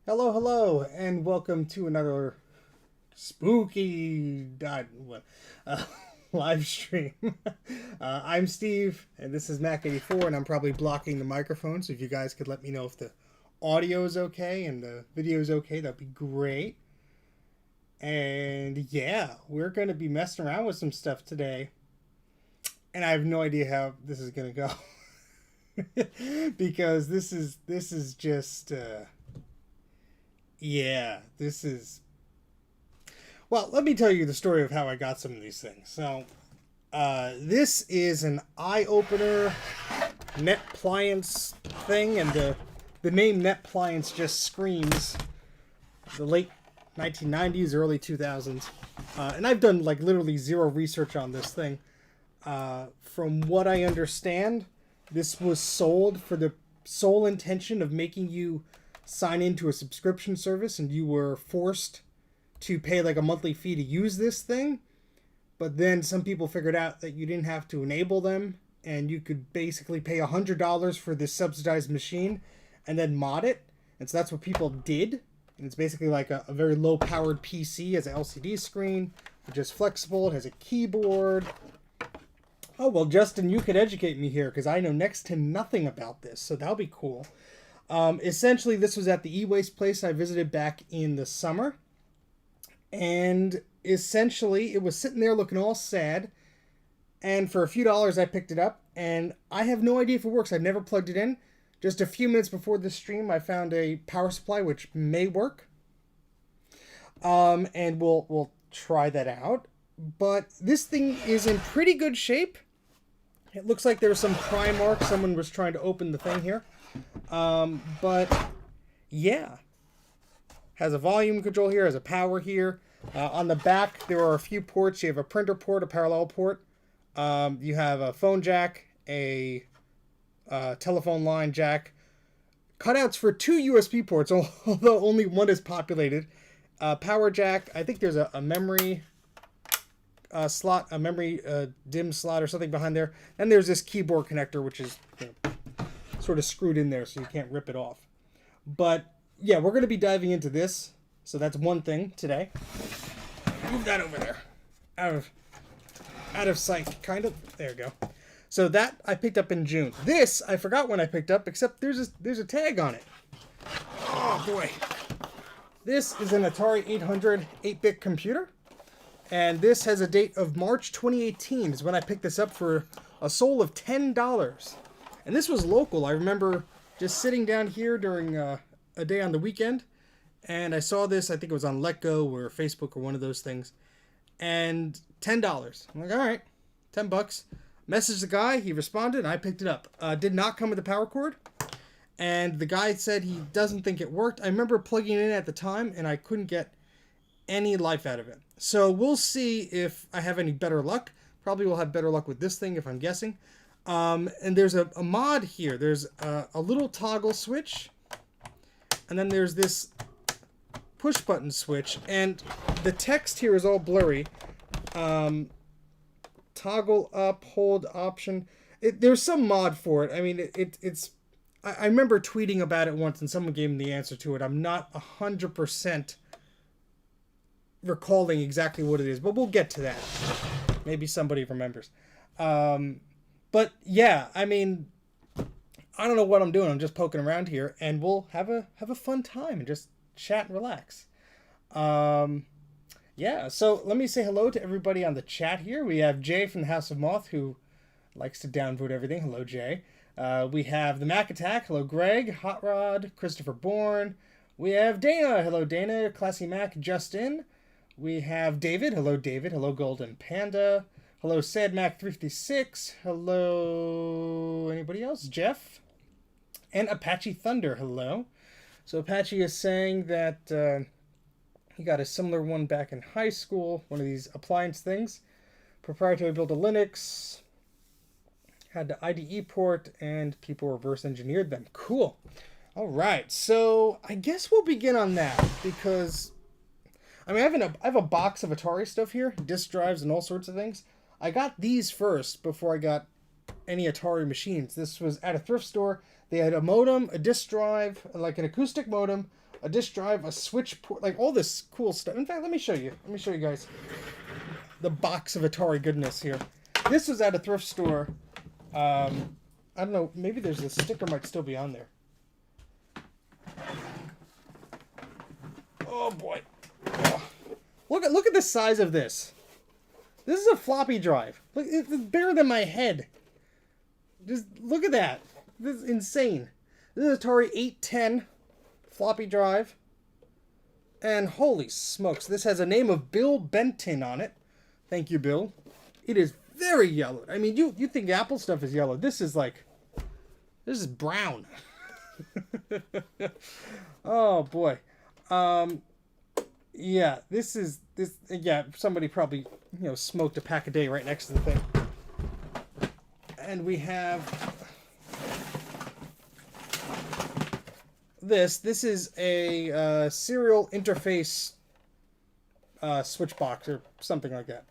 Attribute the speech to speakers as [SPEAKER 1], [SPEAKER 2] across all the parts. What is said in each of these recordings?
[SPEAKER 1] Hello, hello, and welcome to another spooky uh, live stream. I'm Steve, and this is Mac84, and I'm probably blocking the microphone, so if you guys could let me know if the audio is okay and the video is okay, that'd be great. And yeah, we're going to be messing around with some stuff today, and I have no idea how this is going to go. Because this is just yeah, this is. Well, let me tell you the story of how I got some of these things. So, this is an eye opener Netpliance thing, and the name Netpliance just screams the late 1990s, early 2000s. And I've done like literally zero research on this thing. From what I understand, this was sold for the sole intention of making you sign into a subscription service, and you were forced to pay like a monthly fee to use this thing. But then some people figured out that you didn't have to enable them, and you could basically pay $100 for this subsidized machine and then mod it. And so that's what people did. And it's basically like a very low powered PC. It has an LCD screen, which is flexible. It has a keyboard. Oh, well, Justin, you could educate me here because I know next to nothing about this. So that'll be cool. Essentially, this was at the e-waste place I visited back in the summer. And essentially, it was sitting there looking all sad. And for a few dollars, I picked it up. And I have no idea if it works. I've never plugged it in. Just a few minutes before this stream, I found a power supply, which may work. And we'll try that out. But this thing is in pretty good shape. It looks like there's some pry mark. Someone was trying to open the thing here. But yeah, has a volume control here, has a power here. On the back, there are a few ports. You have a printer port, a parallel port. You have a phone jack, a telephone line jack. Cutouts for 2 USB ports, although only one is populated. Power jack. I think there's a memory slot, a memory DIMM slot or something behind there. And there's this keyboard connector, which is sort of screwed in there so you can't rip it off. But yeah, we're going to be diving into this. So that's one thing today. Move that over there. Out of sight, kind of. There we go. So that I picked up in June. This I forgot when I picked up, except there's a tag on it. Oh boy. This is an Atari 800 8-bit computer. And this has a date of March 2018 is when I picked this up for a sole of $10. And this was local. I remember just sitting down here during a day on the weekend, and I saw this. I think it was on LetGo or Facebook or one of those things. And $10. I'm like, all right, $10. Messaged the guy. He responded, and I picked it up. Did not come with a power cord. And the guy said he doesn't think it worked. I remember plugging it in at the time, and I couldn't get any life out of it. So we'll see if I have any better luck. Probably will have better luck with this thing if I'm guessing. And there's a mod here. There's a little toggle switch. And then there's this push button switch. And the text here is all blurry. Toggle up, hold option. There's some mod for it. I mean, it's... I remember tweeting about it once and someone gave me the answer to it. I'm not 100% recalling exactly what it is, but we'll get to that. Maybe somebody remembers. But yeah, I mean, I don't know what I'm doing. I'm just poking around here, and we'll have a fun time and just chat and relax. Yeah, so let me say hello to everybody on the chat here. We have Jay from the House of Moth, who likes to downvote everything. Hello, Jay. We have the Mac Attack. Hello, Greg. Hot Rod. Christopher Bourne. We have Dana. Hello, Dana. Classy Mac. Justin. We have David. Hello, David. Hello, Golden Panda. Hello, Sad Mac356. Hello, anybody else? Jeff. And Apache Thunder. Hello. So Apache is saying that he got a similar one back in high school. One of these appliance things. Proprietary build of Linux. Had the IDE port, and people reverse engineered them. Cool. All right. So I guess we'll begin on that because... I mean, I have a box of Atari stuff here, disk drives and all sorts of things. I got these first before I got any Atari machines. This was at a thrift store. They had a modem, a disk drive, like an acoustic modem, a disk drive, a switch port, like all this cool stuff. In fact, let me show you. Let me show you guys the box of Atari goodness here. This was at a thrift store. I don't know. Maybe there's a sticker might still be on there. Oh boy! Oh. Look at the size of this. This is a floppy drive. Look, it's bigger than my head. Just look at that. This is insane. This is Atari 810 floppy drive. And holy smokes, this has a name of Bill Benton on it. Thank you, Bill. It is very yellow. I mean, you think Apple stuff is yellow. This is brown. Oh boy. Yeah, yeah, somebody probably, smoked a pack a day right next to the thing. And we have this. This is a serial interface switch box or something like that.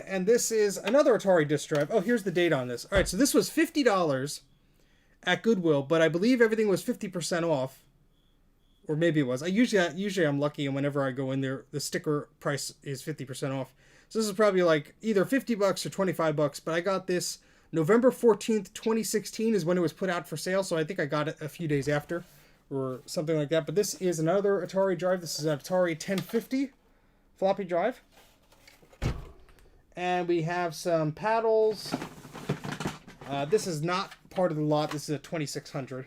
[SPEAKER 1] And this is another Atari disk drive. Oh, here's the date on this. All right, so this was $50 at Goodwill, but I believe everything was 50% off. Or maybe it was. Usually I'm lucky, and whenever I go in there, the sticker price is 50% off. So this is probably like either $50 or $25, but I got this November 14th, 2016 is when it was put out for sale, so I think I got it a few days after or something like that. But this is another Atari drive. This is an Atari 1050 floppy drive. And we have some paddles. This is not part of the lot. This is a 2600.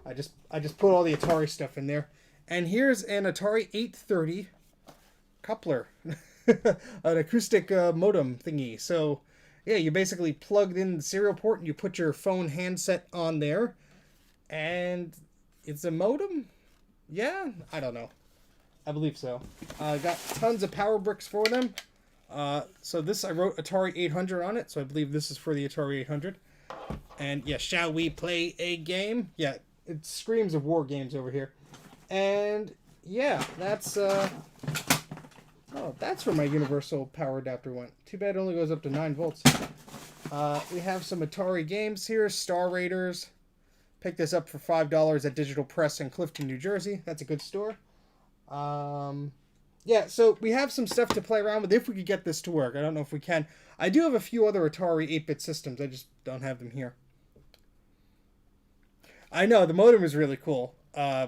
[SPEAKER 1] I just put all the Atari stuff in there. And here's an Atari 830 coupler. An acoustic modem thingy. So, yeah, you basically plugged in the serial port and you put your phone handset on there. And it's a modem? Yeah? I don't know. I believe so. Got tons of power bricks for them. So this, I wrote Atari 800 on it. So I believe this is for the Atari 800. And, yeah, shall we play a game? Yeah, it screams of war games over here. And, yeah, that's... Oh, that's where my universal power adapter went. Too bad it only goes up to 9 volts. We have some Atari games here. Star Raiders. Picked this up for $5 at Digital Press in Clifton, New Jersey. That's a good store. Yeah, so we have some stuff to play around with if we could get this to work. I don't know if we can. I do have a few other Atari 8-bit systems. I just don't have them here. I know, the modem is really cool.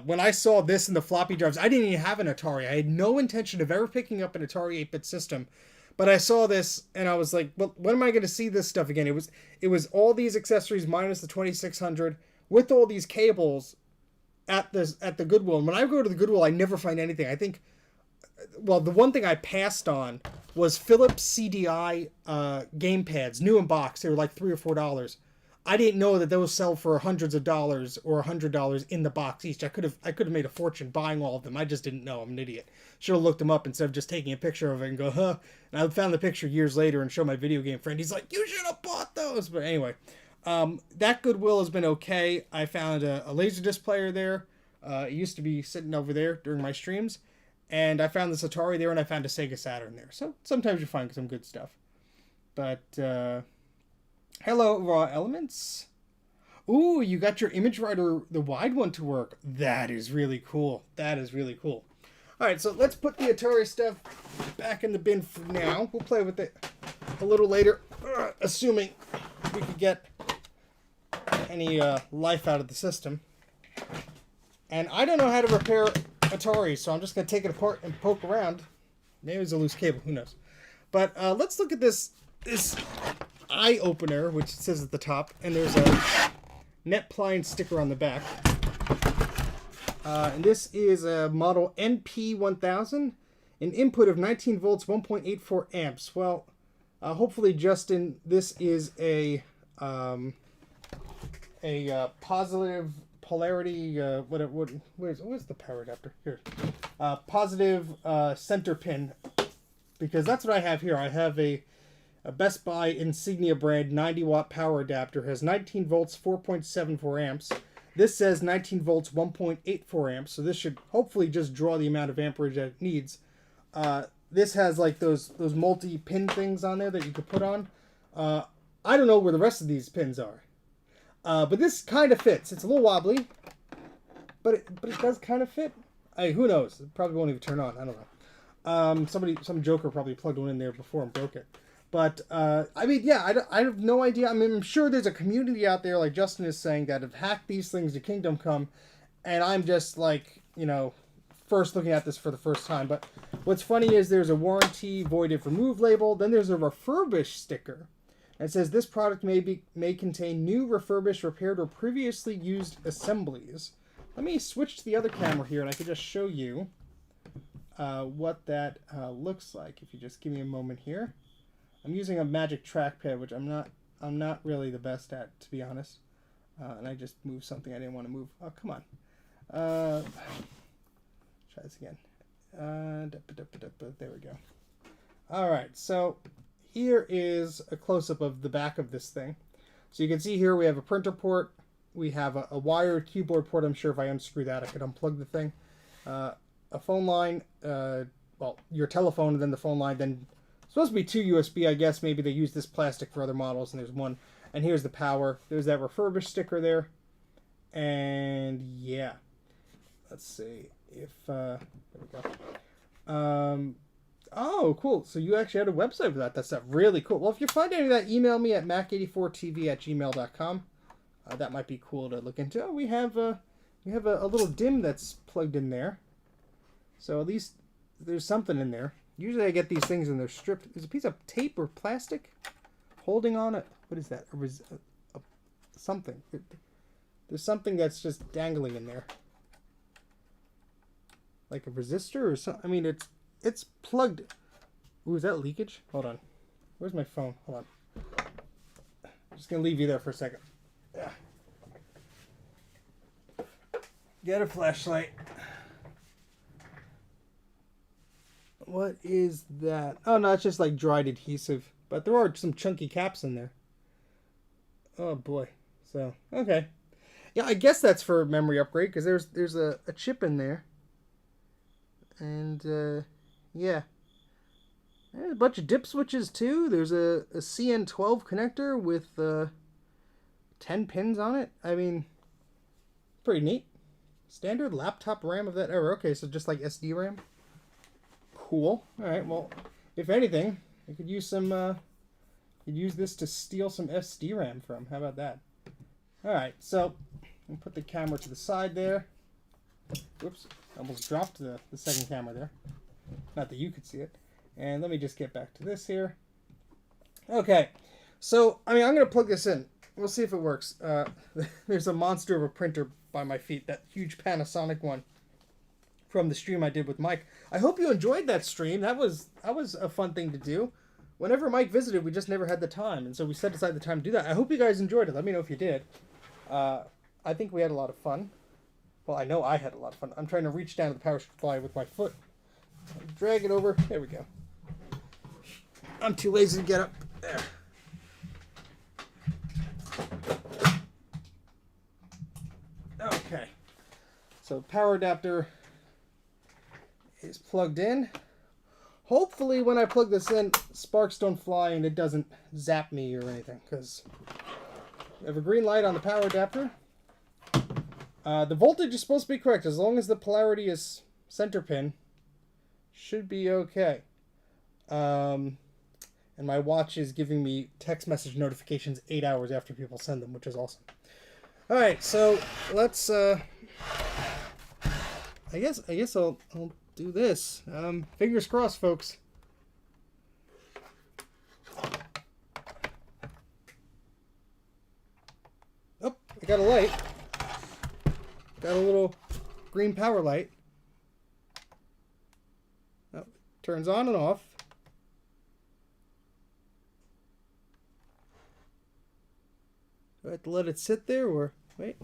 [SPEAKER 1] When I saw this in the floppy drives, I didn't even have an Atari. I had no intention of ever picking up an Atari 8-bit system. But I saw this, and I was like, well, when am I going to see this stuff again? It was all these accessories minus the 2600 with all these cables at the Goodwill. And when I go to the Goodwill, I never find anything. I think, well, the one thing I passed on was Philips CDI game pads, new in box. They were like $3 or $4. I didn't know that those sell for hundreds of dollars or $100 in the box each. I could have made a fortune buying all of them. I just didn't know. I'm an idiot. Should have looked them up instead of just taking a picture of it and go, huh. And I found the picture years later and showed my video game friend. He's like, you should have bought those. But anyway, that Goodwill has been okay. I found a Laserdisc player there. It used to be sitting over there during my streams. And I found this Atari there, and I found a Sega Saturn there. So sometimes you find some good stuff. But, hello, Raw Elements. Ooh, you got your Image Writer, the wide one, to work. That is really cool. That is really cool. All right, so let's put the Atari stuff back in the bin for now. We'll play with it a little later, assuming we could get any life out of the system. And I don't know how to repair Atari, so I'm just going to take it apart and poke around. Maybe it's a loose cable, who knows. But let's look at this eye opener, which it says at the top, and there's a Netpliance sticker on the back. And this is a model NP1000, an input of 19 volts, 1.84 amps. Well, hopefully, Justin, this is a positive polarity. Where's the power adapter? Here, positive center pin, because that's what I have here. I have a Best Buy Insignia brand 90-watt power adapter. It has 19 volts, 4.74 amps. This says 19 volts, 1.84 amps. So this should hopefully just draw the amount of amperage that it needs. This has like those multi-pin things on there that you could put on. I don't know where the rest of these pins are. But this kind of fits. It's a little wobbly, but it does kind of fit. Who knows? It probably won't even turn on. I don't know. Some joker probably plugged one in there before and broke it. But, I mean, yeah, I have no idea. I mean, I'm sure there's a community out there, like Justin is saying, that have hacked these things to Kingdom Come. And I'm just, like, you know, first looking at this for the first time. But what's funny is there's a warranty void if removed label. Then there's a refurbished sticker. And it says this product may contain new, refurbished, repaired, or previously used assemblies. Let me switch to the other camera here, and I can just show you what that looks like. If you just give me a moment here. I'm using a magic trackpad, which I'm not really the best at, to be honest. And I just moved something I didn't want to move. Oh, come on. Try this again. There we go. All right, so here is a close-up of the back of this thing. So you can see here we have a printer port. We have a wired keyboard port. I'm sure if I unscrew that, I could unplug the thing. A phone line, well, your telephone, and then the phone line. Then it's supposed to be 2 USB, I guess. Maybe they use this plastic for other models, and there's one. And here's the power. There's that refurbished sticker there. And yeah, let's see if there we go. Oh, cool. So you actually had a website for that. That's really cool. Well, if you find any of that, email me at mac84tv@gmail.com. That might be cool to look into. Oh, we have a little DIMM that's plugged in there. So at least there's something in there. Usually I get these things and they're stripped. There's a piece of tape or plastic holding on it. What is that? Something. There's something that's just dangling in there. Like a resistor or something. I mean, it's plugged. Ooh, is that leakage? Hold on. Where's my phone? Hold on. I'm just going to leave you there for a second. Yeah. Get a flashlight. What is that? Oh, no, it's just like dried adhesive. But there are some chunky caps in there. Oh, boy. So, okay. Yeah, I guess that's for memory upgrade, because there's a chip in there. And, yeah. There's a bunch of dip switches, too. There's a CN12 connector with 10 pins on it. I mean, pretty neat. Standard laptop RAM of that era. Okay, so just like SD RAM. Cool. All right, well, if anything, I could use some, could use this to steal some SD RAM from. How about that? All right, so I'll put the camera to the side there. Whoops, almost dropped the second camera there. Not that you could see it. And let me just get back to this here. Okay, so, I mean, I'm going to plug this in. We'll see if it works. There's a monster of a printer by my feet, that huge Panasonic one from the stream I did with Mike. I hope you enjoyed that stream. That was a fun thing to do. Whenever Mike visited, we just never had the time, and so we set aside the time to do that. I hope you guys enjoyed it. Let me know if you did. I think we had a lot of fun. Well, I know I had a lot of fun. I'm trying to reach down to the power supply with my foot. Drag it over. There we go. I'm too lazy to get up. There. Okay. So power adapter is plugged in. Hopefully when I plug this in, sparks don't fly and it doesn't zap me or anything, because we have a green light on the power adapter. The voltage is supposed to be correct. As long as the polarity is center pin, should be okay. And my watch is giving me text message notifications 8 hours after people send them, which is awesome. All right, so let's. I guess I'll do this. Fingers crossed, folks. Oh, I got a light. Got a little green power light. Oh, turns on and off. Do I have to let it sit there or wait?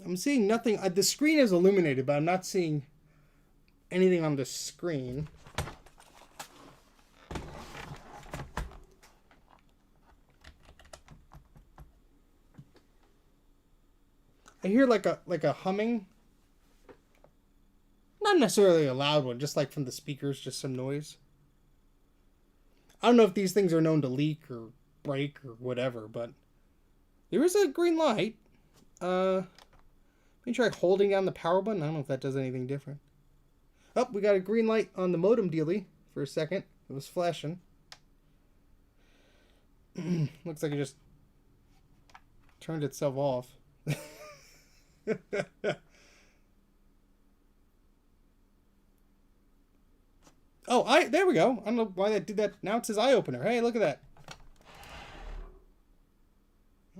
[SPEAKER 1] I'm seeing nothing. The screen is illuminated, but I'm not seeing anything on the screen. I hear like a humming. Not necessarily a loud one, just like from the speakers, just some noise. I don't know if these things are known to leak or break or whatever, but there is a green light. Let me try holding down the power button. I don't know if that does anything different. Oh, we got a green light on the modem dealy for a second. It was flashing. Looks like it just turned itself off. Oh, there we go. I don't know why that did that. Now it says eye opener. Hey, look at that.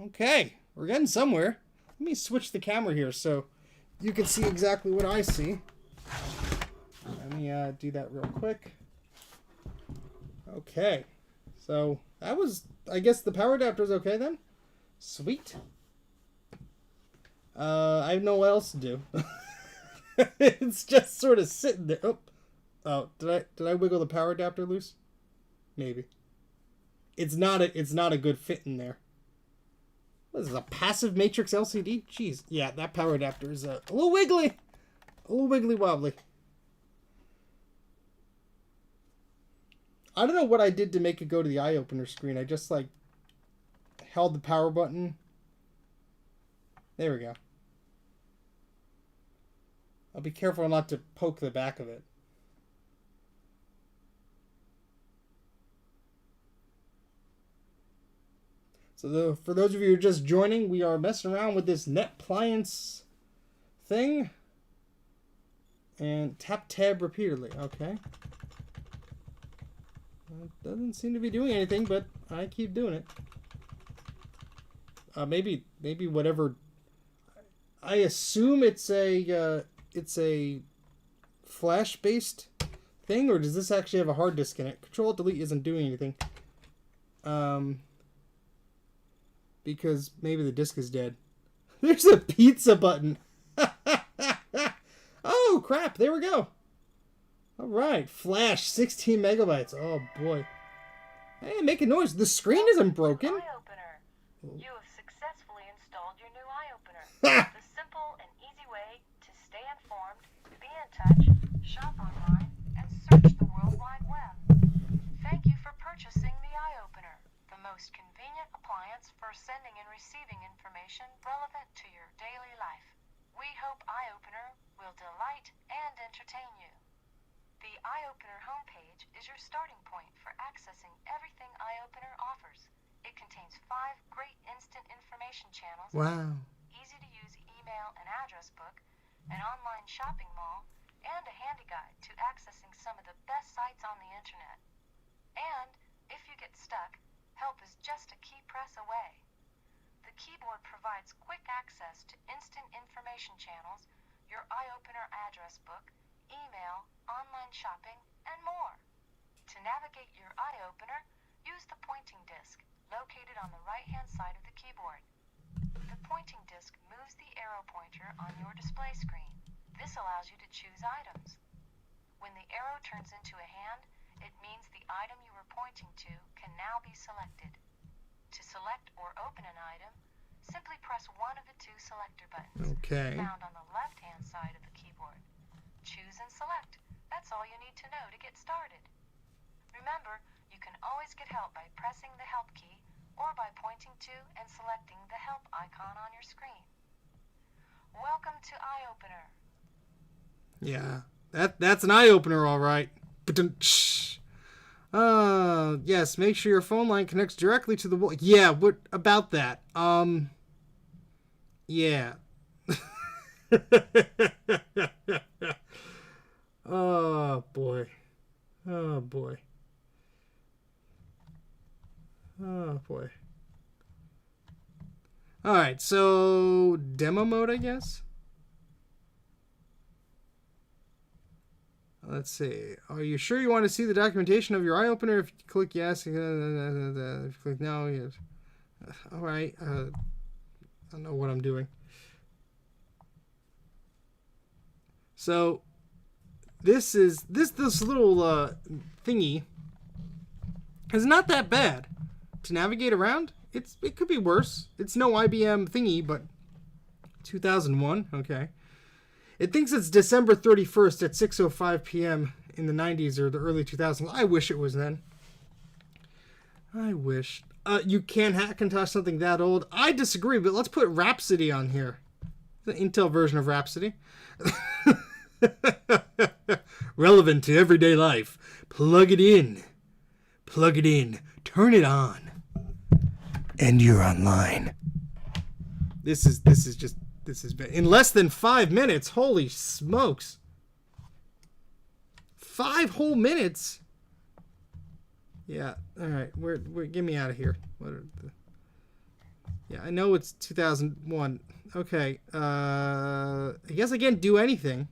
[SPEAKER 1] Okay, we're getting somewhere. Let me switch the camera here so you can see exactly what I see. Let me do that real quick. Okay, so that was, I guess the power adapter is okay then. Sweet. I have no what else to do. It's just sort of sitting there. Oh, did I wiggle the power adapter loose? Maybe. It's not a good fit in there. What is this, a passive matrix LCD? Jeez, yeah, that power adapter is a little wiggly, wobbly. I don't know what I did to make it go to the eye opener screen. I just like held the power button. There we go. I'll be careful not to poke the back of it. So for those of you who are just joining, we are messing around with this Netpliance thing. And tap tab repeatedly. Okay. It doesn't seem to be doing anything, but I keep doing it. Maybe whatever. I assume it's a flash-based thing, or does this actually have a hard disk in it? Control-Delete isn't doing anything. Because maybe the disk is dead. There's a pizza button. Oh, crap. There we go. All right. Flash, 16 megabytes. Oh, boy. Hey, making noise. The screen isn't broken.
[SPEAKER 2] Eye opener. You have successfully installed your new eye opener. The simple and easy way to stay informed, be in touch, shop online, and search the World Wide Web. Thank you for purchasing the eye opener, the most convenient appliance for sending and receiving information relevant to your daily life. We hope eye opener will delight and entertain you. The eye opener homepage is your starting point for accessing everything eye opener offers. It contains 5 great instant information channels.
[SPEAKER 1] Wow.
[SPEAKER 2] Easy to use email and address book, an online shopping mall, and a handy guide to accessing some of the best sites on the internet. And if you get stuck, help is just a key press away. The keyboard provides quick access to instant information channels, your eye opener address book, email, online shopping, and more. To navigate your eye opener, use the pointing disc located on the right-hand side of the keyboard. The pointing disc moves the arrow pointer on your display screen. This allows you to choose items. When the arrow turns into a hand, it means the item you were pointing to can now be selected. To select or open an item, simply press one of the 2 selector buttons found on the left-hand side of the keyboard. Choose and select. That's all you need to know to get started. Remember, you can always get help by pressing the Help key or by pointing to and selecting the Help icon on your screen. Welcome to Eye Opener.
[SPEAKER 1] Yeah, that's an eye opener, all right. Yes, make sure your phone line connects directly to the wall. Yeah, what about that? Yeah. Oh, boy. Oh, boy. Oh, boy. All right, so demo mode, I guess? Let's see. Are you sure you want to see the documentation of your eye opener? If you click yes, if you click no, yes. All right. I don't know what I'm doing. So this little thingy is not that bad to navigate around. It could be worse. It's no IBM thingy, but 2001. Okay. It thinks it's December 31st at 6:05 p.m. in the 90s or the early 2000s. I wish it was then. I wish. You can Hackintosh something that old? I disagree, but let's put Rhapsody on here. The Intel version of Rhapsody. Relevant to everyday life. Plug it in. Plug it in. Turn it on. And you're online. This is in less than 5 minutes. Holy smokes. 5 whole minutes. Yeah. All right. We're get me out of here. Yeah, I know it's 2001. Okay. I guess I can't do anything.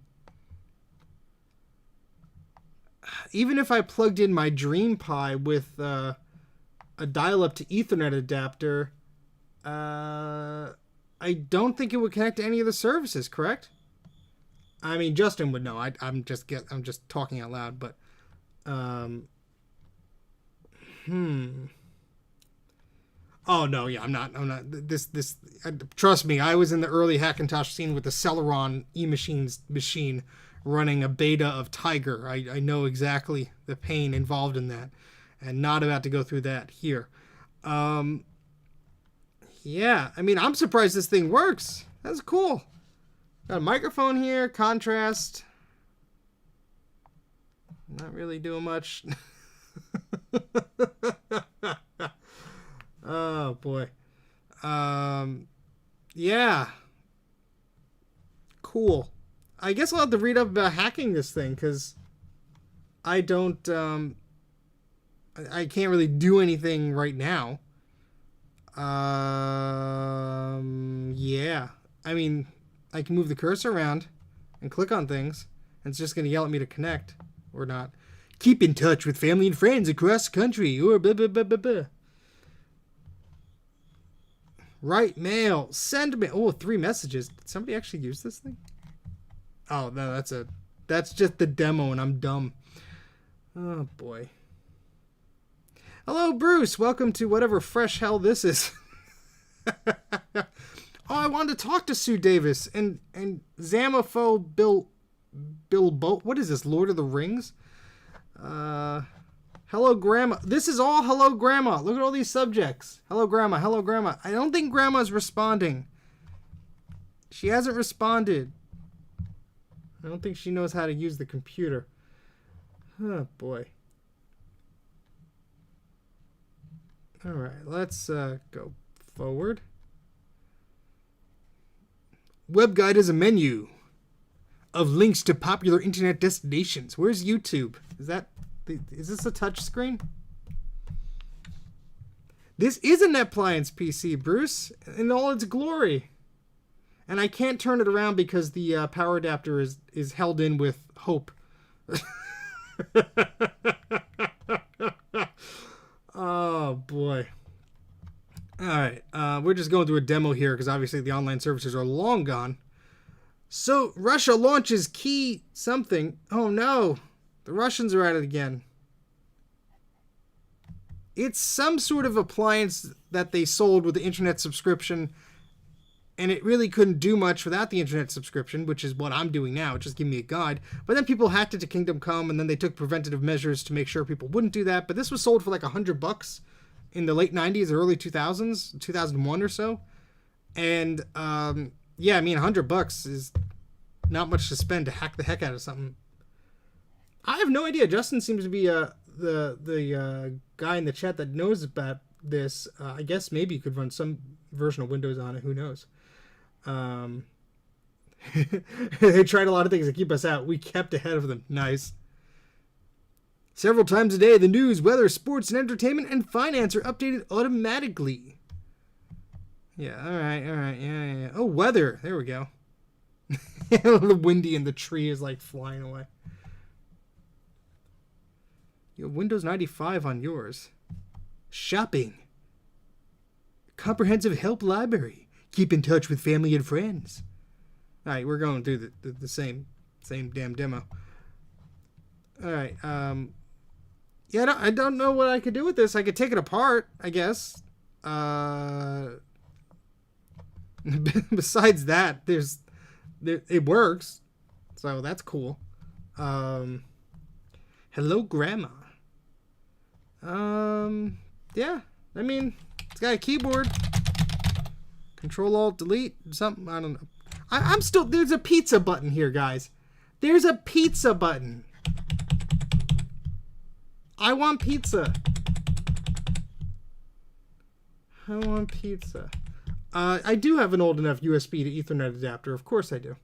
[SPEAKER 1] Even if I plugged in my Dream Pi with a dial-up to Ethernet adapter, I don't think it would connect to any of the services. Correct? I mean, Justin would know. I'm just talking out loud, but Oh no, yeah, I'm not. This. Trust me, I was in the early Hackintosh scene with the Celeron machine running a beta of Tiger. I know exactly the pain involved in that, and not about to go through that here. Yeah, I mean, I'm surprised this thing works. That's cool. Got a microphone here, contrast. Not really doing much. Oh boy. Yeah. Cool. I guess I'll have to read up about hacking this thing, because I don't I can't really do anything right now. Yeah. I mean, I can move the cursor around and click on things, and it's just going to yell at me to connect or not. Keep in touch with family and friends across the country, or blah, blah, blah, blah, blah. Write mail. Send me. Oh, 3 messages. Did somebody actually use this thing? Oh, no, that's just the demo, and I'm dumb. Oh, boy. Hello, Bruce. Welcome to whatever fresh hell this is. Oh, I wanted to talk to Sue Davis and Zamopho Bilbo. What is this, Lord of the Rings? Hello, Grandma. This is all hello, Grandma. Look at all these subjects. Hello, Grandma. Hello, Grandma. I don't think Grandma's responding. She hasn't responded. I don't think she knows how to use the computer. Oh, boy. All right, let's go forward. Web guide is a menu of links to popular internet destinations. Where's YouTube? Is this a touch screen? This is a Netpliance PC, Bruce, in all its glory. And I can't turn it around because the power adapter is held in with hope. Oh, boy. All right. We're just going through a demo here because obviously the online services are long gone. So Russia launches key something. Oh, no. The Russians are at it again. It's some sort of appliance that they sold with the internet subscription, and it really couldn't do much without the internet subscription, which is what I'm doing now. It just gave me a guide. But then people hacked it to Kingdom Come, and then they took preventative measures to make sure people wouldn't do that. But this was sold for like $100 in the late 90s or early 2000s, 2001 or so. And yeah, I mean, $100 is not much to spend to hack the heck out of something. I have no idea. Justin seems to be the guy in the chat that knows about this. I guess maybe you could run some version of Windows on it. Who knows? They tried a lot of things to keep us out. We kept ahead of them. Nice. Several times a day, the news, weather, sports, and entertainment and finance are updated automatically. Yeah, all right. Yeah. Oh, weather. There we go. The windy and the tree is like flying away. You have Windows 95 on yours. Shopping. Comprehensive help library. Keep in touch with family and friends. All right, we're going through the same damn demo. All right. Yeah, I don't know what I could do with this. I could take it apart, I guess. Besides that, it works. So that's cool. Hello, Grandma. Yeah. I mean, it's got a keyboard. Control Alt Delete something. I don't know. I'm still. There's a pizza button here, guys. There's a pizza button. I want pizza. I want pizza. I do have an old enough USB to Ethernet adapter. Of course I do.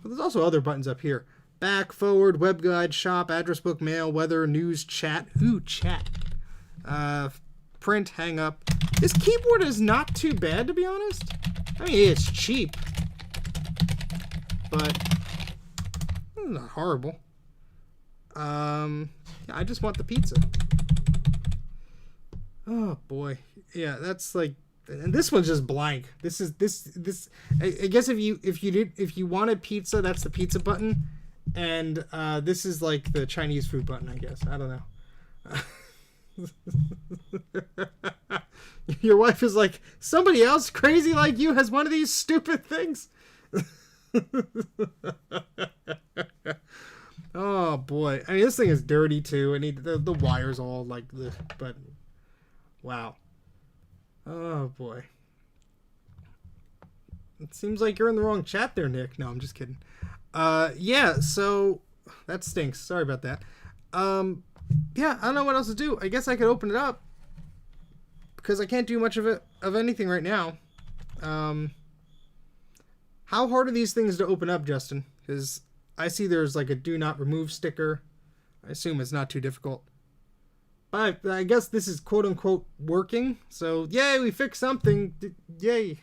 [SPEAKER 1] But there's also other buttons up here. Back, forward, web guide, shop, address book, mail, weather, news, chat. Ooh, chat. Print, hang up. This keyboard is not too bad, to be honest. I mean, it's cheap. But it's not horrible. Yeah, I just want the pizza. Oh boy. Yeah, that's like, and this one's just blank. This is this I guess if you wanted pizza, that's the pizza button. And this is like the Chinese food button, I guess. I don't know. Your wife is like, somebody else crazy like you has one of these stupid things. Oh boy. I mean, this thing is dirty too. I need the wires all like the, but wow. Oh boy. It seems like you're in the wrong chat there, Nick. No, I'm just kidding. Yeah, so that stinks. Sorry about that. Yeah, I don't know what else to do. I guess I could open it up because I can't do much of anything right now. How hard are these things to open up, Justin? Because I see there's like a do not remove sticker. I assume it's not too difficult. But I guess this is quote unquote working. So yay, we fixed something. Yay.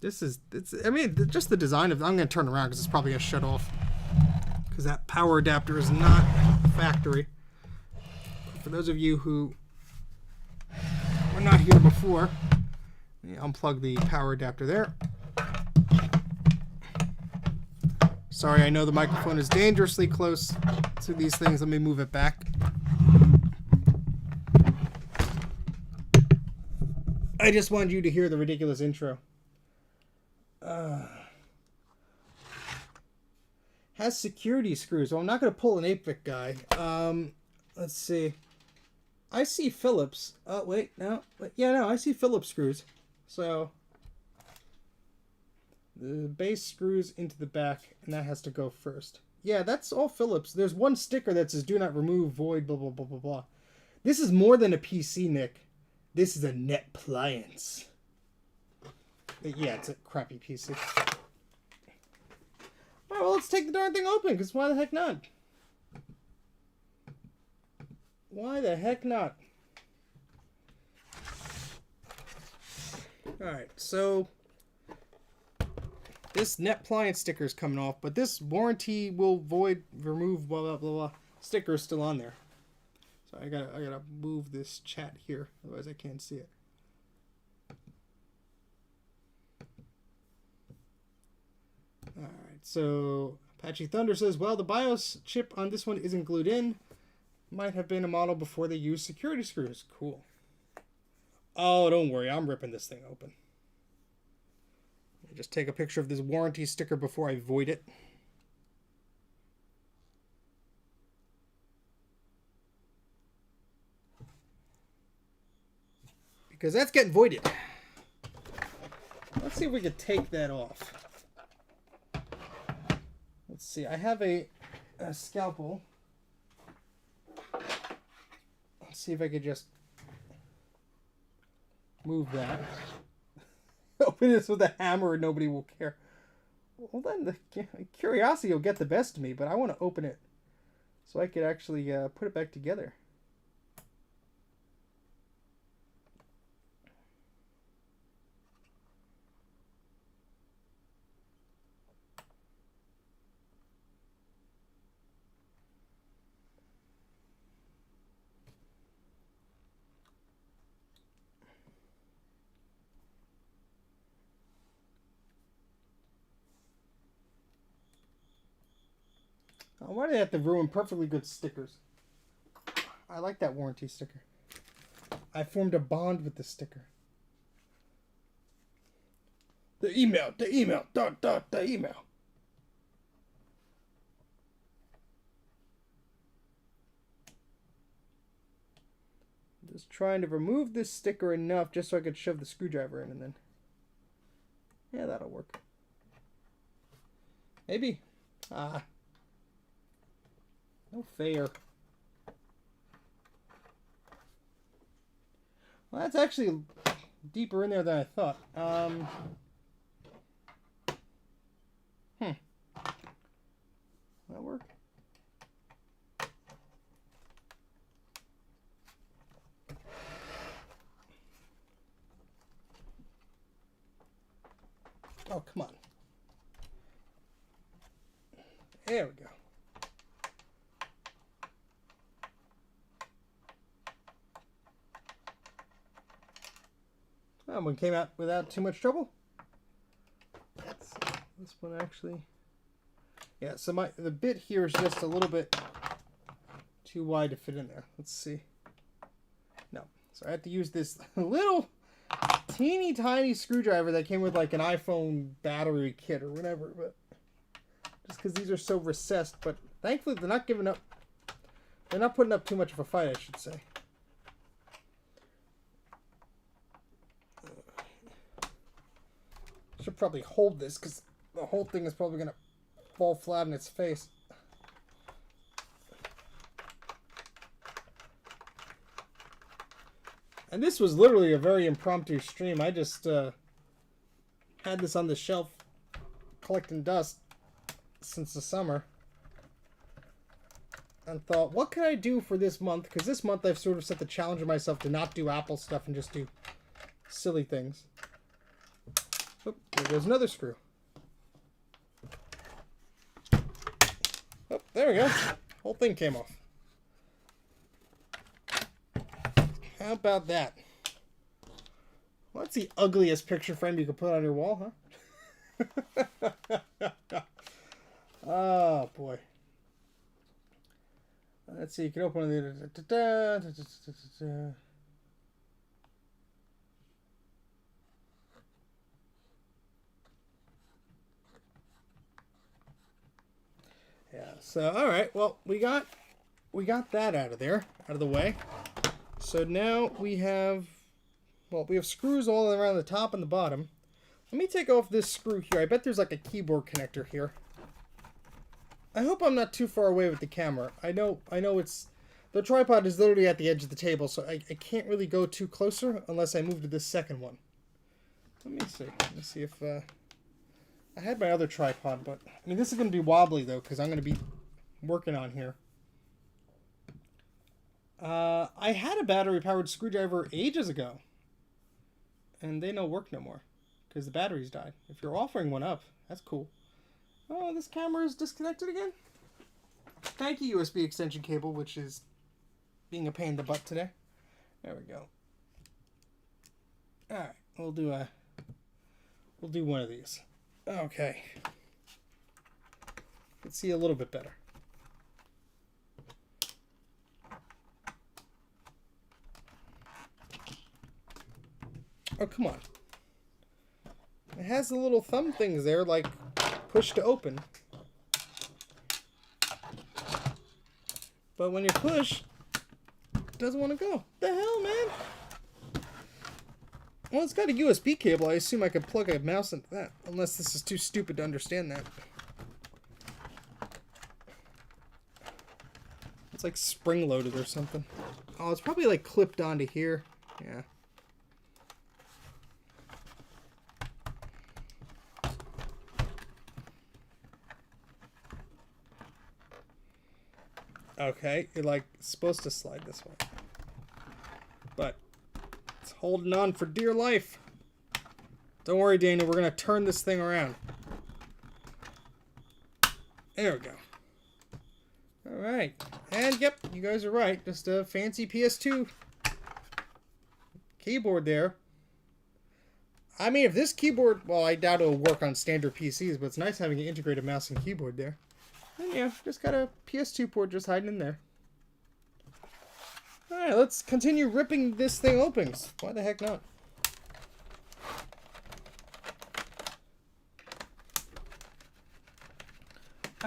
[SPEAKER 1] I mean, just the design of, I'm going to turn around because it's probably going to shut off. Because that power adapter is not factory. For those of you who were not here before, unplug the power adapter there. Sorry, I know the microphone is dangerously close to these things. Let me move it back. I just wanted you to hear the ridiculous intro. Has security screws. Well, I'm not going to pull an 8-bit guy. Let's see. I see Phillips. Oh, wait, no. Yeah, no, I see Phillips screws. So, the base screws into the back, and that has to go first. Yeah, that's all Phillips. There's one sticker that says do not remove, void, blah, blah, blah, blah, blah. This is more than a PC, Nick. This is a Netpliance. Yeah, it's a crappy PC. Alright, well, let's take the darn thing open, because why the heck not? Why the heck not? Alright, so this Netpliance sticker is coming off, but this warranty will void, remove, blah, blah, blah, blah. Sticker is still on there. So I gotta move this chat here, otherwise I can't see it. Alright, so Apache Thunder says, well, the BIOS chip on this one isn't glued in. Might have been a model before they used security screws. Cool. Oh, don't worry, I'm ripping this thing open. I'll just take a picture of this warranty sticker before I void it. Because that's getting voided. Let's see if we can take that off. Let's see, I have a scalpel. Let's see if I could just move that. Open this with a hammer and nobody will care. Well, then the curiosity will get the best of me, but I want to open it so I could actually put it back together. Why do they have to ruin perfectly good stickers? I like that warranty sticker. I formed a bond with the sticker. The email, the email. Just trying to remove this sticker enough just so I could shove the screwdriver in and then... Yeah, that'll work. Maybe. Ah. No fair. Well, that's actually deeper in there than I thought. That work? Oh, come on. There we go. That one came out without too much trouble. Let's see. This one actually... Yeah, so the bit here is just a little bit too wide to fit in there. Let's see. No. So I had to use this little teeny tiny screwdriver that came with like an iPhone battery kit or whatever, but just because these are so recessed, but thankfully they're not giving up. They're not putting up too much of a fight, I should say. Should probably hold this because the whole thing is probably going to fall flat in its face. And this was literally a very impromptu stream. I just had this on the shelf collecting dust since the summer. And thought, what can I do for this month? Because this month I've sort of set the challenge of myself to not do Apple stuff and just do silly things. Oh, there goes another screw. Oh, there we go. Whole thing came off. How about that? Well, that's the ugliest picture frame you could put on your wall, huh? Oh, boy. Let's see, you can open the... Yeah, so, alright, well, we got that out of there, out of the way. So now we have screws all around the top and the bottom. Let me take off this screw here. I bet there's like a keyboard connector here. I hope I'm not too far away with the camera. I know it's... The tripod is literally at the edge of the table, so I can't really go too closer unless I move to this second one. Let me see. Let me see if... I had my other tripod, but... I mean, this is going to be wobbly, though, because I'm going to be working on here. I had a battery-powered screwdriver ages ago. And they don't work no more. Because the batteries died. If you're offering one up, that's cool. Oh, this camera is disconnected again? Thank you, USB extension cable, which is being a pain in the butt today. There we go. Alright, we'll do one of these. Okay. Let's see a little bit better. Oh, come on. It has the little thumb things there, like push to open. But when you push, it doesn't want to go. The hell, man? Well, it's got a USB cable. I assume I could plug a mouse into that. Unless this is too stupid to understand that. It's like spring-loaded or something. Oh, it's probably like clipped onto here. Yeah. Okay, you're like supposed to slide this way. But it's holding on for dear life. Don't worry, Daniel, we're going to turn this thing around. There we go. Alright. And yep, you guys are right. Just a fancy PS2 keyboard there. I mean, if this keyboard... Well, I doubt it'll work on standard PCs, but it's nice having an integrated mouse and keyboard there. And yeah, just got a PS2 port just hiding in there. Alright, let's continue ripping this thing open. Why the heck not?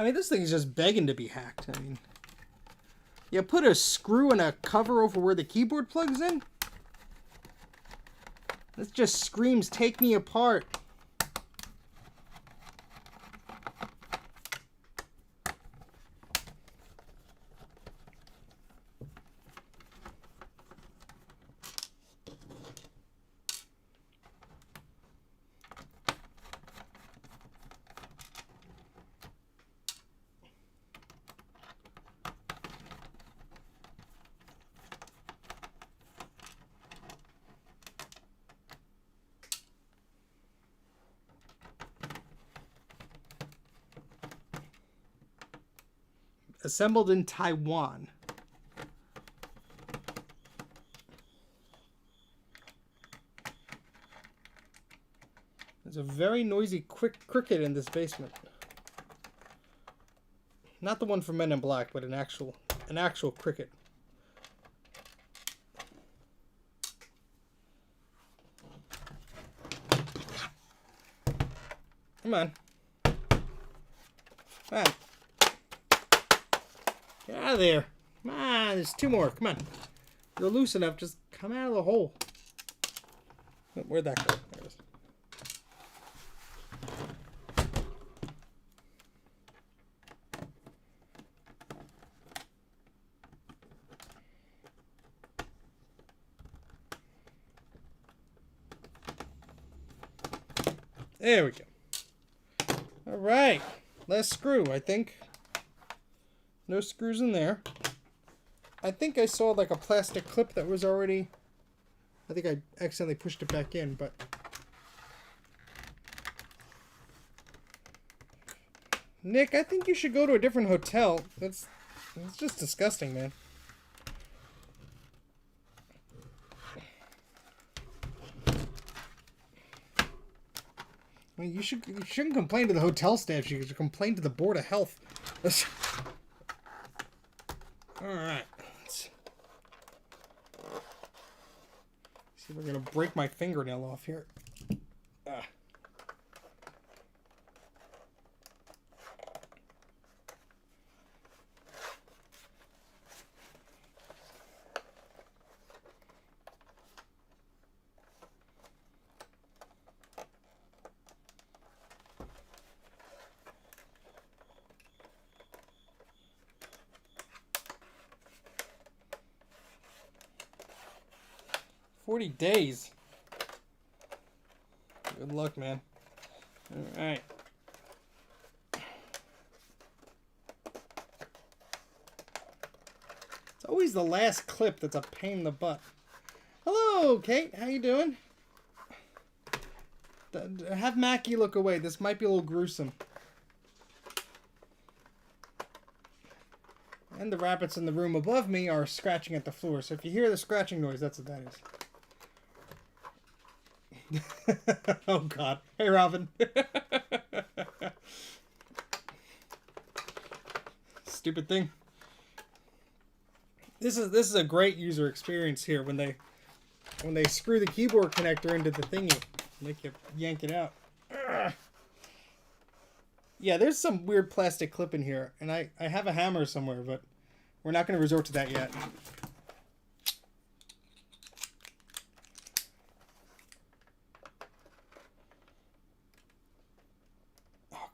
[SPEAKER 1] I mean, this thing's just begging to be hacked. I mean, you put a screw and a cover over where the keyboard plugs in? This just screams, take me apart. Assembled in Taiwan. There's a very noisy cricket in this basement. Not the one from Men in Black, but an actual cricket. Come on. Come on. Get out of there. Come on, there's two more. Come on. You're loose enough. Just come out of the hole. Where'd that go? There it is. There we go. All right. Last screw, I think. No screws in there. I think I saw like a plastic clip that was already... I think I accidentally pushed it back in, but... Nick, I think you should go to a different hotel. It's just disgusting, man. I mean, you shouldn't complain to the hotel staff. You should complain to the Board of Health. Alright. See if we're gonna break my fingernail off here. Ah. $40 days. Good luck, man. Alright. It's always the last clip that's a pain in the butt. Hello, Kate. How you doing? Have Mackie look away. This might be a little gruesome. And the rabbits in the room above me are scratching at the floor. So if you hear the scratching noise, that's what that is. Oh God! Hey, Robin. Stupid thing. This is a great user experience here when they screw the keyboard connector into the thingy, make you yank it out. Ugh. Yeah, there's some weird plastic clip in here, and I have a hammer somewhere, but we're not going to resort to that yet.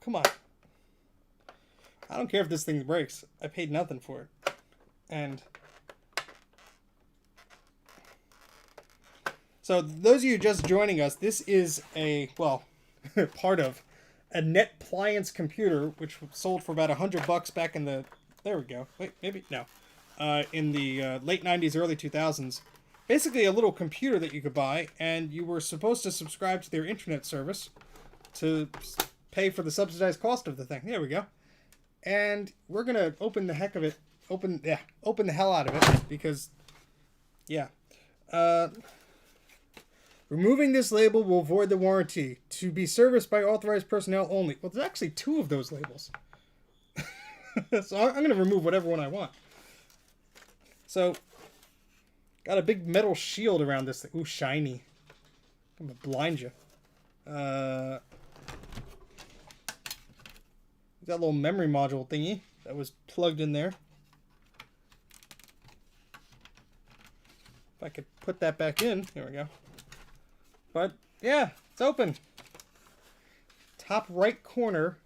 [SPEAKER 1] Come on. I don't care if this thing breaks. I paid nothing for it. And so those of you just joining us, this is part of a Netpliance computer, which sold for about $100 back in the, there we go. Wait, maybe, no. In the late 90s, early 2000s. Basically a little computer that you could buy, and you were supposed to subscribe to their internet service to pay for the subsidized cost of the thing. There we go. And we're gonna open the heck of it. Open the hell out of it, because, yeah. Removing this label will void the warranty. To be serviced by authorized personnel only. Well, there's actually 2 of those labels. So I'm gonna remove whatever one I want. So, got a big metal shield around this thing. Ooh, shiny. I'm gonna blind you. That little memory module thingy that was plugged in there. If I could put that back in, there we go. But yeah, it's open. Top right corner.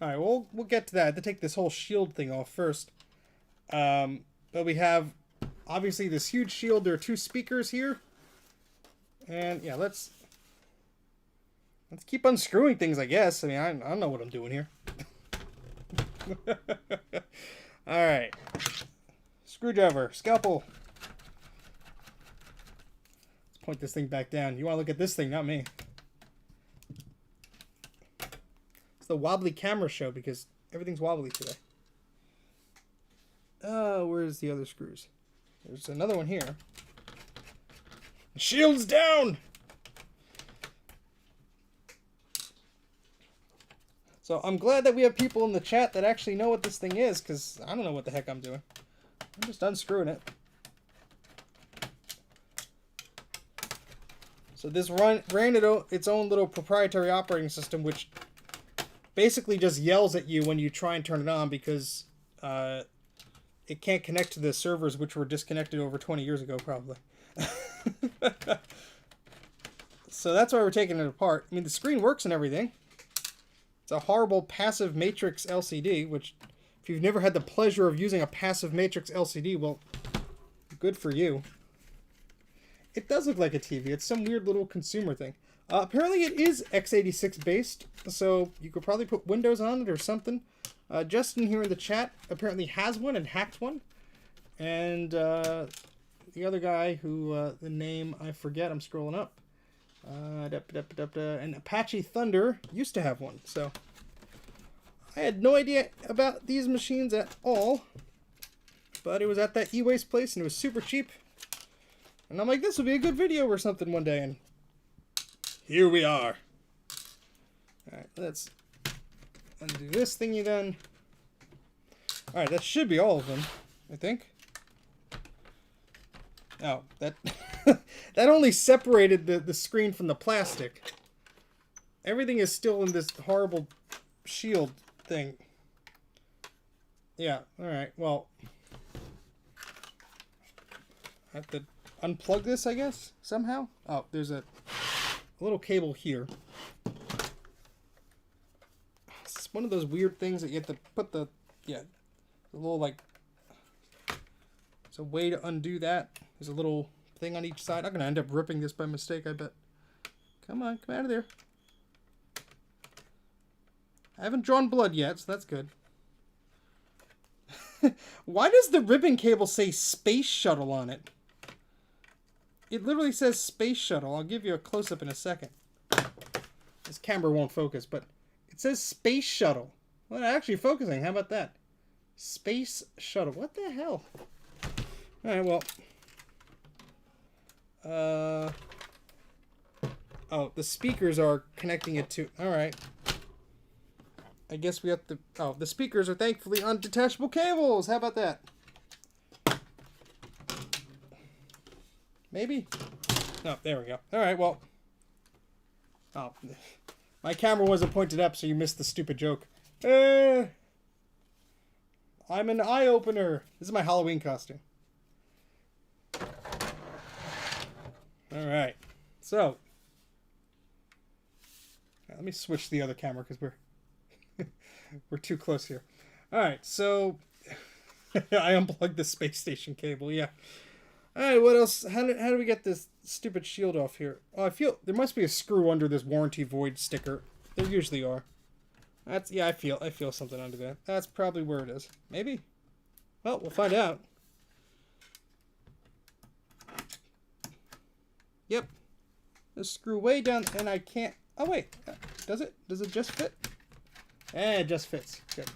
[SPEAKER 1] All right, we'll get to that. I have to take this whole shield thing off first. But we have obviously this huge shield. There are 2 speakers here, and yeah, let's keep unscrewing things. I guess. I mean, I don't know what I'm doing here. All right, screwdriver, scalpel. Let's point this thing back down. You want to look at this thing, not me. It's the wobbly camera show because everything's wobbly today. Where's the other screws? There's another one here. The shield's down! So I'm glad that we have people in the chat that actually know what this thing is, because I don't know what the heck I'm doing. I'm just unscrewing it. So this ran its own little proprietary operating system, which basically just yells at you when you try and turn it on because it can't connect to the servers, which were disconnected over 20 years ago, probably. So that's why we're taking it apart. I mean, the screen works and everything. It's a horrible passive matrix LCD, which, if you've never had the pleasure of using a passive matrix LCD, well, good for you. It does look like a TV. It's some weird little consumer thing. Apparently it is x86 based, so you could probably put Windows on it or something. Justin here in the chat apparently has one and hacked one. And the other guy who, the name I forget, I'm scrolling up. And Apache Thunder used to have one. So I had no idea about these machines at all. But it was at that e-waste place and it was super cheap. And I'm like, this will be a good video or something one day. And here we are. Alright, let's undo this thingy then. Alright, that should be all of them, I think. Oh, that that only separated the screen from the plastic. Everything is still in this horrible shield thing. Yeah, alright, well. I have to unplug this, I guess, somehow. Oh, there's a little cable here. It's one of those weird things that you have to put the little, like, it's a way to undo that. There's a little thing on each side. I'm gonna end up ripping this by mistake, I bet. Come on, come out of there. I haven't drawn blood yet, so that's good. Why does the ribbon cable say Space Shuttle on it? It literally says Space Shuttle. I'll give you a close-up in a second. This camera won't focus, but it says Space Shuttle. Well, actually focusing. How about that? Space Shuttle. What the hell? Alright, well. Oh, the speakers are connecting it to... Alright. I guess we have to... Oh, the speakers are thankfully on detachable cables. How about that? Maybe? Oh, there we go. Alright, well. Oh, my camera wasn't pointed up, so you missed the stupid joke. I'm an eye-opener. This is my Halloween costume. Alright. So. Let me switch the other camera, because we're too close here. Alright, so. I unplugged the space station cable, yeah. Alright, what else? How do we get this stupid shield off here? Oh, I feel there must be a screw under this warranty void sticker. There usually are. That's, yeah, I feel something under that. That's probably where it is. Maybe? Well, we'll find out. Yep. The screw way down, and I can't... Oh, wait. Does it? Does it just fit? Eh, it just fits. Good.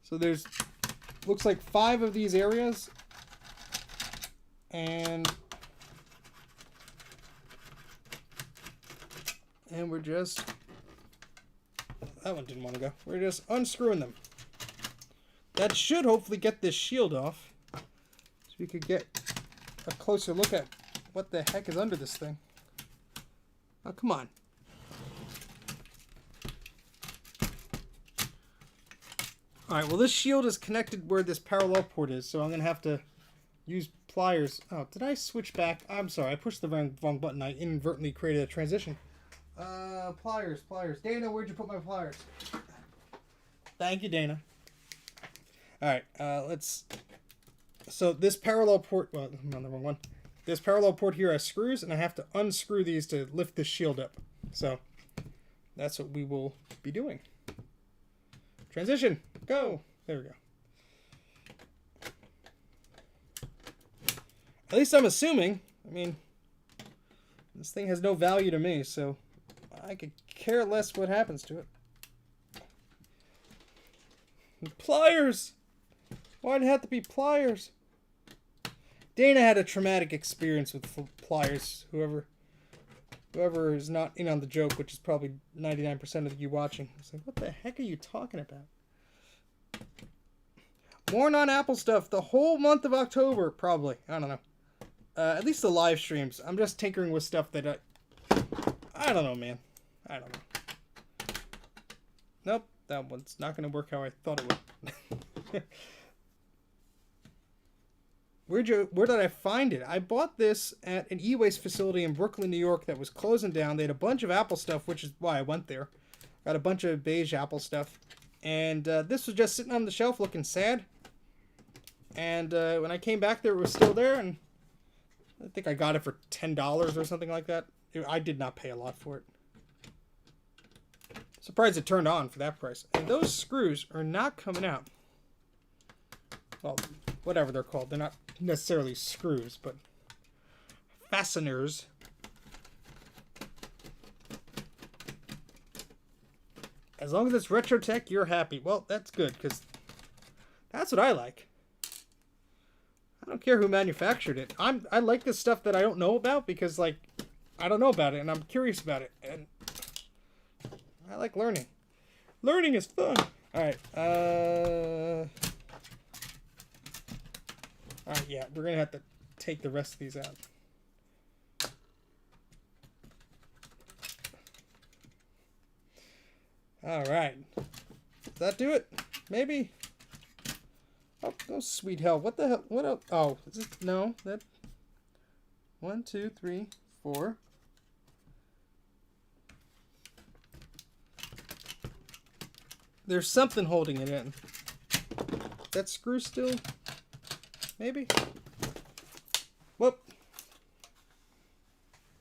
[SPEAKER 1] So there's... Looks like 5 of these areas. And we're just... That one didn't want to go. We're just unscrewing them. That should hopefully get this shield off. So we could get a closer look at what the heck is under this thing. Oh, come on. Alright, well this shield is connected where this parallel port is, so I'm going to have to use pliers. Oh, did I switch back? I'm sorry, I pushed the wrong button. I inadvertently created a transition. Pliers. Dana, where'd you put my pliers? Thank you, Dana. Alright, let's... So this parallel port... Well, I'm on the wrong one. This parallel port here has screws, and I have to unscrew these to lift this shield up. So, that's what we will be doing. Transition! Go! There we go. At least I'm assuming. I mean, this thing has no value to me, so I could care less what happens to it. Pliers! Why'd it have to be pliers? Dana had a traumatic experience with pliers. Whoever is not in on the joke, which is probably 99% of you watching. It's like, what the heck are you talking about? More non-Apple stuff the whole month of October, probably. I don't know. At least the live streams. I'm just tinkering with stuff that I don't know, man. I don't know. Nope, that one's not going to work how I thought it would. Where did I find it? I bought this at an e-waste facility in Brooklyn, New York that was closing down. They had a bunch of Apple stuff, which is why I went there. Got a bunch of beige Apple stuff. And this was just sitting on the shelf looking sad. And when I came back there, it was still there. And I think I got it for $10 or something like that. I did not pay a lot for it. Surprised it turned on for that price. And those screws are not coming out. Well, whatever they're called. They're not necessarily screws, but fasteners. As long as it's retro tech, you're happy. Well, that's good, because that's what I like. I don't care who manufactured it. I like this stuff that I don't know about, because, like, I don't know about it, and I'm curious about it, and I like learning. Learning is fun. Alright, Alright, yeah, we're gonna have to take the rest of these out. Alright. Does that do it? Maybe? Oh, sweet hell. What the hell? What else? Oh, is it? No, that... 1, 2, 3, 4. There's something holding it in. That screw still... Maybe? Whoop.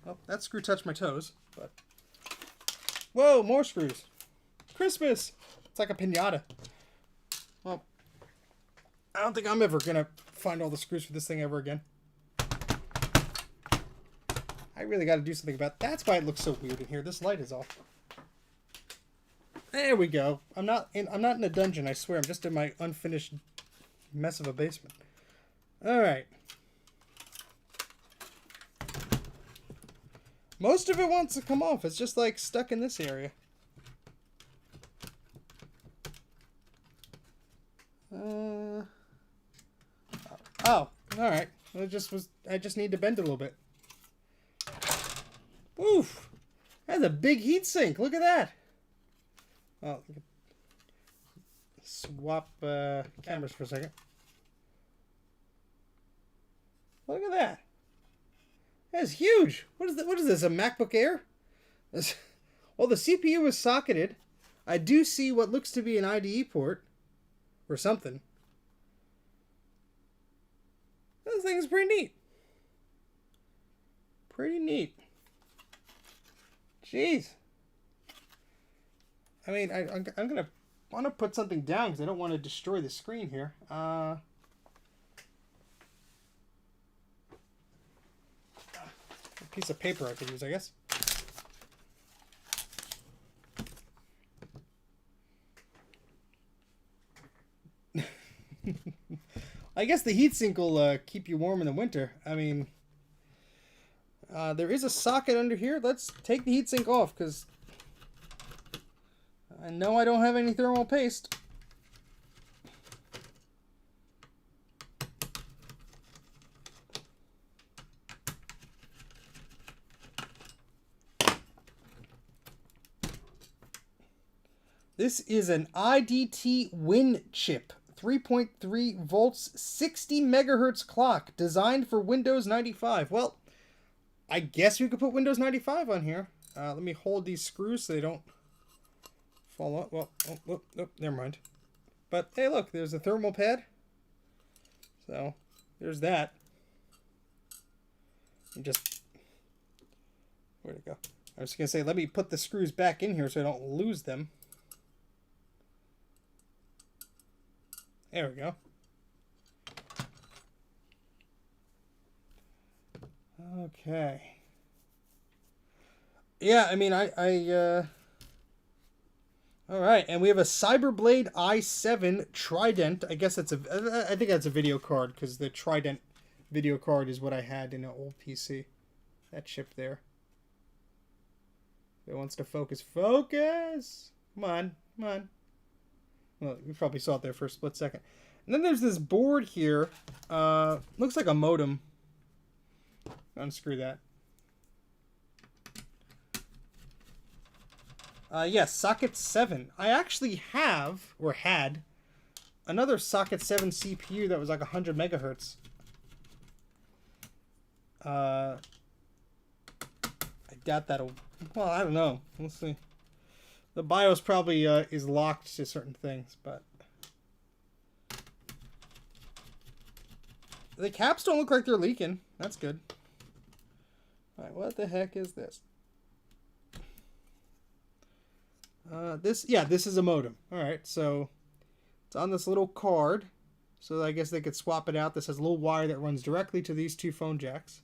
[SPEAKER 1] Oh, that screw touched my toes, but... Whoa, more screws. Christmas! It's like a piñata. Well, I don't think I'm ever gonna find all the screws for this thing ever again. I really gotta do something about it. That's why it looks so weird in here. This light is off. There we go. I'm not in a dungeon, I swear. I'm just in my unfinished mess of a basement. Alright. Most of it wants to come off. It's just like stuck in this area. Oh, alright. I just need to bend it a little bit. Oof! That's a big heatsink. Look at that. Oh, swap cameras for a second. Look at that. That's huge. What is this? A MacBook Air? Well, the CPU is socketed. I do see what looks to be an IDE port or something. This thing is pretty neat. Pretty neat. Jeez. I mean, I'm gonna want to put something down because I don't want to destroy the screen here. A piece of paper I could use, I guess. I guess the heatsink will keep you warm in the winter. I mean, there is a socket under here. Let's take the heatsink off because I know I don't have any thermal paste. This is an IDT Win chip. 3.3 volts, 60 megahertz clock, designed for Windows 95. Well, I guess we could put Windows 95 on here. Let me hold these screws so they don't fall off. Well, oh, never mind. But hey, look, there's a thermal pad. So there's that. And just, where'd it go? I was gonna say, let me put the screws back in here so I don't lose them. There we go. Okay. Yeah, I mean, all right, and we have a Cyberblade i7 Trident. I guess that's I think that's a video card, because the Trident video card is what I had in an old PC. That chip there. It wants to focus. Focus! Come on, come on. Well, you probably saw it there for a split second. And then there's this board here. Looks like a modem. Unscrew that. Yes, socket 7. I actually have, or had, another socket 7 CPU that was like 100 megahertz. I doubt that'll... Well, I don't know. We'll see. The BIOS probably is locked to certain things, but... The caps don't look like they're leaking. That's good. Alright, what the heck is this? This is a modem. Alright, so it's on this little card. So I guess they could swap it out. This has a little wire that runs directly to these two phone jacks.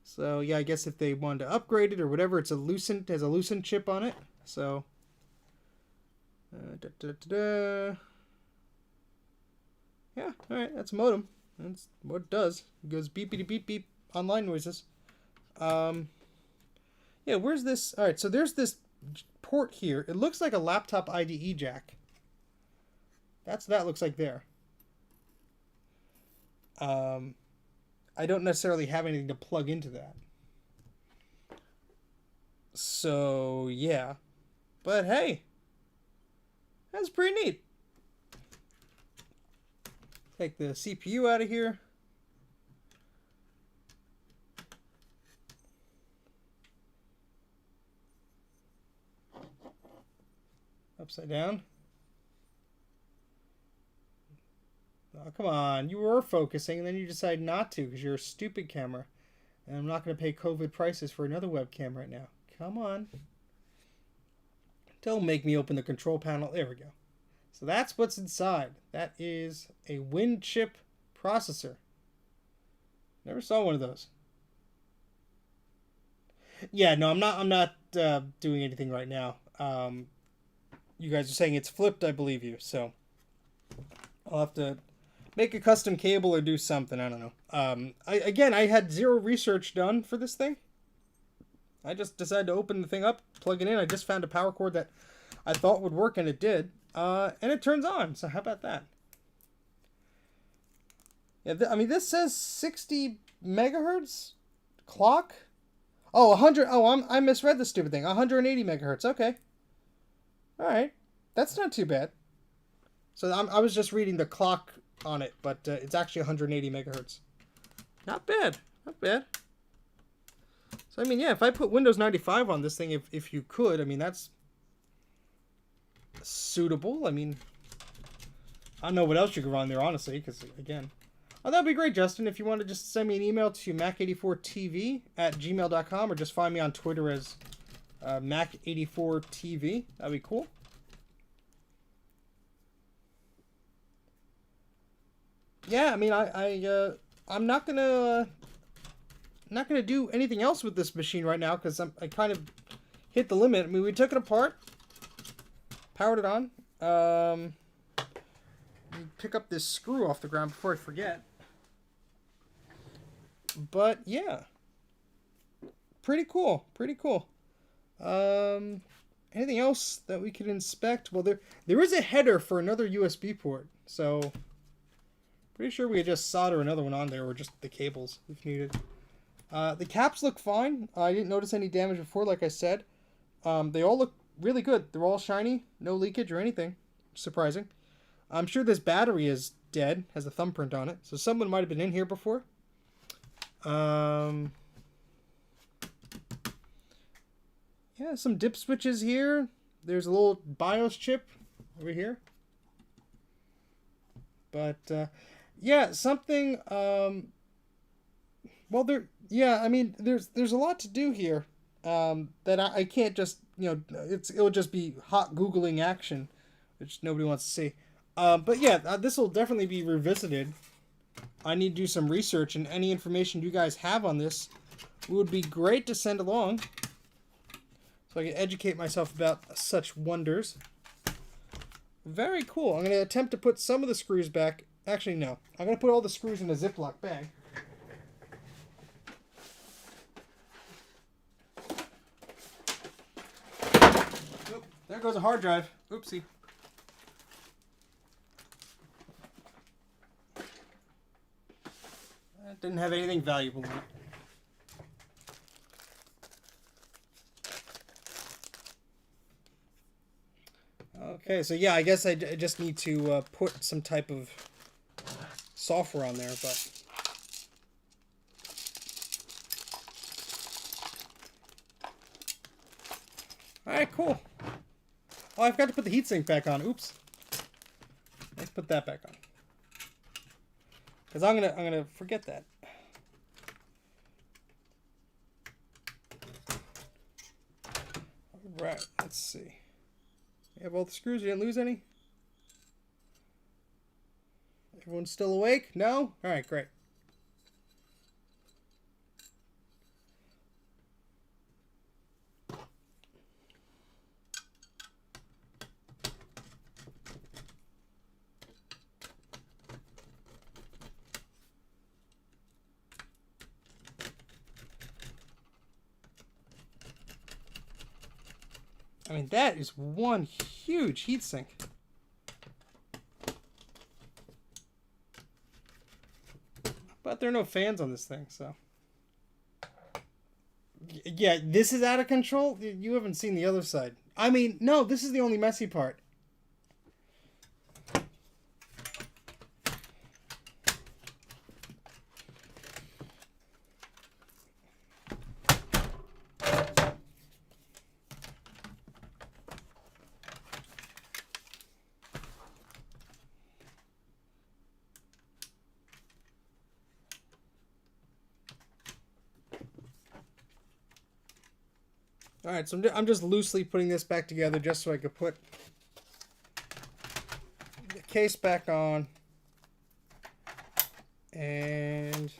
[SPEAKER 1] So yeah, I guess if they wanted to upgrade it or whatever, it's has a Lucent chip on it. So yeah, alright, that's a modem. That's what it does. It goes beepity beep beep online noises. Yeah, where's this? Alright, so there's this port here. It looks like a laptop IDE jack. That's what that looks like there. I don't necessarily have anything to plug into that. So, yeah. But hey, that's pretty neat. Take the CPU out of here. Upside down. Oh, come on. You were focusing and then you decided not to because you're a stupid camera. And I'm not going to pay COVID prices for another webcam right now. Come on. Don't make me open the control panel. There we go. So that's what's inside. That is a Win chip processor. Never saw one of those. Yeah, no, I'm not doing anything right now. You guys are saying it's flipped, I believe you. So I'll have to make a custom cable or do something. I don't know. I had zero research done for this thing. I just decided to open the thing up, plug it in. I just found a power cord that I thought would work, and it did. And it turns on. So how about that? Yeah, I mean, this says 60 megahertz clock. Oh, 100. Oh, I misread the stupid thing. 180 megahertz. Okay. All right. That's not too bad. So I was just reading the clock on it, but it's actually 180 megahertz. Not bad. Not bad. So, I mean, yeah, if I put Windows 95 on this thing, if you could, I mean, that's suitable. I mean, I don't know what else you could run there, honestly, because, again... Oh, that'd be great, Justin. If you want to just send me an email to mac84tv@gmail.com or just find me on Twitter as Mac84TV. That'd be cool. Yeah, I mean, I'm not gonna do anything else with this machine right now because I kind of hit the limit. I mean, we took it apart, powered it on. Pick up this screw off the ground before I forget. But yeah, pretty cool. Pretty cool. Anything else that we could inspect? Well, there is a header for another USB port, so pretty sure we could just solder another one on there, or just the cables if needed. The caps look fine. I didn't notice any damage before, like I said. They all look really good. They're all shiny, no leakage or anything. Surprising. I'm sure this battery is dead, has a thumbprint on it, so someone might have been in here before. Yeah, some dip switches here. There's a little BIOS chip over here. But yeah, something. Well, I mean, there's a lot to do here. That I can't just it'll just be hot googling action, which nobody wants to see. But yeah, this will definitely be revisited. I need to do some research, and any information you guys have on this would be great to send along, so I can educate myself about such wonders. Very cool. I'm going to attempt to put some of the screws back. Actually, no. I'm going to put all the screws in a Ziploc bag. Oop, there goes a hard drive. Oopsie. That didn't have anything valuable in it. Okay, so yeah, I guess I just need to put some type of software on there, but... Alright, cool. Oh, I forgot to put the heatsink back on. Oops. Let's put that back on. Because I'm gonna forget that. Alright, let's see. You have all the screws? You didn't lose any? Everyone's still awake? No? Alright, great. I mean, that is one huge heatsink. But there are no fans on this thing, so... Yeah, this is out of control? You haven't seen the other side. I mean, no, this is the only messy part. Alright, so I'm just loosely putting this back together just so I could put the case back on. And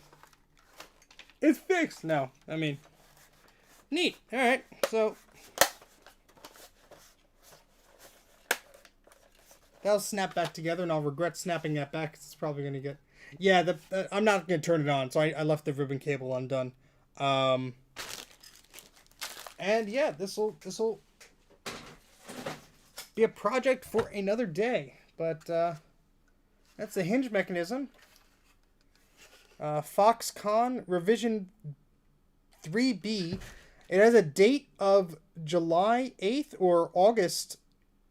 [SPEAKER 1] it's fixed. No, I mean, neat. Alright, so that'll snap back together, and I'll regret snapping that back because it's probably going to get... Yeah, I'm not going to turn it on, so I left the ribbon cable undone. And yeah, this'll be a project for another day. But that's the hinge mechanism. Foxconn revision 3B. It has a date of July 8th or August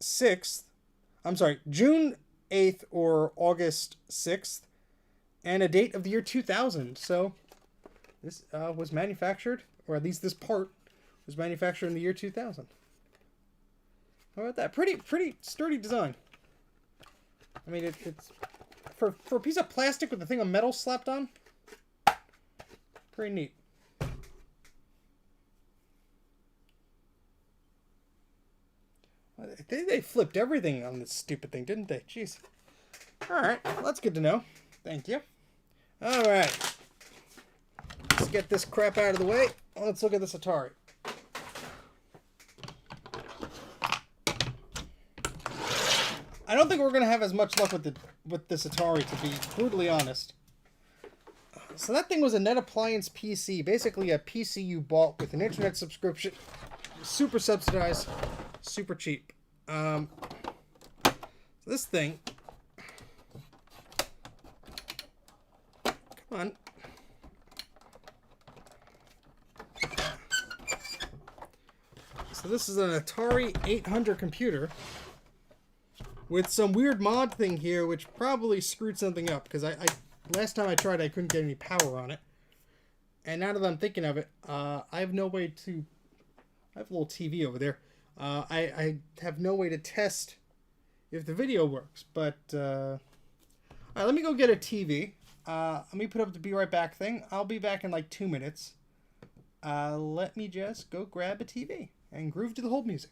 [SPEAKER 1] 6th. I'm sorry, June 8th or August 6th. And a date of the year 2000. So this was manufactured, or at least this part was manufactured in the year 2000. How about that? Pretty sturdy design. I mean, it's for a piece of plastic with a thing of metal slapped on. Pretty neat. They flipped everything on this stupid thing, didn't they? Jeez. All right, well, that's good to know. Thank you. All right, let's get this crap out of the way. Let's look at this Atari. I don't think we're going to have as much luck with this Atari, to be brutally honest. So that thing was a Netpliance PC, basically a PC you bought with an internet subscription, super subsidized, super cheap. So this thing, come on. So this is an Atari 800 computer with some weird mod thing here, which probably screwed something up, because I last time I tried, I couldn't get any power on it. And now that I'm thinking of it, I have no way to... I have a little TV over there. I have no way to test if the video works, but... Alright, let me go get a TV. Let me put up the be right back thing. I'll be back in like 2 minutes. Let me just go grab a TV and groove to the hold music.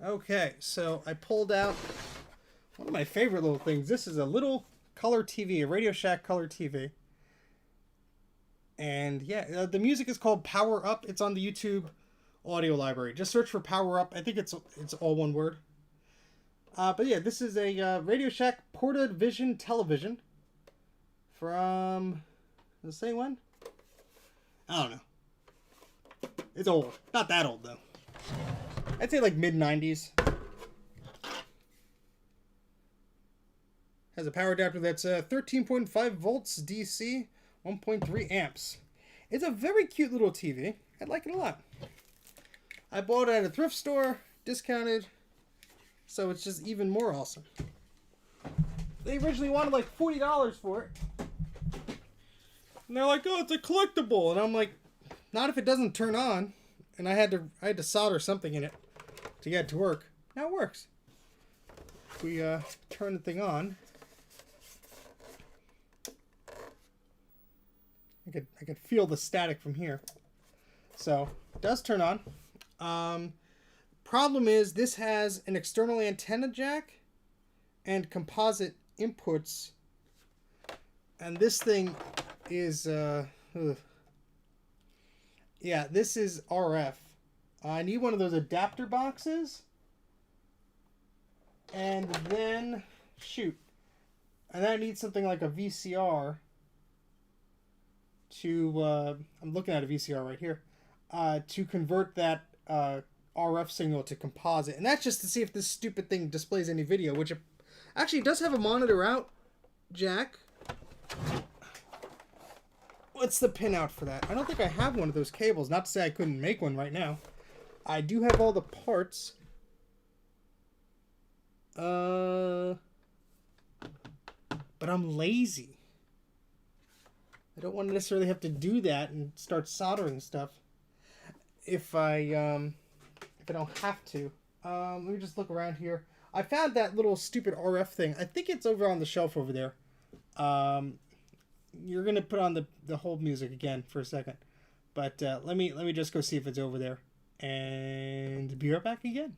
[SPEAKER 1] Okay, so I pulled out one of my favorite little things. This is a little color TV, a Radio Shack color TV. And yeah, the music is called Power Up. It's on the YouTube audio library. Just search for Power Up. I think it's all one word. But yeah, this is a Radio Shack Porta Vision television from the same one. I don't know. It's old. Not that old though. I'd say like mid-90s. Has a power adapter that's 13.5 volts DC, 1.3 amps. It's a very cute little TV. I like it a lot. I bought it at a thrift store, discounted, so it's just even more awesome. They originally wanted like $40 for it. And they're like, oh, it's a collectible. And I'm like, not if it doesn't turn on. And I had to solder something in it to get it to work. Now it works. If we turn the thing on, I could feel the static from here. So it does turn on. Problem is this has an external antenna jack and composite inputs, and this thing is yeah, this is RF. I need one of those adapter boxes. And then, shoot. And then I need something like a VCR to, I'm looking at a VCR right here, to convert that RF signal to composite. And that's just to see if this stupid thing displays any video, which actually does have a monitor out jack. What's the pin out for that? I don't think I have one of those cables. Not to say I couldn't make one right now. I do have all the parts. But I'm lazy. I don't want to necessarily have to do that and start soldering stuff if I don't have to. Let me just look around here. I found that little stupid RF thing. I think it's over on the shelf over there. You're gonna put on the hold music again for a second, but let me just go see if it's over there, and be right back again.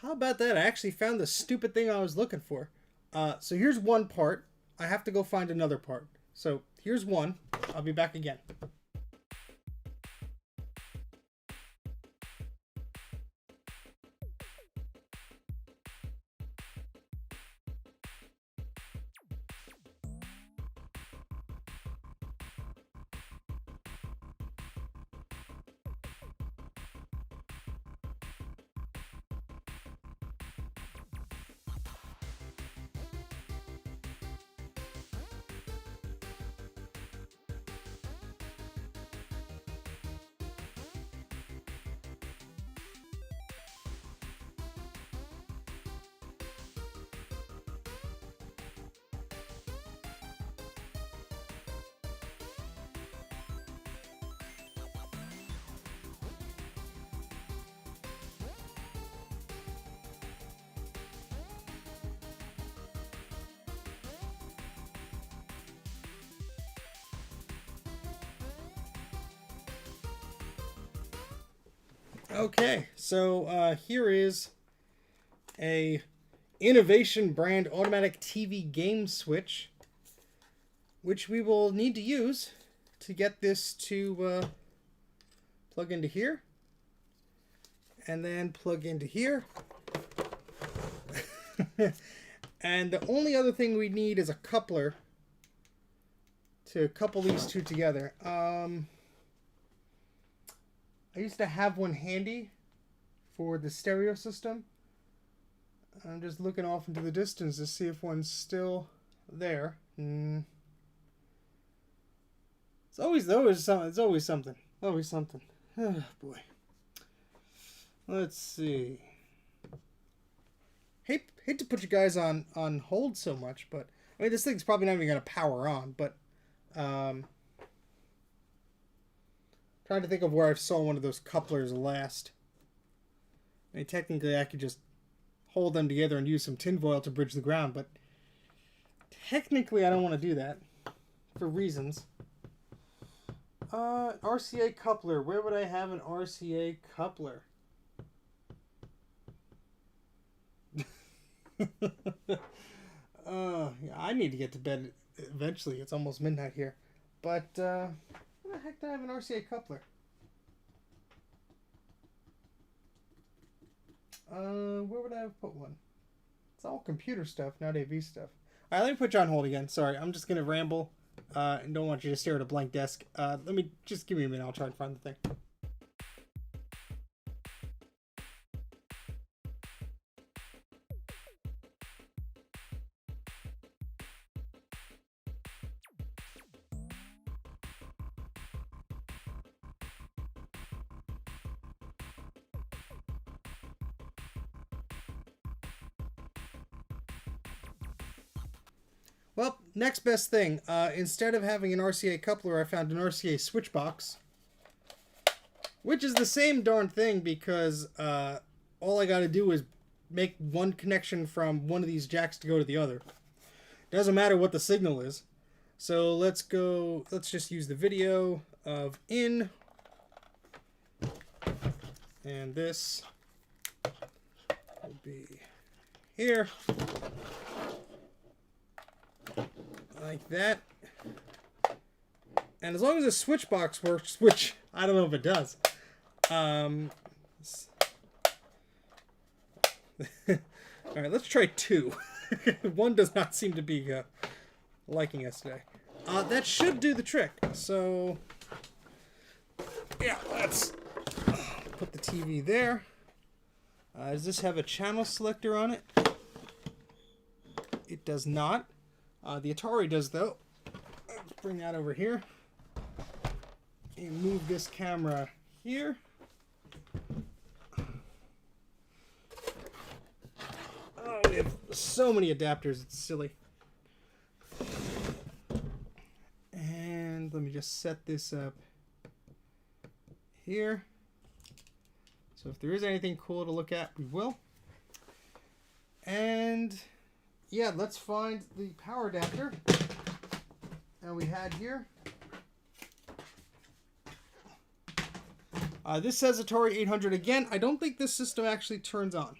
[SPEAKER 1] How about that? I actually found the stupid thing I was looking for. So here's one part. I have to go find another part. So here's one. I'll be back again. Okay, so here is a Innovation brand automatic TV game switch, which we will need to use to get this to plug into here, and then plug into here. And the only other thing we need is a coupler to couple these two together. I used to have one handy for the stereo system. I'm just looking off into the distance to see if one's still there. It's always something. It's always something. Always something. Oh boy. Let's see. Hate to put you guys on hold so much, but I mean this thing's probably not even gonna power on. But trying to think of where I saw one of those couplers last. I mean technically I could just hold them together and use some tinfoil to bridge the ground, but technically I don't want to do that for reasons. RCA coupler. Where would I have an RCA coupler? Yeah, I need to get to bed eventually. It's almost midnight here. But where the heck do I have an RCA coupler? Where would I have put one? It's all computer stuff, not AV stuff. Alright, let me put you on hold again. Sorry, I'm just gonna ramble and don't want you to stare at a blank desk. Let me just give me a minute, I'll try and find the thing. Well, next best thing. Instead of having an RCA coupler, I found an RCA switch box. Which is the same darn thing because all I got to do is make one connection from one of these jacks to go to the other. Doesn't matter what the signal is. So let's just use the video of in. And this will be here. Like that. And as long as the switch box works, which I don't know if it does. Alright, let's try 2. 1 does not seem to be liking us today. That should do the trick. So, yeah, let's put the TV there. Does this have a channel selector on it? It does not. The Atari does, though. Let's bring that over here. And move this camera here. Oh, we have so many adapters, it's silly. And let me just set this up here. So if there is anything cool to look at, we will. And yeah, let's find the power adapter that we had here. This says Atari 800 again. I don't think this system actually turns on.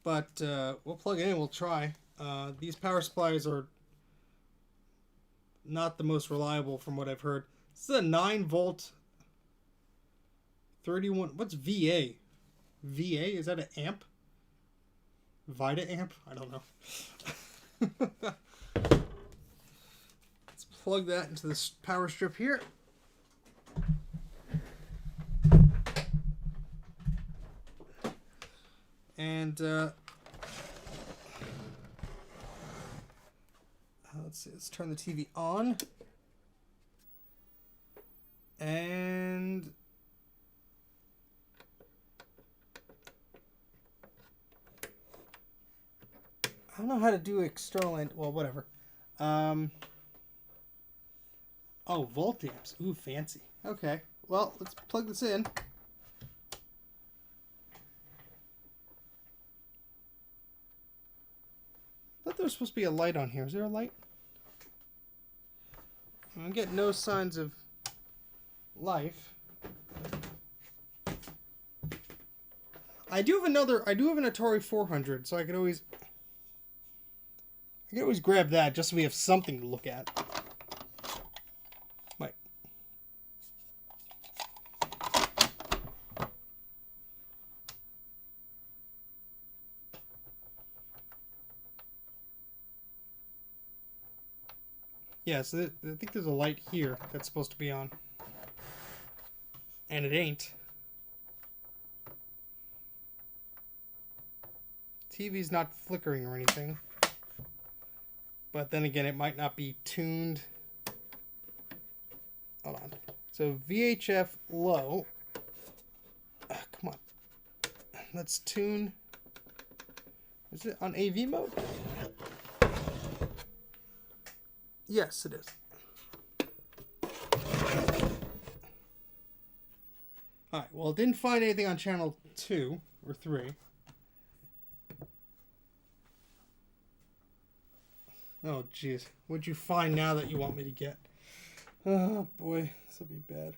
[SPEAKER 1] But we'll plug it in, we'll try. These power supplies are not the most reliable from what I've heard. This is a 9-volt 31. What's VA? VA? Is that an amp? Vita amp? I don't know. Let's plug that into this power strip here. And let's see, let's turn the TV on. And I don't know how to do external and well, whatever. Oh, volt amps. Ooh, fancy. Okay. Well, let's plug this in. I thought there was supposed to be a light on here. Is there a light? I get no signs of life. I do have an Atari 400, so I could always grab that just so we have something to look at. Wait. Yeah, so I think there's a light here that's supposed to be on. And it ain't. TV's not flickering or anything. But then again, it might not be tuned. Hold on. So VHF low. Come on. Let's tune. Is it on AV mode? Yes, it is. Alright, well, it didn't find anything on channel 2 or 3. Oh, jeez. What'd you find now that you want me to get? Oh, boy. This will be bad.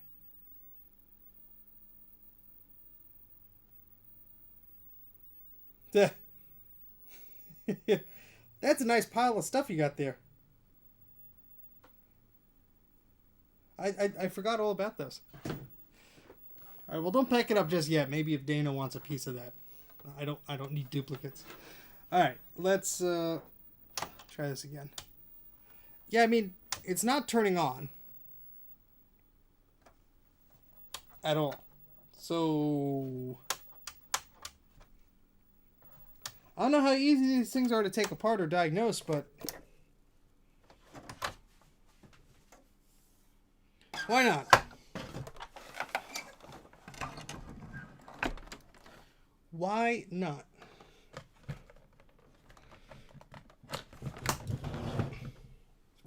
[SPEAKER 1] That's a nice pile of stuff you got there. I forgot all about this. Alright, well, don't pack it up just yet. Maybe if Dana wants a piece of that. I don't need duplicates. Alright, let's try this again. Yeah, I mean, it's not turning on at all. So I don't know how easy these things are to take apart or diagnose, but why not? Why not?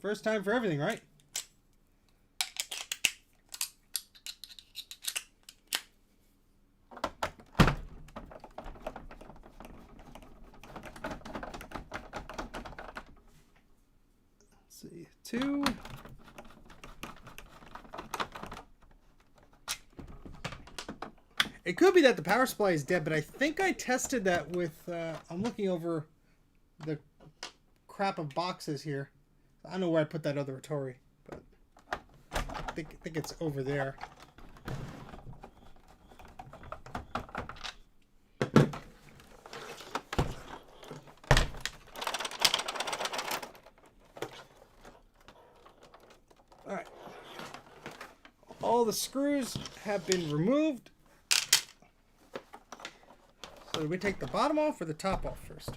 [SPEAKER 1] First time for everything, right? Let's see, 2. It could be that the power supply is dead, but I think I tested that with, I'm looking over the crap of boxes here. I don't know where I put that other Atari, but I think it's over there. Alright. All the screws have been removed. So do we take the bottom off or the top off first?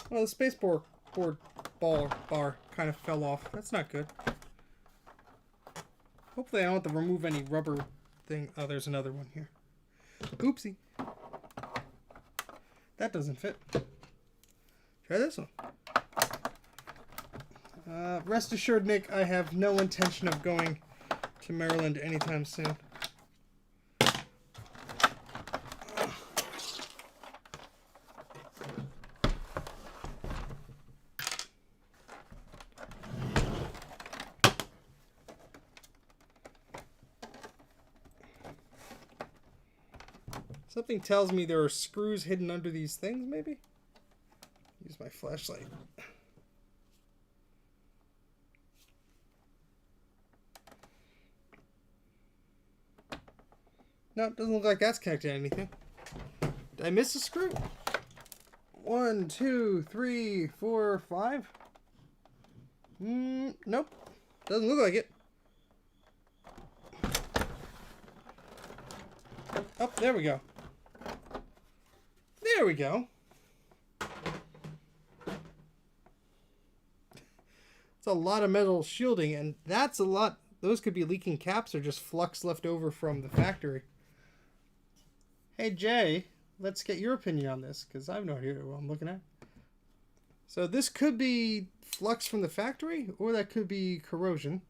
[SPEAKER 1] Well, the spacebar bar kind of fell off. That's not good. Hopefully I don't have to remove any rubber thing. Oh, there's another one here. Oopsie. That doesn't fit. Try this one. Rest assured, Nick, I have no intention of going to Maryland anytime soon. Something tells me there are screws hidden under these things, maybe? Use my flashlight. No, it doesn't look like that's connected to anything. Did I miss a screw? 1, 2, 3, 4, 5. Nope. Doesn't look like it. Oh, there we go. There we go. It's a lot of metal shielding, and that's a lot. Those could be leaking caps or just flux left over from the factory. Hey, Jay, let's get your opinion on this, because I have no idea what I'm looking at. So this could be flux from the factory, or that could be corrosion.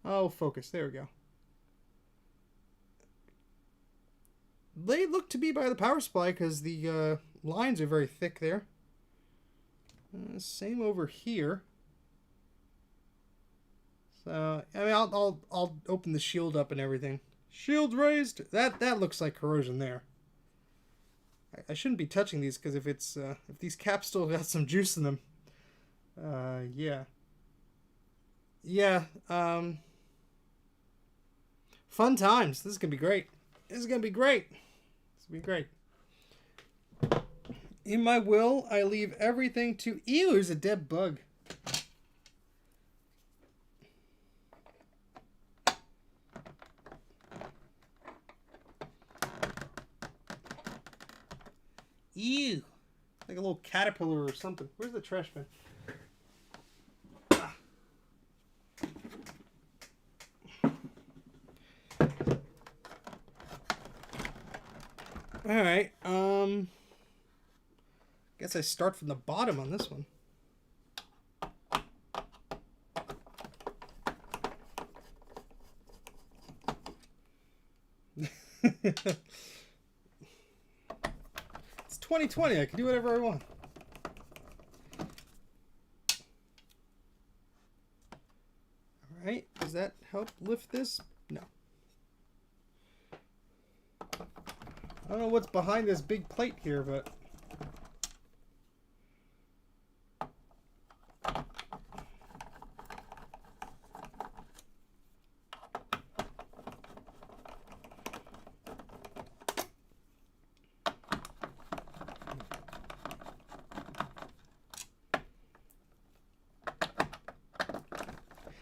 [SPEAKER 1] Oh, focus. There we go. They look to be by the power supply because the lines are very thick there. Same over here. So I mean, I'll open the shield up and everything. Shield raised. That looks like corrosion there. I shouldn't be touching these because if these caps still got some juice in them. Yeah. Yeah. Fun times. This is gonna be great. This is gonna be great. This will be great. In my will, I leave everything to... Ew, there's a dead bug. Ew. Like a little caterpillar or something. Where's the trash bin? Alright, guess I start from the bottom on this one. It's 2020, I can do whatever I want. Alright, does that help lift this? No. I don't know what's behind this big plate here, but...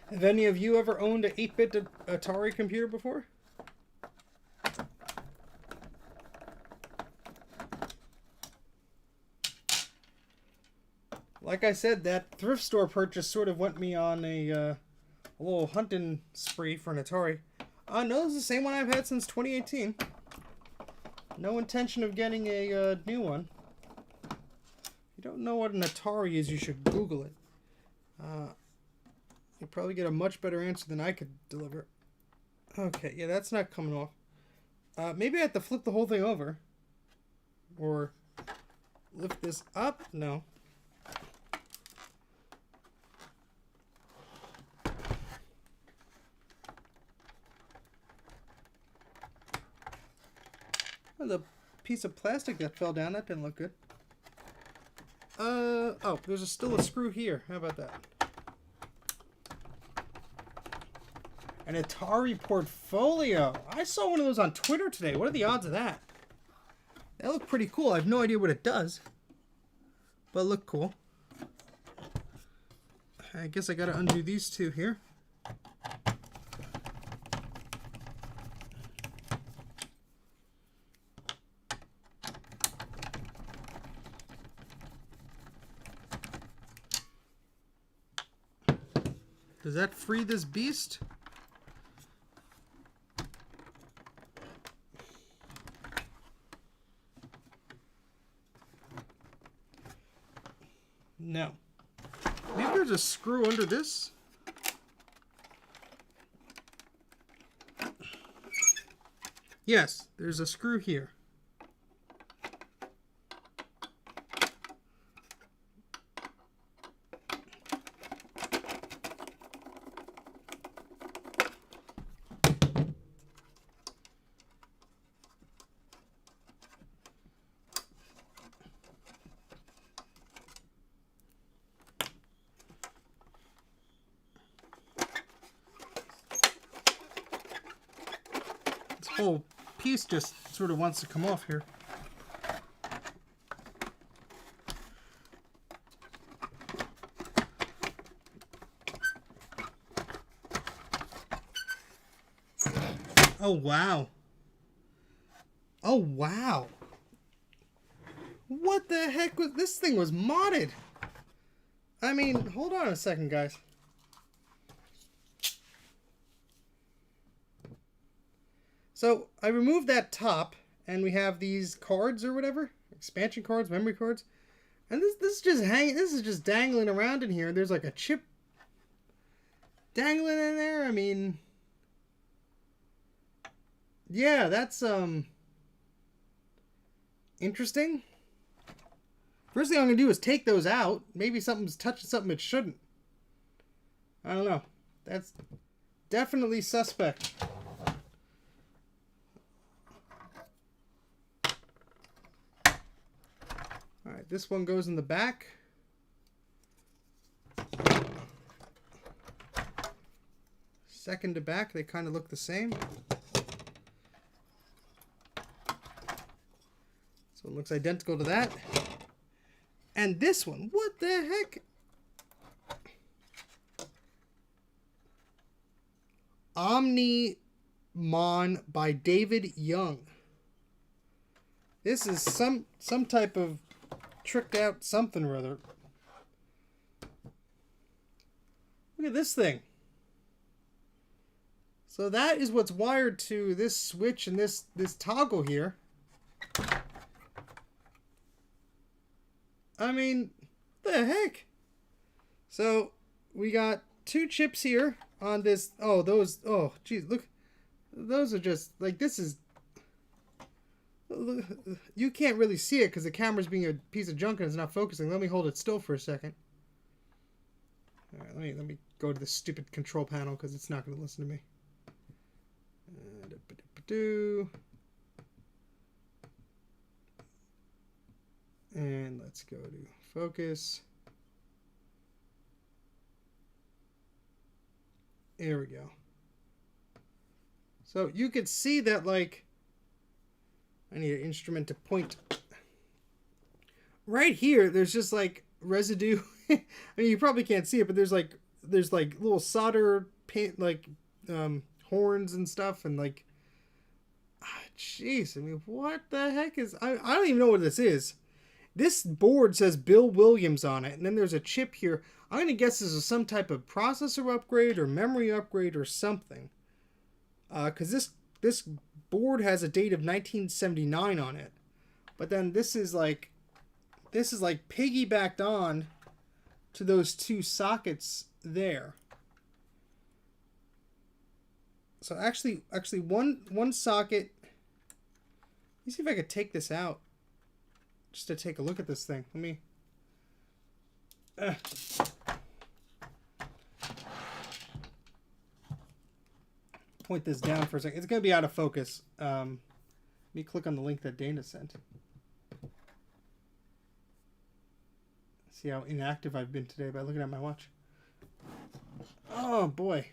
[SPEAKER 1] Have any of you ever owned an 8-bit Atari computer before? Like I said, that thrift store purchase sort of went me on a little hunting spree for an Atari. No, this is the same one I've had since 2018. No intention of getting a new one. If you don't know what an Atari is, you should Google it. You'll probably get a much better answer than I could deliver. Okay, yeah, that's not coming off. Maybe I have to flip the whole thing over. Or lift this up? No. Oh, the piece of plastic that fell down, that didn't look good. Oh, there's still a screw here. How about that? An Atari portfolio. I saw one of those on Twitter today. What are the odds of that? That looked pretty cool. I have no idea what it does. But it looked cool. I guess I gotta undo these two here. Does that free this beast? No. Maybe there's a screw under this. Yes, there's a screw here. Whole piece just sort of wants to come off here. Oh wow. Oh wow. What the heck was this thing was modded? I mean, hold on a second, guys. So I removed that top, and we have these cards or whatever, expansion cards, memory cards, and this is just hanging. This is just dangling around in here. There's like a chip dangling in there. I mean, yeah, that's interesting. First thing I'm gonna do is take those out. Maybe something's touching something it shouldn't. I don't know. That's definitely suspect. All right, this one goes in the back. Second to back, they kind of look the same. So it looks identical to that. And this one, what the heck? Omni-Mon by David Young. This is some type of tricked out something or other. Look at this thing. So that is what's wired to this switch and this toggle here. I mean, what the heck? So we got 2 chips here on this. Oh, those. Oh, geez, look. Those are just like, this is. You can't really see it because the camera's being a piece of junk and it's not focusing. Let me hold it still for a second. All right, let me go to the stupid control panel because it's not going to listen to me. And let's go to focus. There we go. So you could see that, like, I need an instrument to point. Right here, there's just like residue. I mean, you probably can't see it, but there's like little solder paint, like horns and stuff, and like, jeez. I mean, what the heck is? I don't even know what this is. This board says Bill Williams on it, and then there's a chip here. I'm gonna guess this is some type of processor upgrade or memory upgrade or something. Because this board has a date of 1979 on it, but then this is like piggybacked on to those 2 sockets there. So actually one socket. Let me see if I could take this out just to take a look at this thing. Let me. Point this down for a second. It's going to be out of focus. Let me click on the link that Dana sent. See how inactive I've been today by looking at my watch. Oh boy.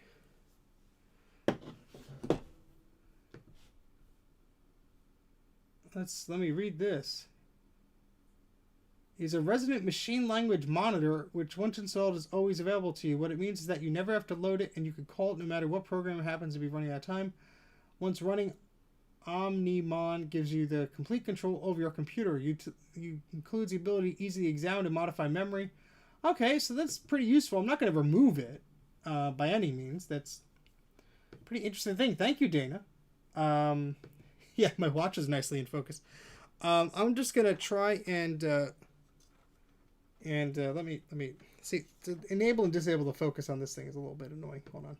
[SPEAKER 1] Let me read this. Is a resident machine language monitor, which once installed is always available to you. What it means is that you never have to load it and you can call it no matter what program happens to be running at a time. Once running, Omni-Mon gives you the complete control over your computer. You includes the ability to easily examine and modify memory. Okay, so that's pretty useful. I'm not going to remove it by any means. That's a pretty interesting thing. Thank you, Dana. Yeah, my watch is nicely in focus. I'm just going to try and let me see. To enable and disable the focus on this thing is a little bit annoying. Hold on.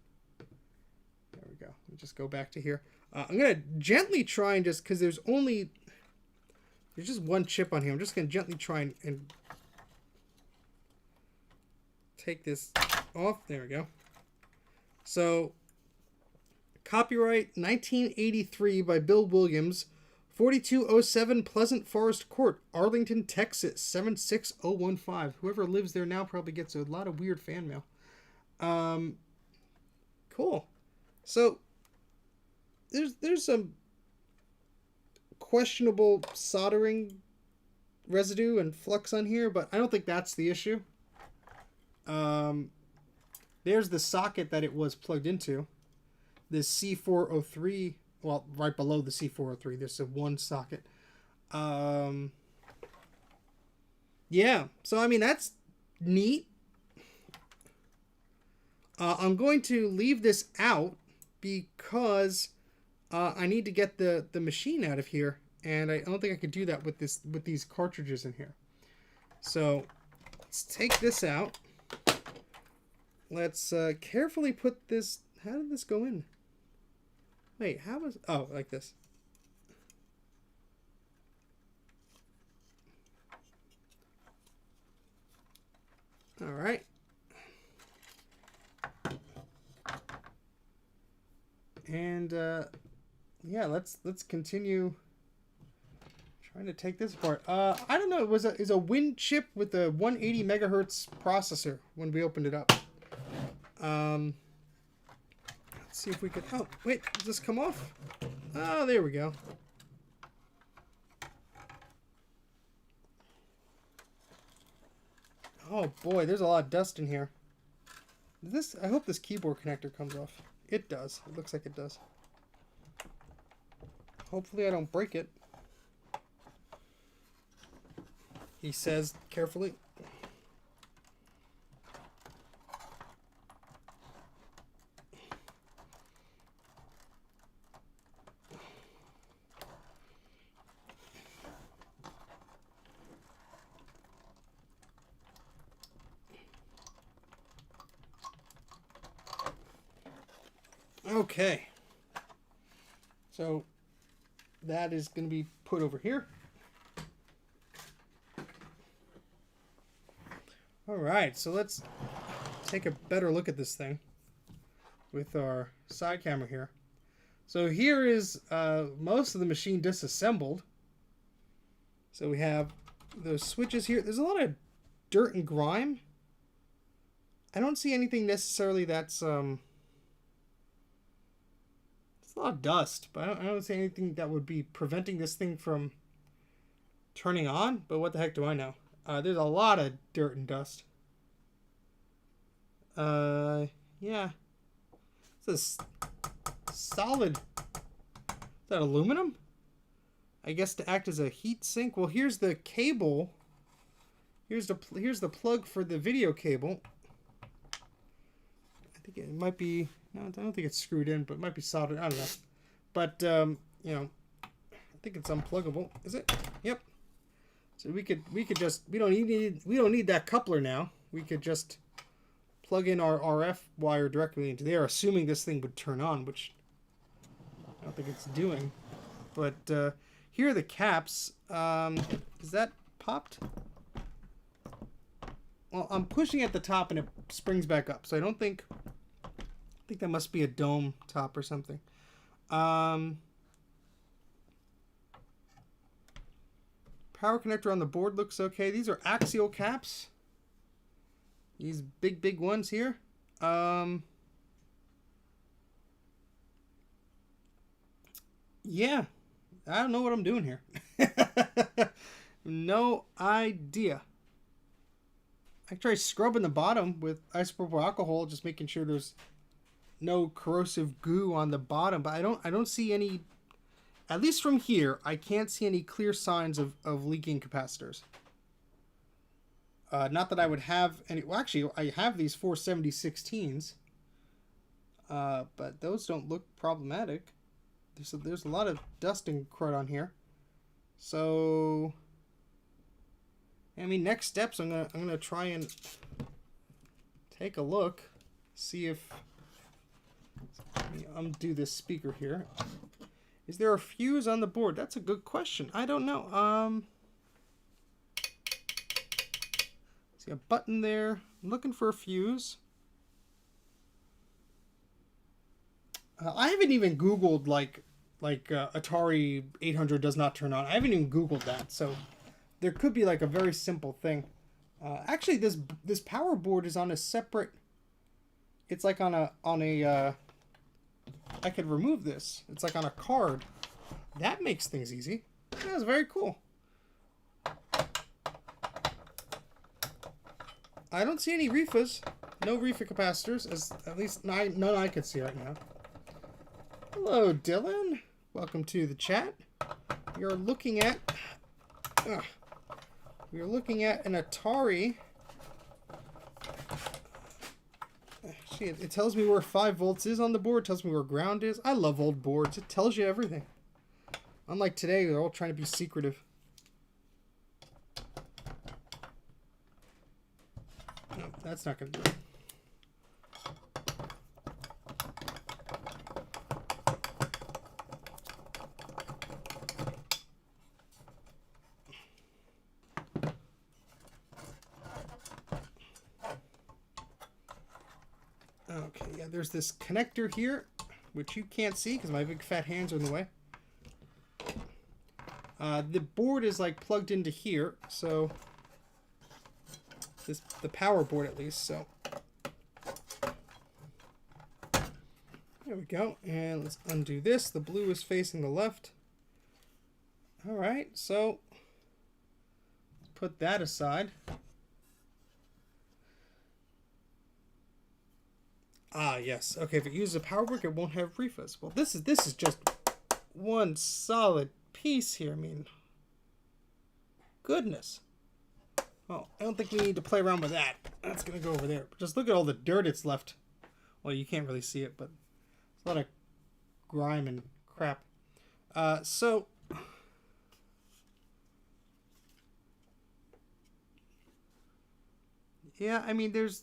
[SPEAKER 1] There we go. Let me just go back to here. I'm going to gently try and just, because there's just one chip on here. I'm just going to gently try and take this off. There we go. So, copyright 1983 by Bill Williams. 4207 Pleasant Forest Court, Arlington, Texas, 76015. Whoever lives there now probably gets a lot of weird fan mail. Cool. So, there's some questionable soldering residue and flux on here, but I don't think that's the issue. There's the socket that it was plugged into. This C403. Well, right below the C403, there's a 1 socket. Yeah, so I mean, that's neat. I'm going to leave this out because I need to get the machine out of here, and I don't think I could do that with these cartridges in here. So let's take this out. Let's carefully put this. How did this go in? Wait, how was... Oh, like this. Alright. And yeah, let's continue trying to take this apart. I don't know. It was is a Win chip with a 180 megahertz processor when we opened it up. Let's see if we could. Oh, wait, does this come off? Oh, there we go. Oh boy, there's a lot of dust in here. I hope this keyboard connector comes off. It does. It looks like it does. Hopefully I don't break it. He says carefully. Okay. So that is going to be put over here. All right, so let's take a better look at this thing with our side camera here. So here is most of the machine disassembled. So we have those switches here. There's a lot of dirt and grime. I don't see anything necessarily that's it's a lot of dust, but I don't see anything that would be preventing this thing from turning on. But what the heck do I know? There's a lot of dirt and dust. Yeah. It's a solid. Is that aluminum? I guess to act as a heat sink. Well, here's the cable. Here's the plug for the video cable. I think it might be. No, I don't think it's screwed in, but it might be soldered. I don't know. But you know, I think it's unpluggable. Is it? Yep. So we could just we don't need that coupler now. We could just plug in our RF wire directly into there, assuming this thing would turn on, which I don't think it's doing. But here are the caps. Is that popped? Well, I'm pushing at the top and it springs back up. So I think that must be a dome top or something. Power connector on the board looks okay. These are axial caps. These big ones here. Yeah. I don't know what I'm doing here. No idea. I try scrubbing the bottom with isopropyl alcohol, just making sure there's no corrosive goo on the bottom, but I don't see any, at least from here, I can't see any clear signs of leaking capacitors. Not that I would have any. Well, actually, I have these 47016s, but those don't look problematic. There's a lot of dust and crud on here. So, I mean, next steps, I'm gonna try and take a look, see if. Let me undo this speaker here. Is there a fuse on the board? That's a good question. I don't know. See a button there. I'm looking for a fuse. I haven't even Googled like Atari 800 does not turn on. I haven't even Googled that, so there could be like a very simple thing. Actually, this power board is on a separate. It's like on a. I could remove this. It's like on a card. That makes things easy. That's very cool. I don't see any refas. No refa capacitors, as at least none I can see right now. Hello, Dylan. Welcome to the chat. You're looking at. We're looking at an Atari. Actually, it tells me where 5 volts is on the board. It tells me where ground is. I love old boards. It tells you everything. Unlike today, they're all trying to be secretive. No, that's not going to do it. Okay, yeah, there's this connector here, which you can't see because my big fat hands are in the way. The board is like plugged into here, so the power board at least. So there we go, and let's undo this. The blue is facing the left. All right, so let's put that aside. Ah, yes. Okay, if it uses a power brick, it won't have refuzz. Well, this is just one solid piece here. I mean, goodness. Oh, I don't think we need to play around with that. That's going to go over there. Just look at all the dirt it's left. Well, you can't really see it, but it's a lot of grime and crap. So, yeah, I mean, there's...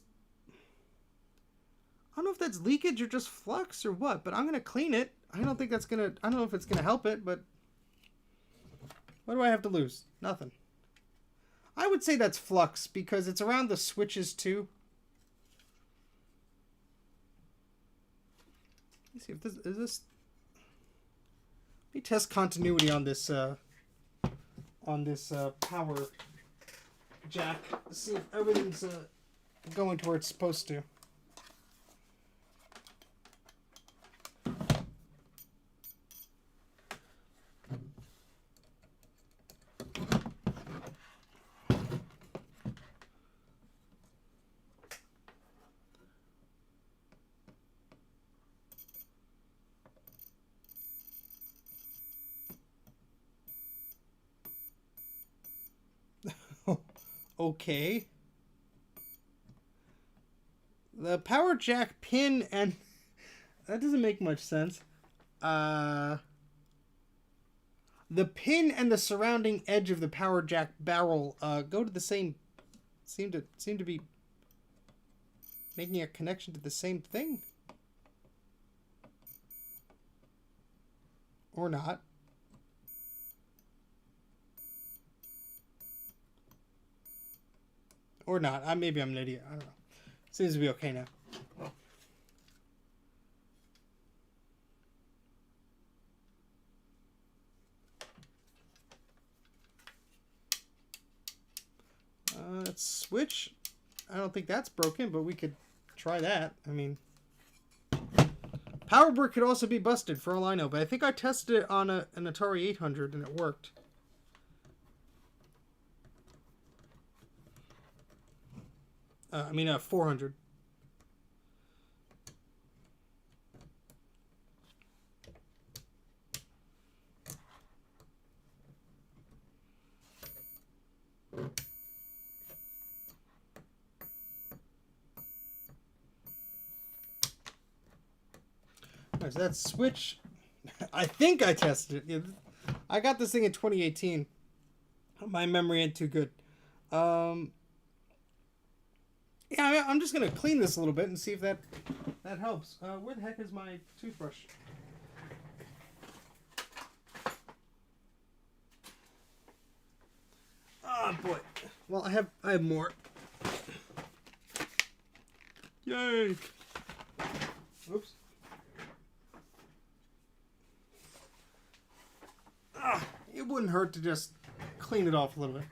[SPEAKER 1] I don't know if that's leakage or just flux or what, but I'm going to clean it. I don't think that's going to... I don't know if it's going to help it, but... What do I have to lose? Nothing. I would say that's flux because it's around the switches too. Let me see if this is this. Let me test continuity on this power jack. Let's see if everything's going to where it's supposed to. Okay. The power jack pin and... That doesn't make much sense. The pin and the surrounding edge of the power jack barrel go to the same... Seem to be making a connection to the same thing. Or not. Or not. Maybe I'm an idiot. I don't know. Seems to be okay now. Let's switch. I don't think that's broken, but we could try that. I mean, power brick could also be busted for all I know, but I think I tested it on an Atari 800 and it worked. I mean, 400. Alright, so that switch, I think I tested it. I got this thing in 2018. My memory ain't too good. Yeah, I'm just going to clean this a little bit and see if that helps. Where the heck is my toothbrush? Oh, boy. Well, I have more. Yay! Oops. It wouldn't hurt to just clean it off a little bit.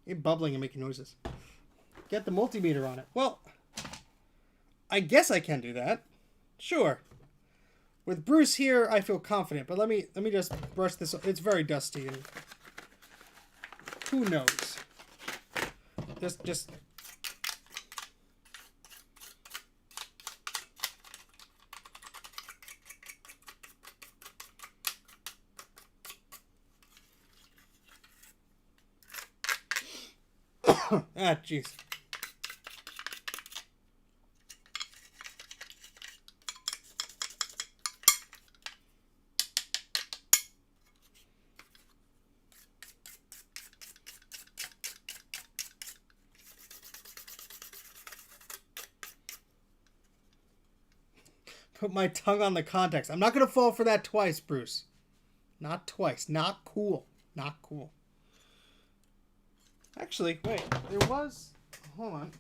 [SPEAKER 1] You're bubbling and making noises. Get the multimeter on it. Well, I guess I can do that. Sure. With Bruce here, I feel confident. But let me just brush this. It's very dusty, and who knows? Just. Ah, jeez. Put my tongue on the contacts. I'm not going to fall for that twice, Bruce. Not twice. Not cool. Not cool. Actually, wait. There was... Hold on.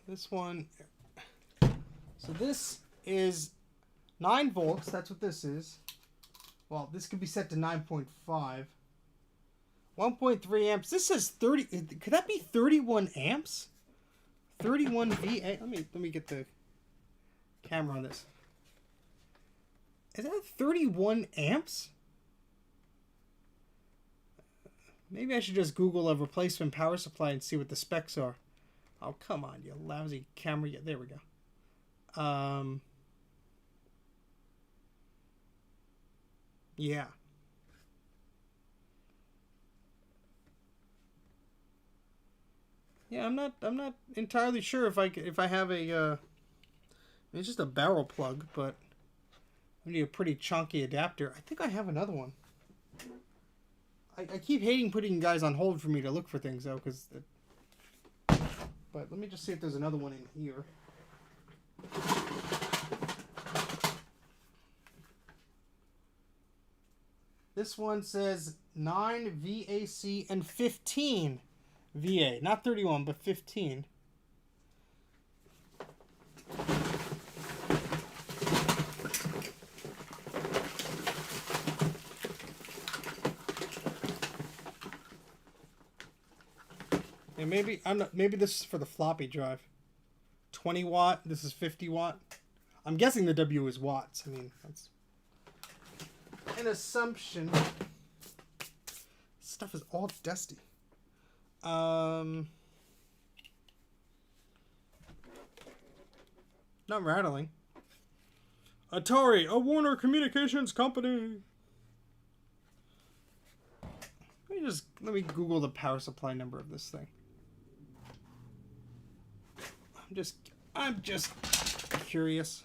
[SPEAKER 1] This one. So this is 9 volts. That's what this is. Well, this could be set to 9.5. 1.3 amps. This says 30. Could that be 31 amps? 31 VA. Let me get the camera on this. Is that 31 amps? Maybe I should just Google a replacement power supply and see what the specs are. Oh, come on, you lousy camera. Yeah, there we go. Yeah. Yeah, I'm not entirely sure if I have a it's just a barrel plug, but I need a pretty chunky adapter. I think I have another one. I keep hating putting guys on hold for me to look for things though, but let me just see if there's another one in here. This one says 9 VAC and 15 VA. Not 31, but 15. And maybe this is for the floppy drive. 20 watt. This is 50 watt. I'm guessing the W is watts. I mean, that's an assumption. Stuff is all dusty. Not rattling. Atari, a Warner Communications company. Let me Google the power supply number of this thing. I'm just curious.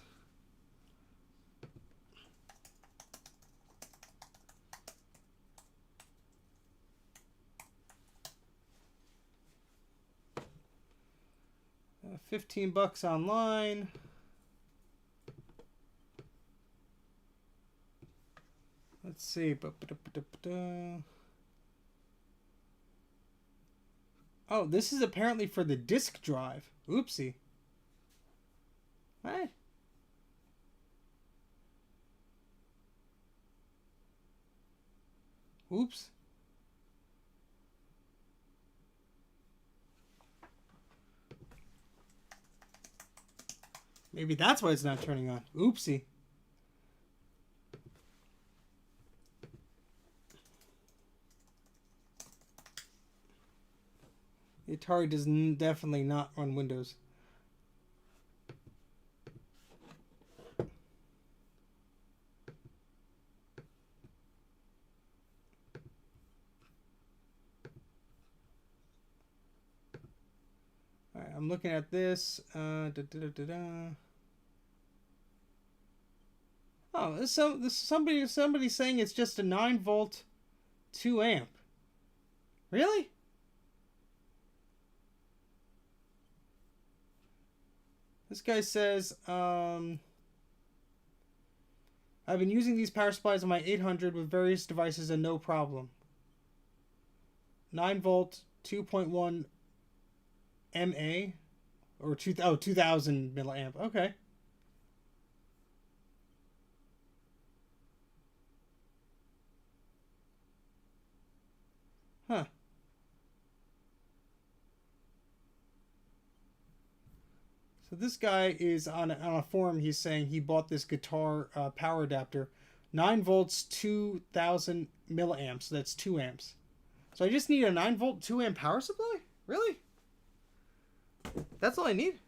[SPEAKER 1] $15 online. Let's see. Oh, this is apparently for the disk drive. Oopsie. Hey. Oops. Maybe that's why it's not turning on. Oopsie. The Atari does definitely not run Windows. Alright, I'm looking at this. Oh, this somebody saying it's just a 9 volt, 2 amp. Really? This guy says, I've been using these power supplies on my 800 with various devices and no problem. 9 volt, 2.1 MA, or 2000 milliamp. Okay. Huh. So this guy is on a forum. He's saying he bought this guitar power adapter, 9 volts, 2000 milliamps. So that's 2 amps. So I just need a 9 volt, 2 amp power supply? Really? That's all I need?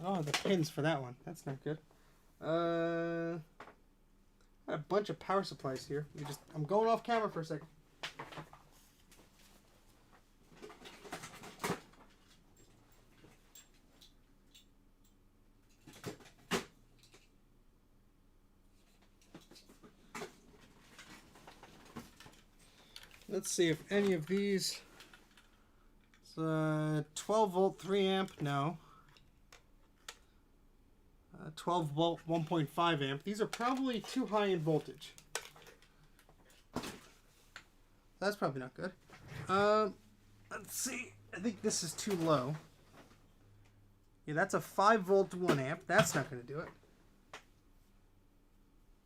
[SPEAKER 1] Oh, the pins for that one. That's not good. A bunch of power supplies here. I'm going off camera for a second. Let's see if any of these. It's 12 volt 3 amp. No. 12 volt 1.5 amp. These are probably too high in voltage. That's probably not good. Let's see. I think this is too low. Yeah, that's a 5 volt 1 amp. That's not going to do it.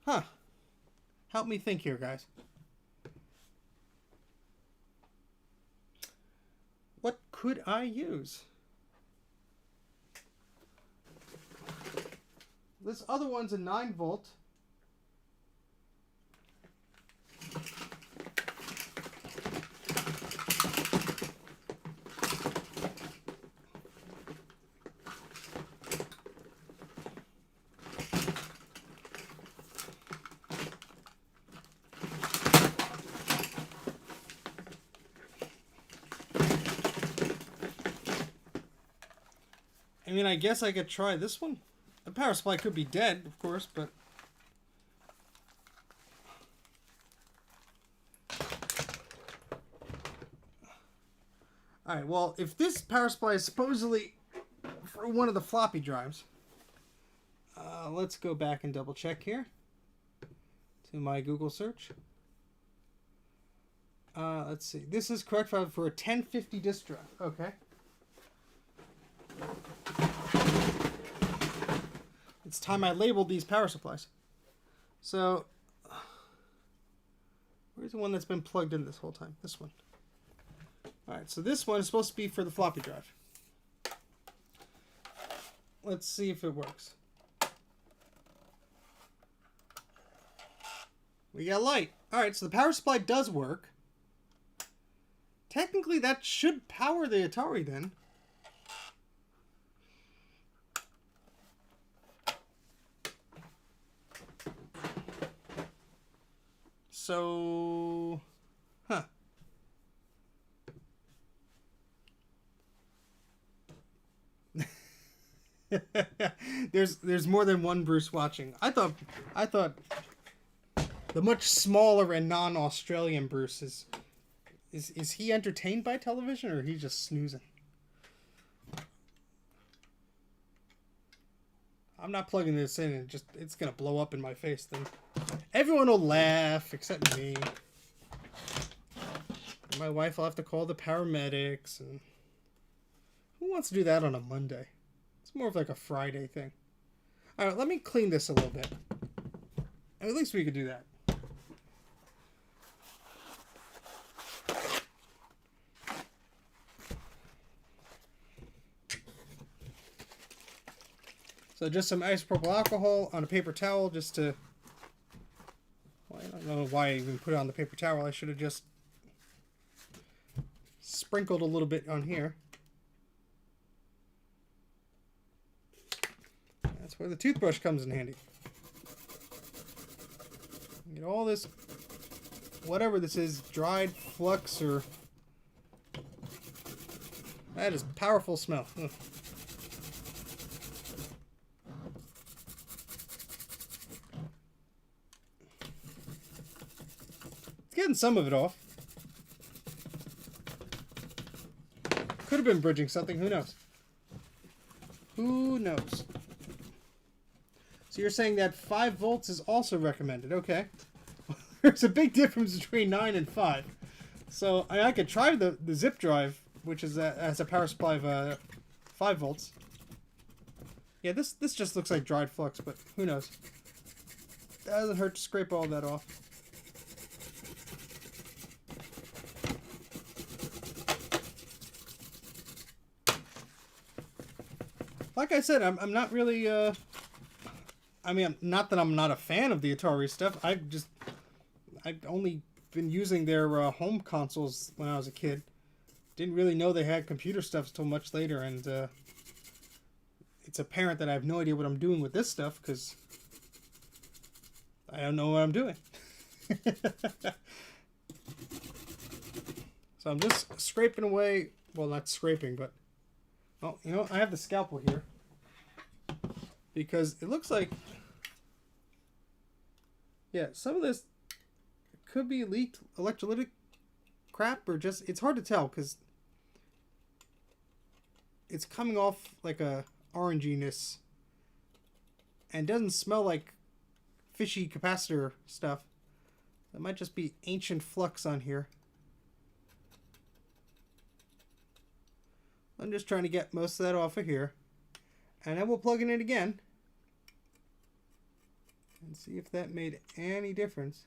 [SPEAKER 1] Huh. Help me think here, guys. What could I use? This other one's a 9 volt. I mean, I guess I could try this one. The power supply could be dead, of course, but... Alright, well, if this power supply is supposedly for one of the floppy drives, let's go back and double check here to my Google search. Let's see. This is correct for a 1050 disk drive. Okay. It's time I labeled these power supplies. So, where's the one that's been plugged in this whole time? This one. Alright, so this one is supposed to be for the floppy drive. Let's see if it works. We got light. Alright, so the power supply does work. Technically, that should power the Atari then. So, huh. There's more than one Bruce watching. I thought the much smaller and non-Australian Bruce is he entertained by television or he just snoozing? I'm not plugging this in and it's gonna blow up in my face then. Everyone will laugh except me. My wife will have to call the paramedics, and who wants to do that on a Monday? It's more of like a Friday thing. Alright, let me clean this a little bit. At least we could do that. So just some isopropyl alcohol on a paper towel just to... Well, I don't know why I even put it on the paper towel. I should have just sprinkled a little bit on here. That's where the toothbrush comes in handy. Get all this, whatever this is, dried flux or... That is powerful smell. Ugh. Getting some of it off. Could have been bridging something, who knows? Who knows? So you're saying that 5 volts is also recommended, okay. There's a big difference between 9 and 5. So I could try the zip drive, which is has a power supply of 5 volts. Yeah, this just looks like dried flux, but who knows? Doesn't hurt to scrape all that off. Like I said, I'm not really, I mean, not that I'm not a fan of the Atari stuff. I've only been using their home consoles when I was a kid. Didn't really know they had computer stuff until much later, and it's apparent that I have no idea what I'm doing with this stuff, because I don't know what I'm doing. So I'm just scraping away, well, not scraping, but... Oh, you know, I have the scalpel here because it looks like, yeah, some of this could be leaked electrolytic crap or just... It's hard to tell because it's coming off like a oranginess and doesn't smell like fishy capacitor stuff. That might just be ancient flux on here. I'm just trying to get most of that off of here. And then we'll plug it in again. And see if that made any difference.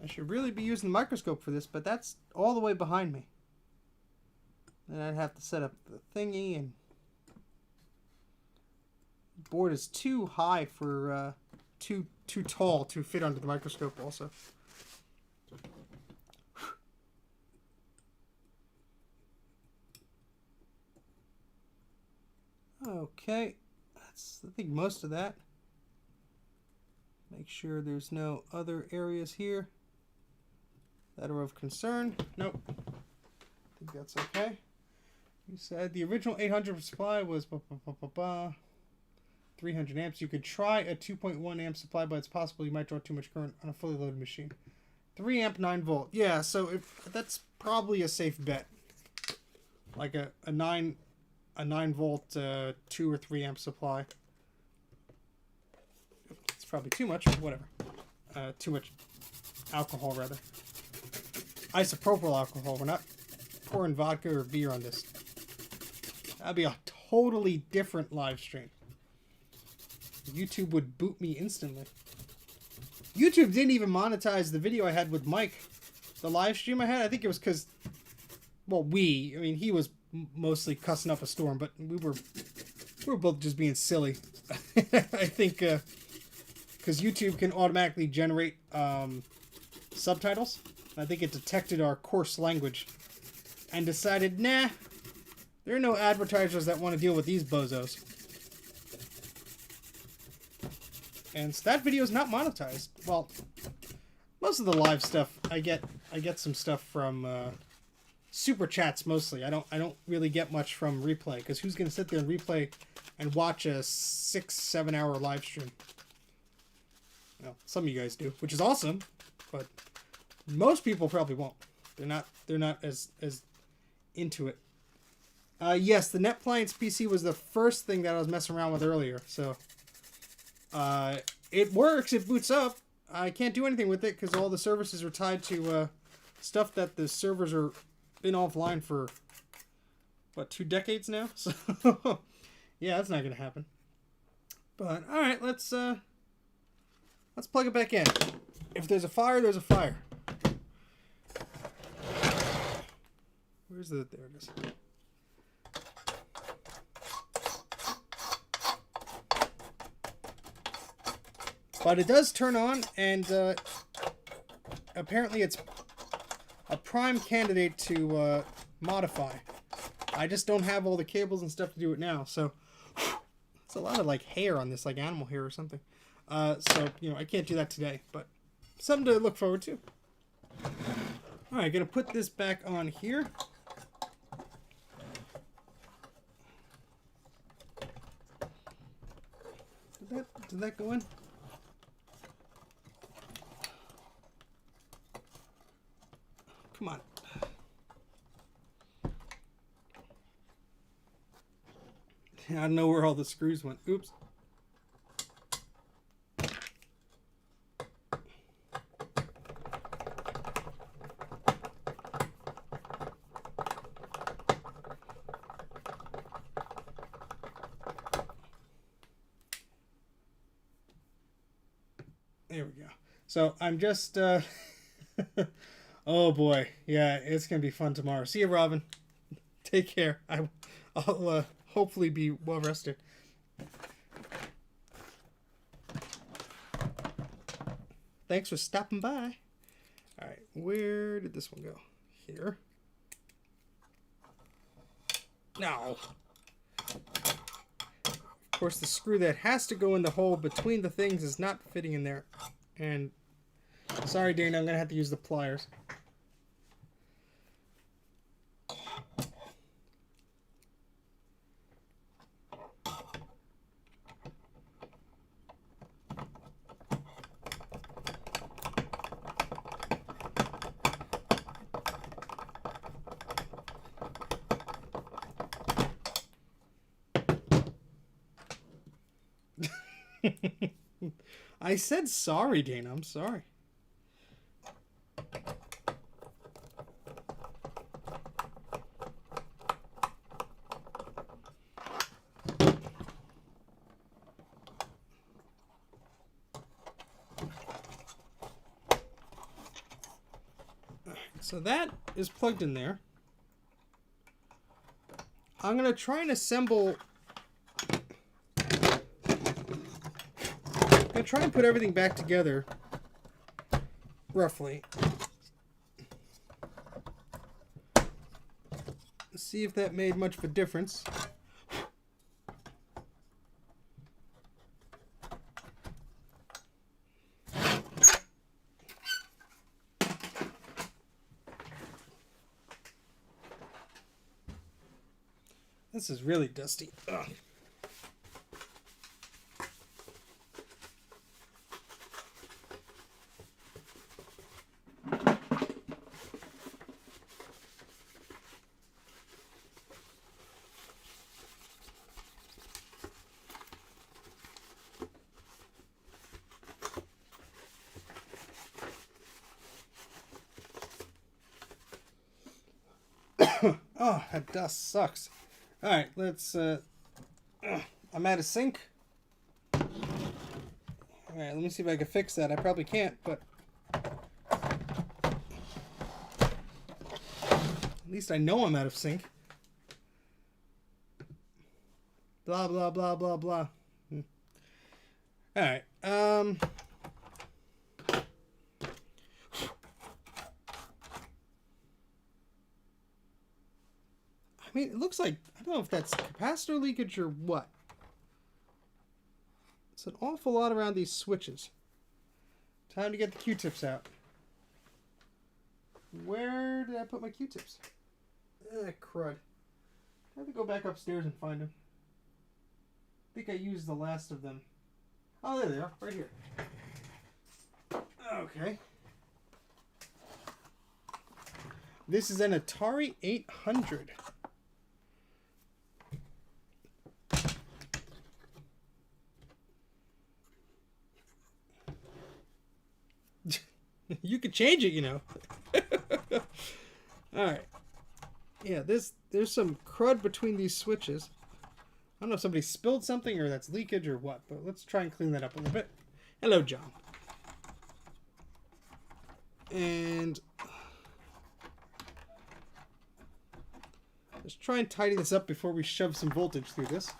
[SPEAKER 1] I should really be using the microscope for this, but that's all the way behind me. Then I'd have to set up the thingy, and the board is too high for too tall to fit under the microscope also. Okay, that's I think most of that. Make sure there's no other areas here that are of concern. Nope. I think that's okay. You said the original 800 supply was 300 amps. You could try a 2.1 amp supply, but it's possible you might draw too much current on a fully loaded machine. 3 amp, 9 volt. Yeah, so if that's probably a safe bet. Like a 9 volt 2 or 3 amp supply. It's probably too much, but whatever. Too much alcohol, rather. Isopropyl alcohol. We're not pouring vodka or beer on this. That'd be a totally different live stream. YouTube would boot me instantly. YouTube didn't even monetize the video I had with Mike. The live stream I had, I think it was because, well, I mean, he was mostly cussing up a storm, but we were both just being silly. I think because YouTube can automatically generate subtitles. I think it detected our coarse language and decided, nah, there are no advertisers that want to deal with these bozos. And so that video is not monetized. Well, most of the live stuff I get some stuff from super chats mostly. I don't really get much from replay, because who's going to sit there and replay and watch a 6-7 hour live stream? Well, some of you guys do, which is awesome, but most people probably won't. They're not as into it. Yes, the Netpliance PC was the first thing that I was messing around with earlier, so it works, it boots up. I can't do anything with it because all the services are tied to stuff that the servers are been offline for, what, 2 decades now? So, yeah, that's not going to happen. But, alright, let's plug it back in. If there's a fire, there's a fire. Where's the... There it is. But it does turn on, and apparently it's a prime candidate to modify. I just don't have all the cables and stuff to do it now, so it's a lot of like hair on this, like animal hair or something. So, you know, I can't do that today, but something to look forward to. Alright, gonna put this back on here. Did that go in? Come on. I don't know where all the screws went. Oops. There we go. So I'm just oh boy, yeah, it's gonna be fun tomorrow. See you, Robin. Take care. I'll hopefully be well rested. Thanks for stopping by. All right, where did this one go? Here. No. Of course, the screw that has to go in the hole between the things is not fitting in there. And sorry, Dana, I'm gonna have to use the pliers. I said sorry, Dana. I'm sorry. So that is plugged in there. I'm going to try and assemble... I'm going to try and put everything back together, roughly. See if that made much of a difference. This is really dusty. Ugh. Oh, that dust sucks. Alright, let's, I'm out of sync. Alright, let me see if I can fix that. I probably can't, but... At least I know I'm out of sync. Blah, blah, blah, blah, blah. Alright, I mean, it looks like, I don't know if that's capacitor leakage or what. It's an awful lot around these switches. Time to get the Q-tips out. Where did I put my Q-tips? Crud. I have to go back upstairs and find them. I think I used the last of them. Oh, there they are, right here. Okay. This is an Atari 800. You could change it, you know. Alright. Yeah, there's some crud between these switches. I don't know if somebody spilled something or that's leakage or what, but let's try and clean that up a little bit. Hello, John. And let's try and tidy this up before we shove some voltage through this.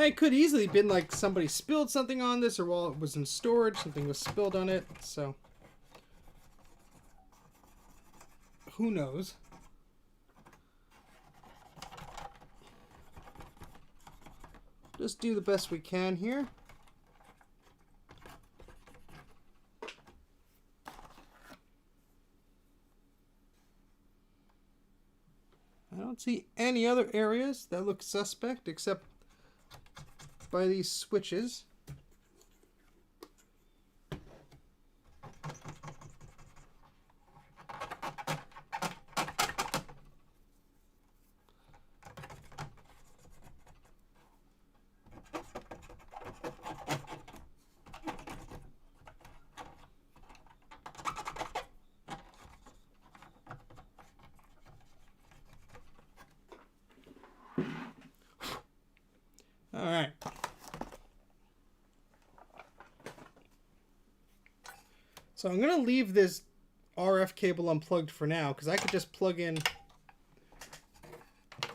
[SPEAKER 1] It could easily have been like somebody spilled something on this, or while it was in storage, something was spilled on it, so who knows? Just do the best we can here. I don't see any other areas that look suspect except by these switches. All right. So I'm going to leave this RF cable unplugged for now, because I could just plug in,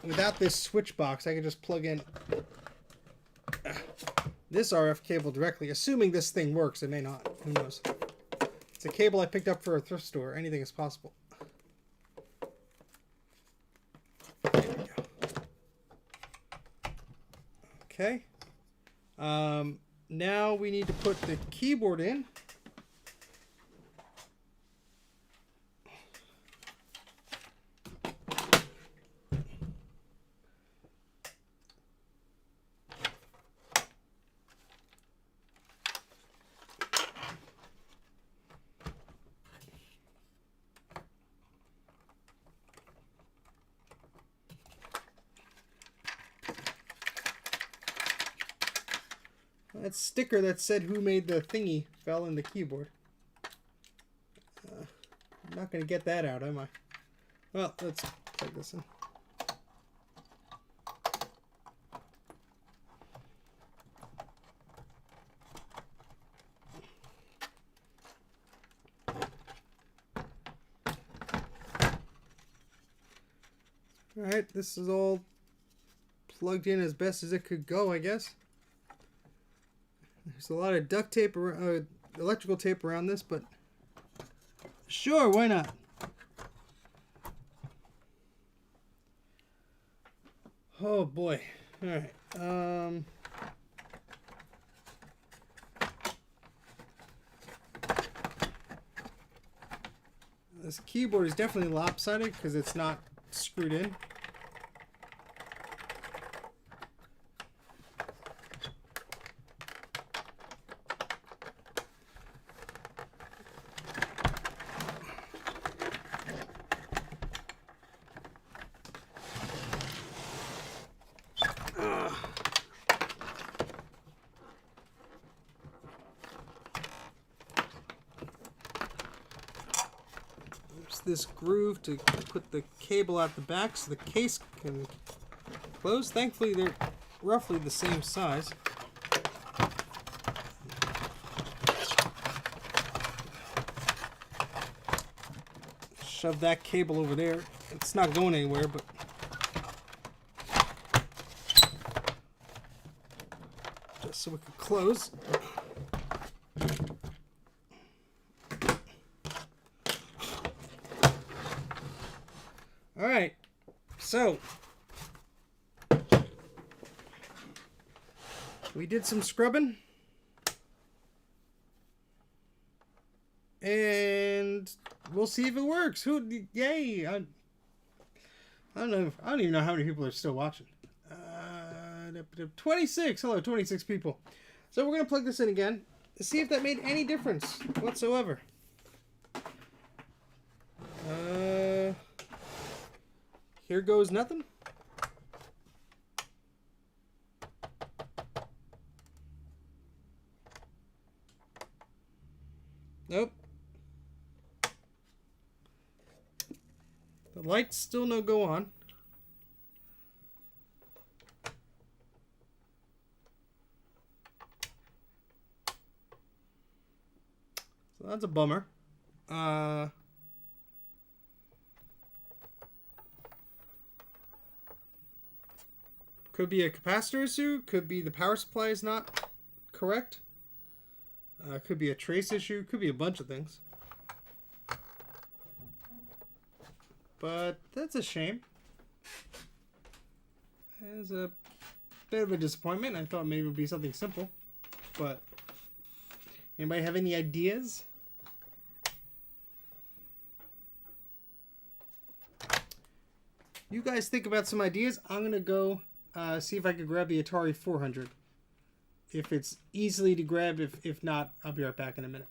[SPEAKER 1] without this switch box, I could just plug in this RF cable directly, assuming this thing works. It may not. Who knows? It's a cable I picked up for a thrift store. Anything is possible. There we go. Okay. Now we need to put the keyboard in. That sticker that said who made the thingy fell in the keyboard. I'm not going to get that out, am I? Well, let's plug this in. Alright, this is all plugged in as best as it could go, I guess. There's a lot of duct tape, electrical tape around this, but sure, why not? Oh boy. Alright. This keyboard is definitely lopsided because it's not screwed in. This groove to put the cable out the back so the case can close. Thankfully, they're roughly the same size. Shove that cable over there. It's not going anywhere, but just so we can close. Alright, so we did some scrubbing and we'll see if it works. Yay! I don't know. I don't even know how many people are still watching. 26. Hello, 26 people. So we're gonna plug this in again to see if that made any difference whatsoever. Here goes nothing. Nope. The lights still no go on. So that's a bummer. Could be a capacitor issue. Could be the power supply is not correct. Could be a trace issue. Could be a bunch of things. But that's a shame. It's a bit of a disappointment. I thought maybe it would be something simple. But anybody have any ideas? You guys think about some ideas. I'm going to go see if I could grab the Atari 400. If it's easily to grab, if not, I'll be right back in a minute.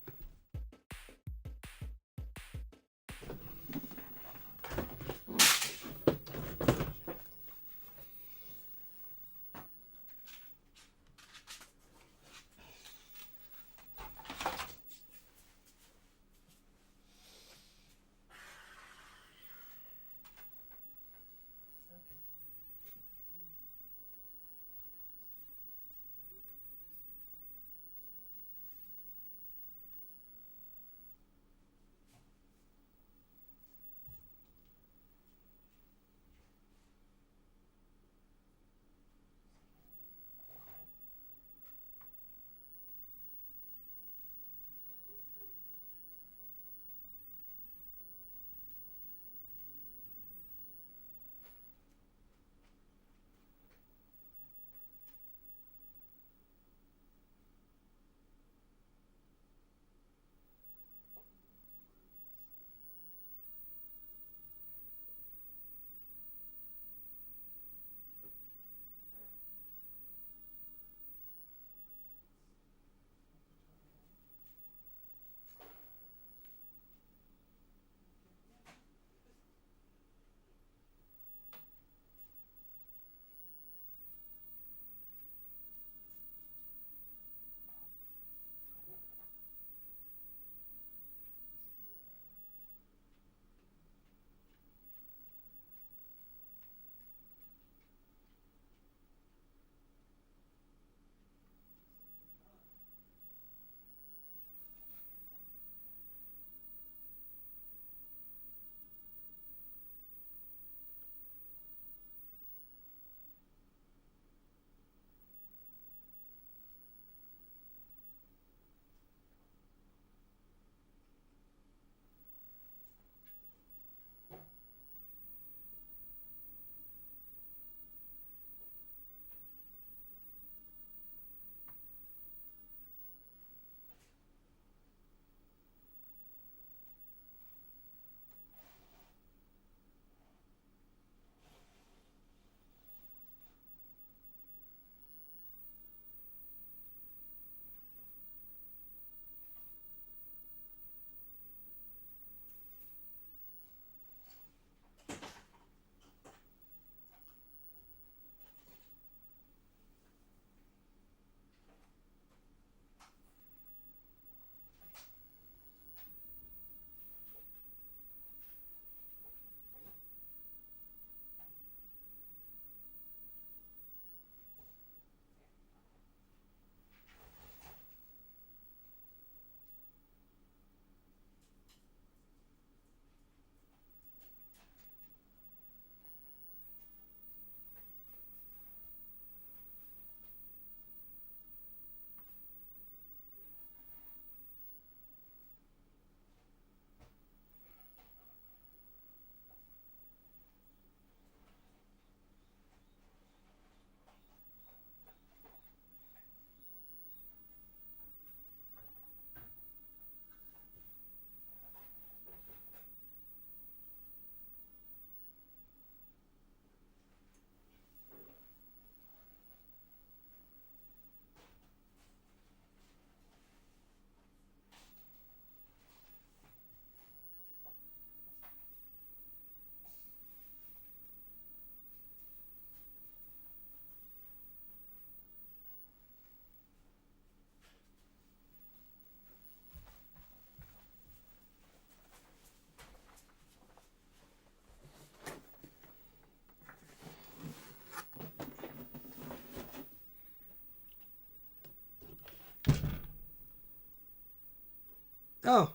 [SPEAKER 1] Oh,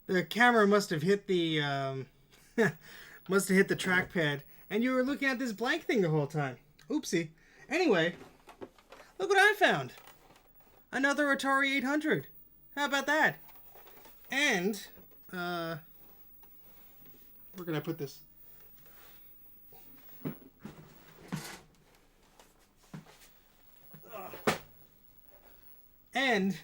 [SPEAKER 1] the camera must have hit the must have hit the trackpad, and you were looking at this blank thing the whole time. Oopsie. Anyway, look what I found. Another Atari 800. How about that? And where can I put this? And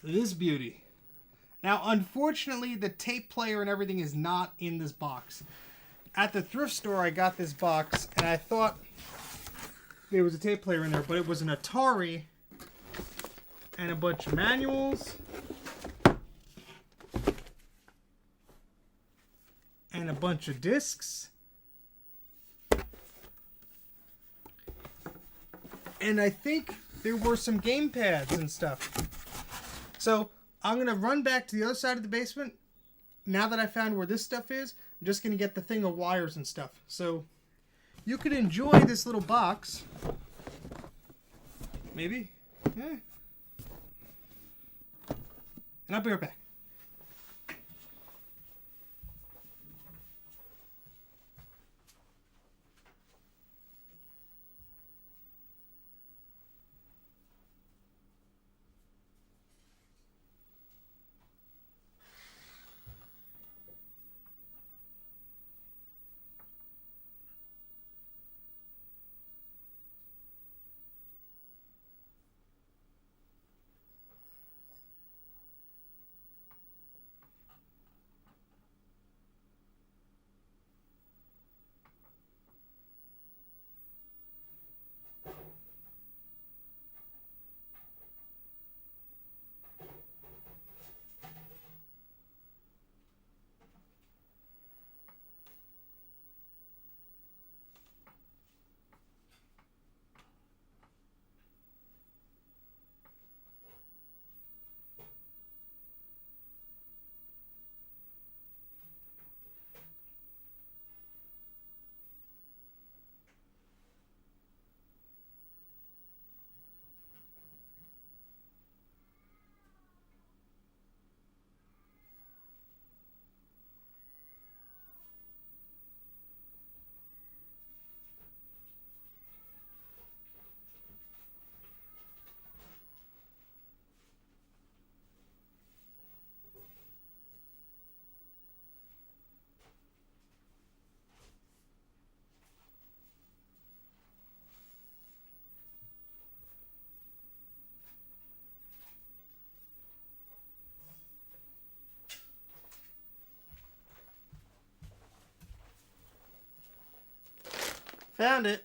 [SPEAKER 1] this beauty. Now, unfortunately, the tape player and everything is not in this box. At the thrift store, I got this box, and I thought there was a tape player in there, but it was an Atari and a bunch of manuals and a bunch of discs. And I think there were some game pads and stuff. So I'm going to run back to the other side of the basement. Now that I found where this stuff is, I'm just going to get the thing of wires and stuff. So you could enjoy this little box. Maybe. Yeah. And I'll be right back. Found it.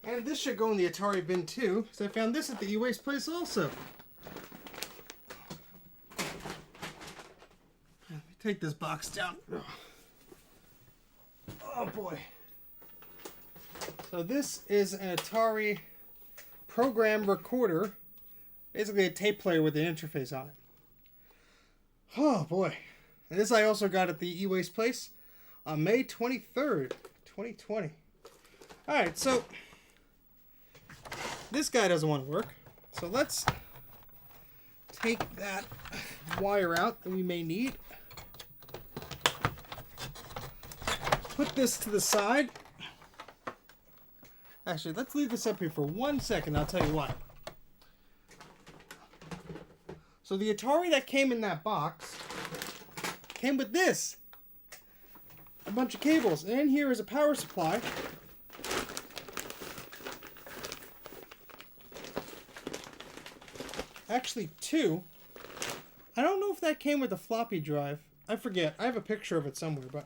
[SPEAKER 1] And this should go in the Atari bin too, because I found this at the e-waste place also. Let me take this box down. Oh boy. So this is an Atari program recorder. Basically a tape player with an interface on it. Oh boy. And this I also got at the e-waste place on May 23rd, 2020. Alright, so this guy doesn't want to work. So let's take that wire out that we may need. Put this to the side. Actually, let's leave this up here for 1 second. I'll tell you why. So the Atari that came in that box came with this. A bunch of cables. And in here is a power supply. Actually, two. I don't know if that came with a floppy drive. I forget. I have a picture of it somewhere, but...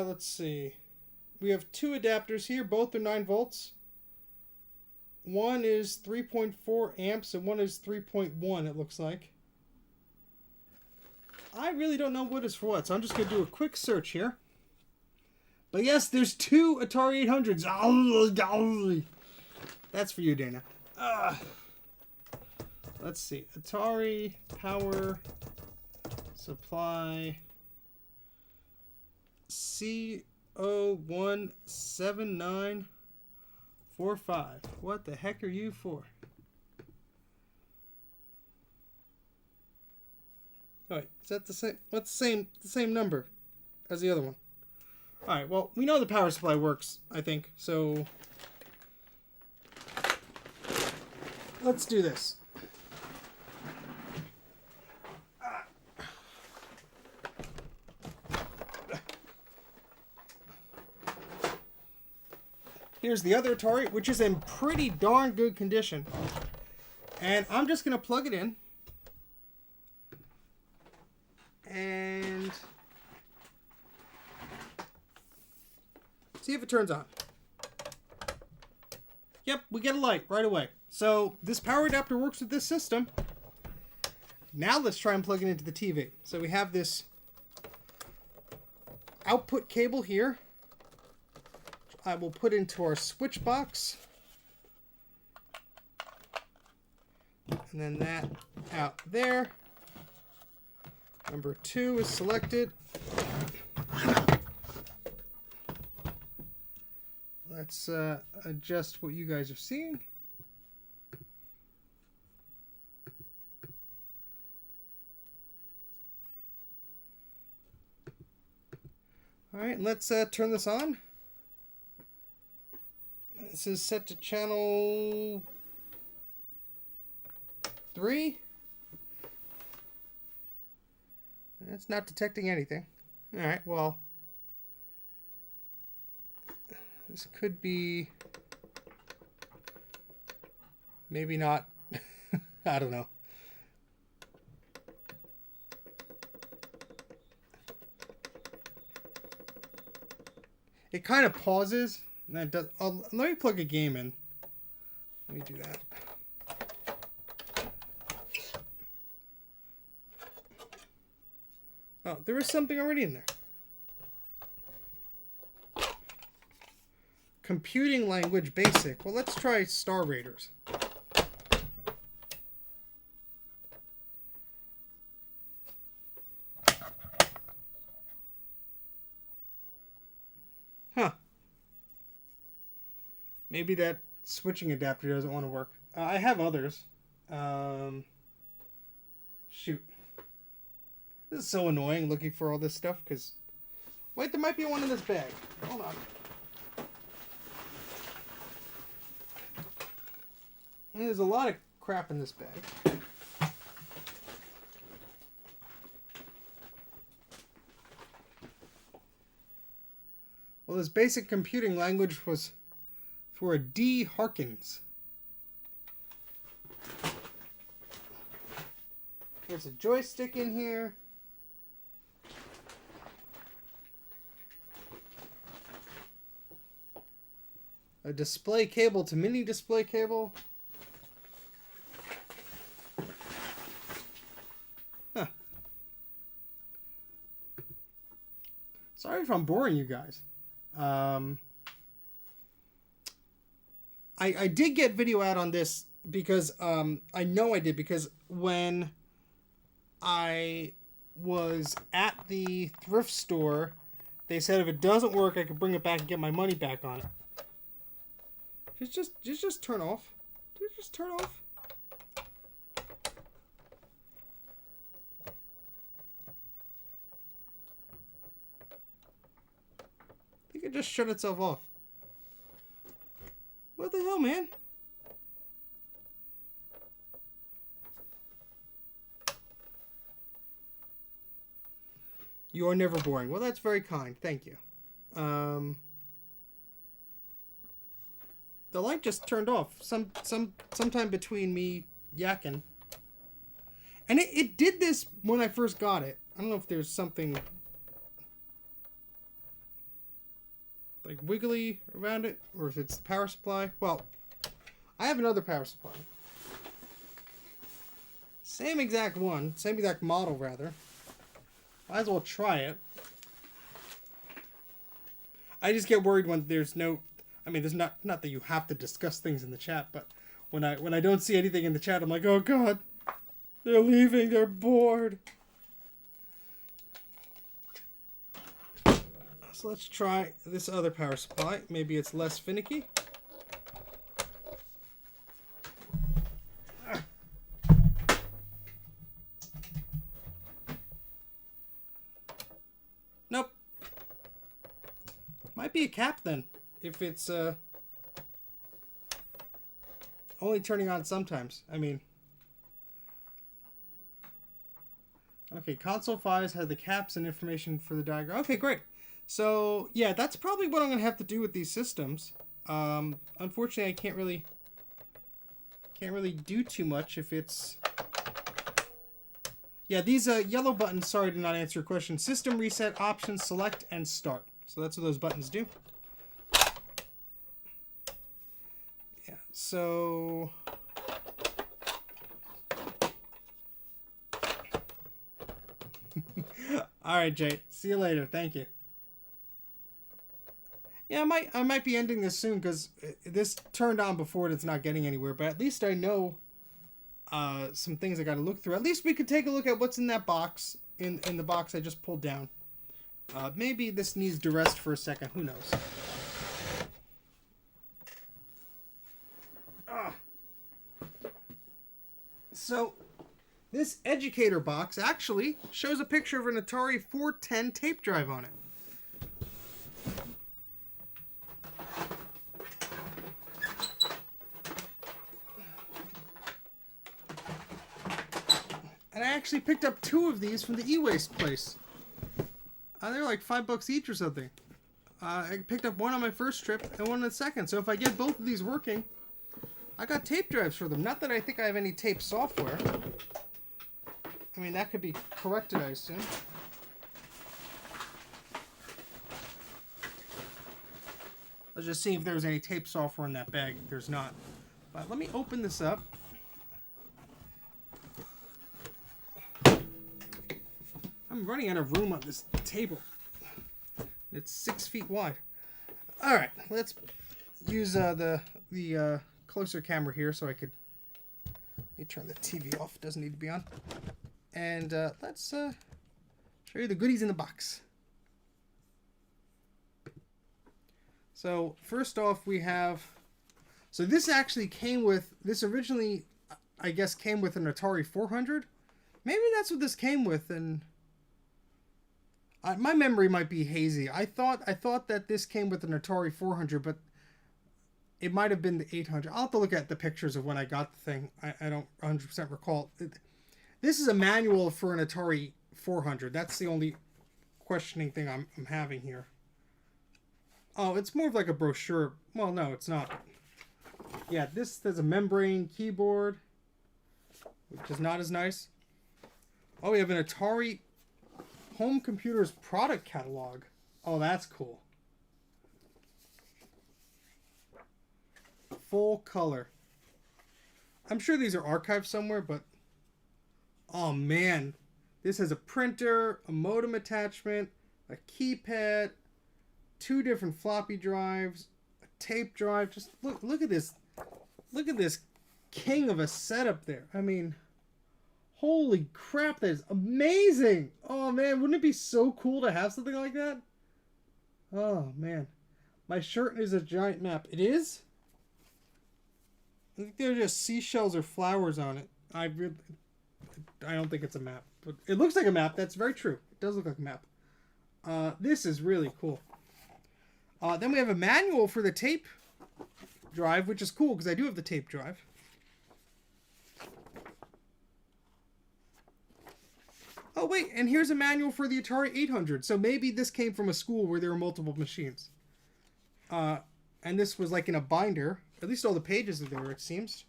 [SPEAKER 1] let's see. We have two adapters here. Both are 9 volts. One is 3.4 amps and one is 3.1, it looks like. I really don't know what is for what, so I'm just going to do a quick search here. But yes, there's 2 Atari 800s. That's for you, Dana. Let's see. Atari power supply C017945. What the heck are you for? Oh, wait, is that the same? What's the same number as the other one? All right. Well, we know the power supply works, I think. So let's do this. Here's the other Atari, which is in pretty darn good condition. And I'm just going to plug it in. And see if it turns on. Yep, we get a light right away. So this power adapter works with this system. Now let's try and plug it into the TV. So we have this output cable here. I will put into our switch box. And then that out there. Number 2 is selected. Let's adjust what you guys are seeing. All right, let's turn this on. This is set to channel 3. It's not detecting anything. All right, well, this could be maybe not. I don't know. It kind of pauses. And that does. Let me plug a game in. Let me do that. Oh, there is something already in there. Computing language basic. Well, let's try Star Raiders. Huh. Maybe that switching adapter doesn't want to work. I have others. Shoot. This is so annoying looking for all this stuff because... Wait, there might be one in this bag. Hold on. There's a lot of crap in this bag. Well, this basic computing language was for a D. Harkins. There's a joystick in here. A display cable to mini display cable. Huh. Sorry if I'm boring you guys. I did get video out on this because I know I did because when I was at the thrift store, they said if it doesn't work, I could bring it back and get my money back on it. Just turn off. Just turn off. I think it just shut itself off. What the hell, man? You are never boring. Well, that's very kind. Thank you. The light just turned off sometime between me yakking. And it did this when I first got it. I don't know if there's something like wiggly around it or if it's the power supply. Well, I have another power supply. Same exact one. Same exact model, rather. Might as well try it. I just get worried when there's no. I mean, there's not that you have to discuss things in the chat, but when I don't see anything in the chat, I'm like, oh god, they're leaving. They're bored. So let's try this other power supply. Maybe it's less finicky. Nope. Might be a cap then, if it's only turning on sometimes. I mean, okay, console files has the caps and information for the diagram. Okay, great. So yeah, that's probably what I'm gonna have to do with these systems. Unfortunately, I can't really do too much if it's. Yeah, these yellow buttons. Sorry to not answer your question. System reset, options, select, and start. So that's what those buttons do. Yeah. So. All right, Jay. See you later. Thank you. Yeah, I might be ending this soon because this turned on before and it's not getting anywhere. But at least I know some things I got to look through. At least we could take a look at what's in that box, in the box I just pulled down. Maybe this needs to rest for a second. Who knows? So, this educator box actually shows a picture of an Atari 410 tape drive on it. And I actually picked up 2 of these from the e-waste place. They're like $5 each or something. I picked up one on my first trip and one on the second. So if I get both of these working, I got tape drives for them. Not that I think I have any tape software. I mean, that could be corrected, I assume. Let's just see if there's any tape software in that bag. There's not. But let me open this up. I'm running out of room on this table. It's 6 feet wide. All right, let's use the closer camera here so I could. Let me turn the TV off. It doesn't need to be on. And let's show you the goodies in the box. So first off, we have. So this actually came with. This originally, I guess, came with an Atari 400. Maybe that's what this came with, and. My memory might be hazy. I thought that this came with an Atari 400, but it might have been the 800. I'll have to look at the pictures of when I got the thing. I don't 100% recall. This is a manual for an Atari 400. That's the only questioning thing I'm having here. Oh, it's more of like a brochure. Well, no, it's not. Yeah, there's a membrane keyboard, which is not as nice. Oh, we have an Atari Home Computer's product catalog. Oh, that's cool. Full color. I'm sure these are archived somewhere, but oh man, this has a printer, a modem attachment, a keypad, 2 different floppy drives, a tape drive. Just look at this. Look at this king of a setup there. I mean, holy crap, that is amazing. Oh man, wouldn't it be so cool to have something like that? Oh man. My shirt is a giant map. It is? I think they're just seashells or flowers on it. I don't think it's a map. But it looks like a map. That's very true. It does look like a map. This is really cool. Then we have a manual for the tape drive, which is cool because I do have the tape drive. Oh wait, and here's a manual for the Atari 800. So maybe this came from a school where there were multiple machines. And this was like in a binder. At least all the pages are there, it seems.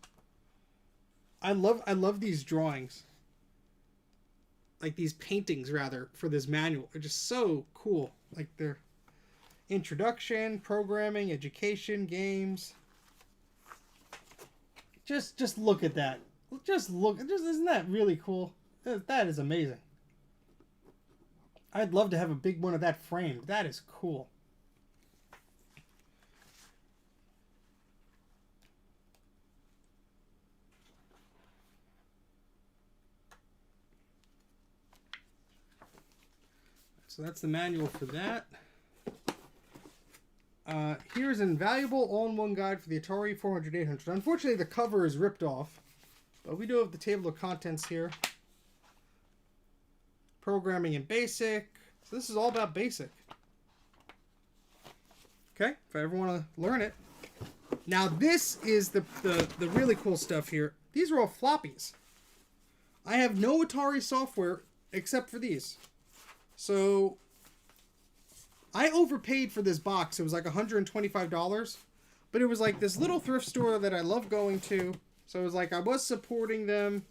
[SPEAKER 1] I love these drawings. Like these paintings, rather, for this manual. They're just so cool. Like they're introduction, programming, education, games. Just look at that. Isn't that really cool? That is amazing. I'd love to have a big one of that framed. That is cool. So that's the manual for that. Here's an invaluable all-in-one guide for the Atari 400-800. Unfortunately, the cover is ripped off, but we do have the table of contents here. Programming in BASIC. So this is all about BASIC. Okay, if I ever want to learn it. Now this is the really cool stuff here. These are all floppies. I have no Atari software except for these. So I overpaid for this box. It was like $125. But it was like this little thrift store that I love going to. So it was like I was supporting them.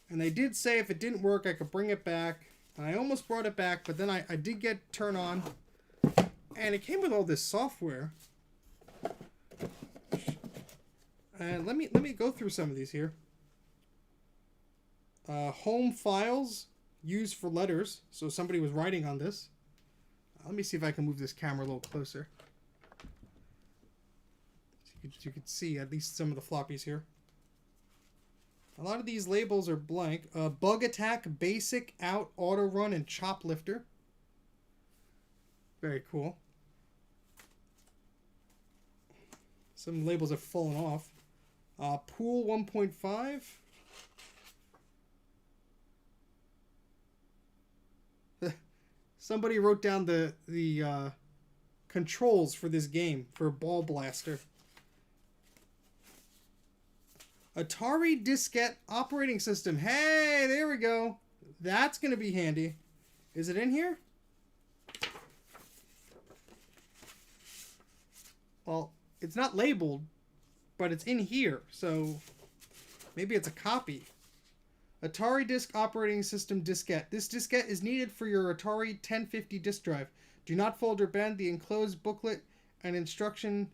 [SPEAKER 1] And they did say if it didn't work, I could bring it back. And I almost brought it back, but then I did get turn on. And it came with all this software. And let me go through some of these here. Home files used for letters. So somebody was writing on this. Let me see if I can move this camera a little closer. So you could see at least some of the floppies here. A lot of these labels are blank. Bug Attack, Basic, Out, Auto Run, and Choplifter. Very cool. Some labels have fallen off. Pool 1.5. Somebody wrote down the controls for this game for Ball Blaster. Atari Diskette Operating System. Hey, there we go. That's going to be handy. Is it in here? Well, it's not labeled, but it's in here. So maybe it's a copy. Atari Disk Operating System Diskette. This diskette is needed for your Atari 1050 disk drive. Do not fold or bend. The enclosed booklet and introduction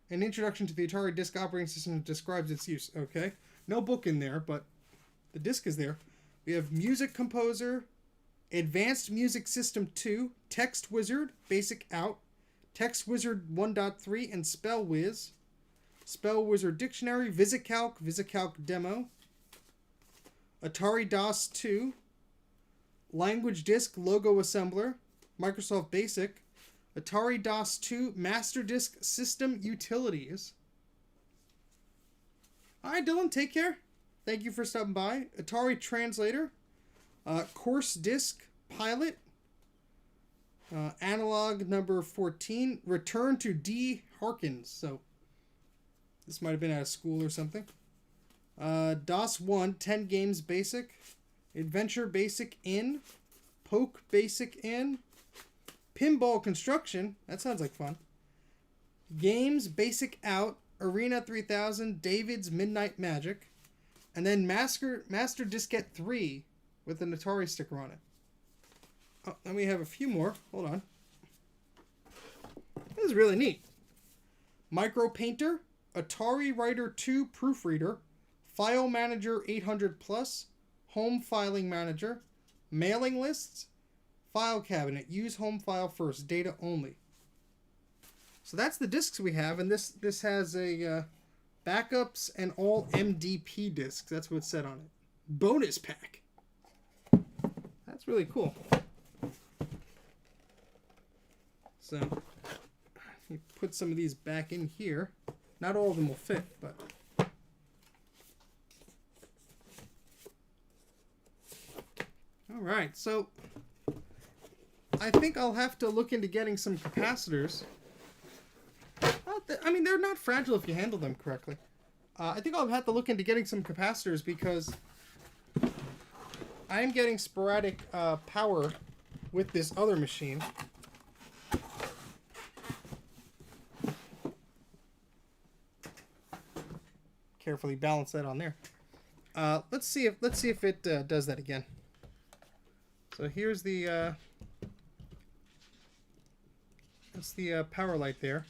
[SPEAKER 1] to the Atari Disk Operating System describes its use. Okay. No book in there, but the disk is there. We have Music Composer, Advanced Music System 2, Text Wizard, Basic Out, Text Wizard 1.3, and Spell Wiz. Spell Wizard Dictionary, VisiCalc, VisiCalc Demo. Atari DOS 2, Language Disk Logo Assembler, Microsoft Basic, Atari DOS 2 Master Disk System Utilities. Alright, Dylan, take care. Thank you for stopping by. Atari Translator, Course Disk Pilot, Analog number 14, Return to D. Harkins. So, this might have been out of school or something. DOS 1, 10 Games Basic, Adventure Basic In, Poke Basic In, Pinball Construction, that sounds like fun, Games Basic Out, Arena 3000, David's Midnight Magic, and then Master Diskette 3 with an Atari sticker on it. Oh, then we have a few more. Hold on. This is really neat. Micro Painter, Atari Writer 2 Proofreader, File Manager 800 Plus, Home Filing Manager, Mailing Lists, File Cabinet. Use home file first. Data only. So that's the discs we have, and this has a backups and all MDP discs. That's what's said on it. Bonus pack. That's really cool. So you put some of these back in here. Not all of them will fit, but. Alright, so I think I'll have to look into getting some capacitors. I mean, they're not fragile if you handle them correctly. I think I'll have to look into getting some capacitors because I am getting sporadic power with this other machine. Carefully balance that on there. Let's see if it does that again. So here's the that's the power light there.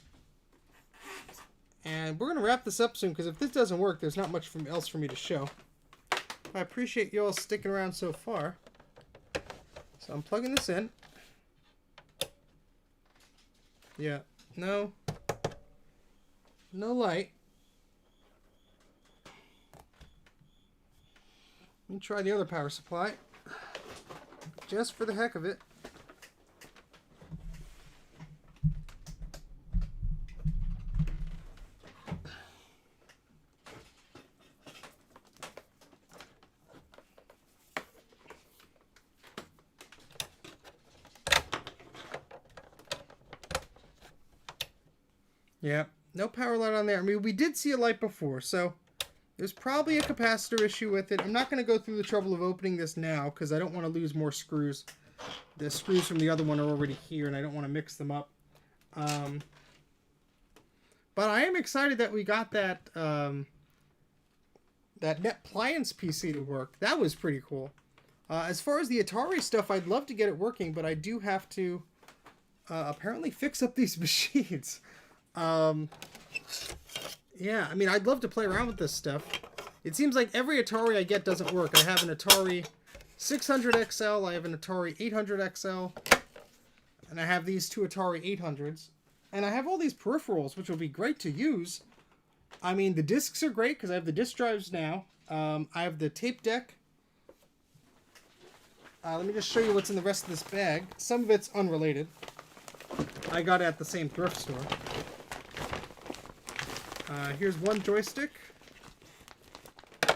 [SPEAKER 1] And we're going to wrap this up soon because if this doesn't work, there's not much else for me to show. I appreciate you all sticking around so far. So I'm plugging this in. Yeah, no light. Let me try the other power supply. Just for the heck of it. Yeah, no power light on there. I mean, we did see a light before, so there's probably a capacitor issue with it. I'm not going to go through the trouble of opening this now because I don't want to lose more screws. The screws from the other one are already here, and I don't want to mix them up. But I am excited that we got that that Netpliance PC to work. That was pretty cool. As far as the Atari stuff, I'd love to get it working, but I do have to apparently fix up these machines. Yeah, I mean, I'd love to play around with this stuff. It seems like every Atari I get doesn't work. I have an Atari 600XL, I have an Atari 800XL, and I have these two Atari 800s. And I have all these peripherals, which will be great to use. I mean, the discs are great because I have the disk drives now. I have the tape deck. Let me just show you what's in the rest of this bag. Some of it's unrelated. I got it at the same thrift store. Here's one joystick. A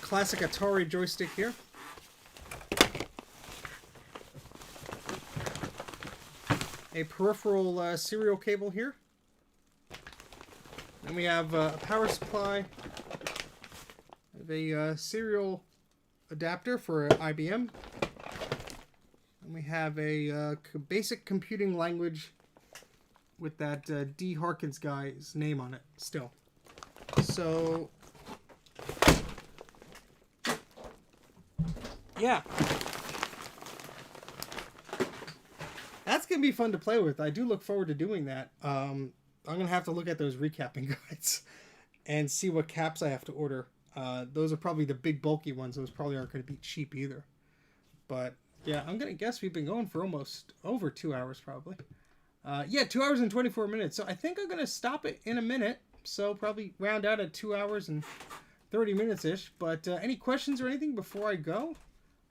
[SPEAKER 1] classic Atari joystick here. A peripheral serial cable here. Then we have a power supply. A serial adapter for IBM. And we have a basic computing language with that D. Harkins guy's name on it still. So, yeah. That's going to be fun to play with. I do look forward to doing that. I'm going to have to look at those recapping guides and see what caps I have to order. Those are probably the big bulky ones. Those probably aren't going to be cheap either. But yeah, I'm going to guess we've been going for almost over 2 hours probably. Yeah, 2 hours and 24 minutes. So I think I'm going to stop it in a minute. So probably round out at 2 hours and 30 minutes-ish. But any questions or anything before I go?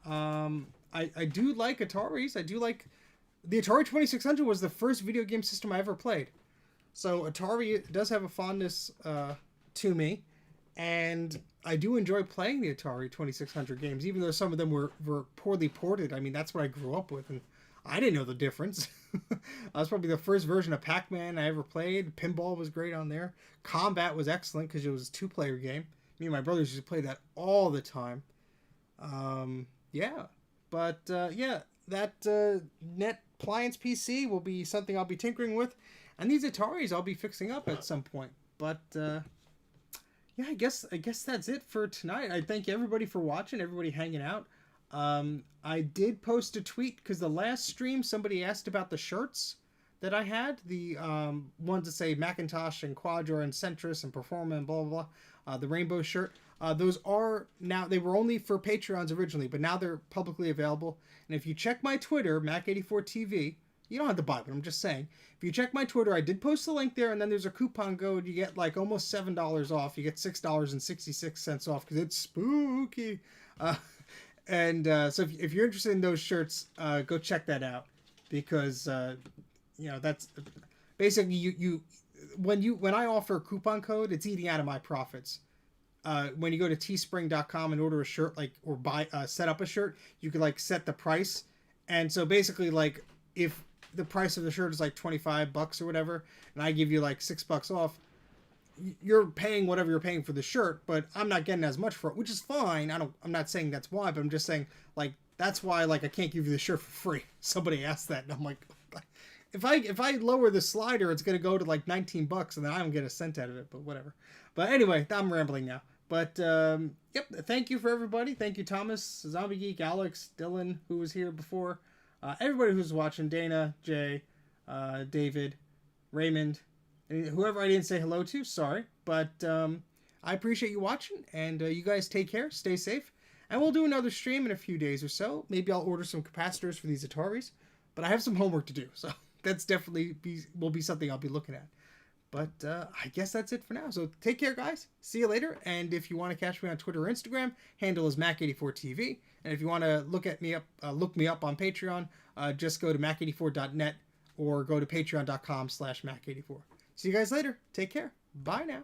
[SPEAKER 1] I do like Ataris. I do like... The Atari 2600 was the first video game system I ever played. So Atari does have a fondness to me. And I do enjoy playing the Atari 2600 games, even though some of them were poorly ported. I mean, that's what I grew up with, and I didn't know the difference. I was probably the first version of Pac-Man I ever played. Pinball was great on there. Combat was excellent because it was a two-player game. Me and my brothers used to play that all the time. Yeah. But, yeah, that Netpliance PC will be something I'll be tinkering with. And these Ataris I'll be fixing up at some point. But, yeah, I guess that's it for tonight. I thank everybody for watching, everybody hanging out. I did post a tweet because the last stream somebody asked about the shirts that I had, the ones that say Macintosh and Quadra and Centris and Performa and blah blah blah, the rainbow shirt. Those are now, they were only for Patreons originally, but now they're publicly available. And if you check my Twitter, Mac84 TV, you don't have to buy it, but I'm just saying. If you check my Twitter, I did post the link there, and then there's a coupon code. You get like almost $7 off. You get $6.66 off because it's spooky. So if you're interested in those shirts, go check that out because you know, that's basically when I offer a coupon code, it's eating out of my profits. When you go to teespring.com and order a shirt, like, or buy set up a shirt, you could like set the price, and so basically like if the price of the shirt is like $25 or whatever, and I give you like $6 off, you're paying whatever you're paying for the shirt, but I'm not getting as much for it, which is fine. I'm not saying that's why, but I'm just saying like that's why like I can't give you the shirt for free. Somebody asked that, and I'm like, if I lower the slider, it's gonna go to like $19, and then I don't get a cent out of it. But whatever. But anyway, I'm rambling now. But yep, thank you for everybody. Thank you, Thomas, Zombie Geek, Alex, Dylan, who was here before. Everybody who's watching, Dana, Jay, David, Raymond, and whoever I didn't say hello to, sorry. But I appreciate you watching, and you guys take care, stay safe, and we'll do another stream in a few days or so. Maybe I'll order some capacitors for these Ataris, but I have some homework to do, so that's definitely will be something I'll be looking at. But I guess that's it for now. So take care, guys. See you later. And if you want to catch me on Twitter or Instagram, handle is Mac84TV. And if you want to look me up on Patreon, just go to Mac84.net or go to patreon.com/Mac84. See you guys later. Take care. Bye now.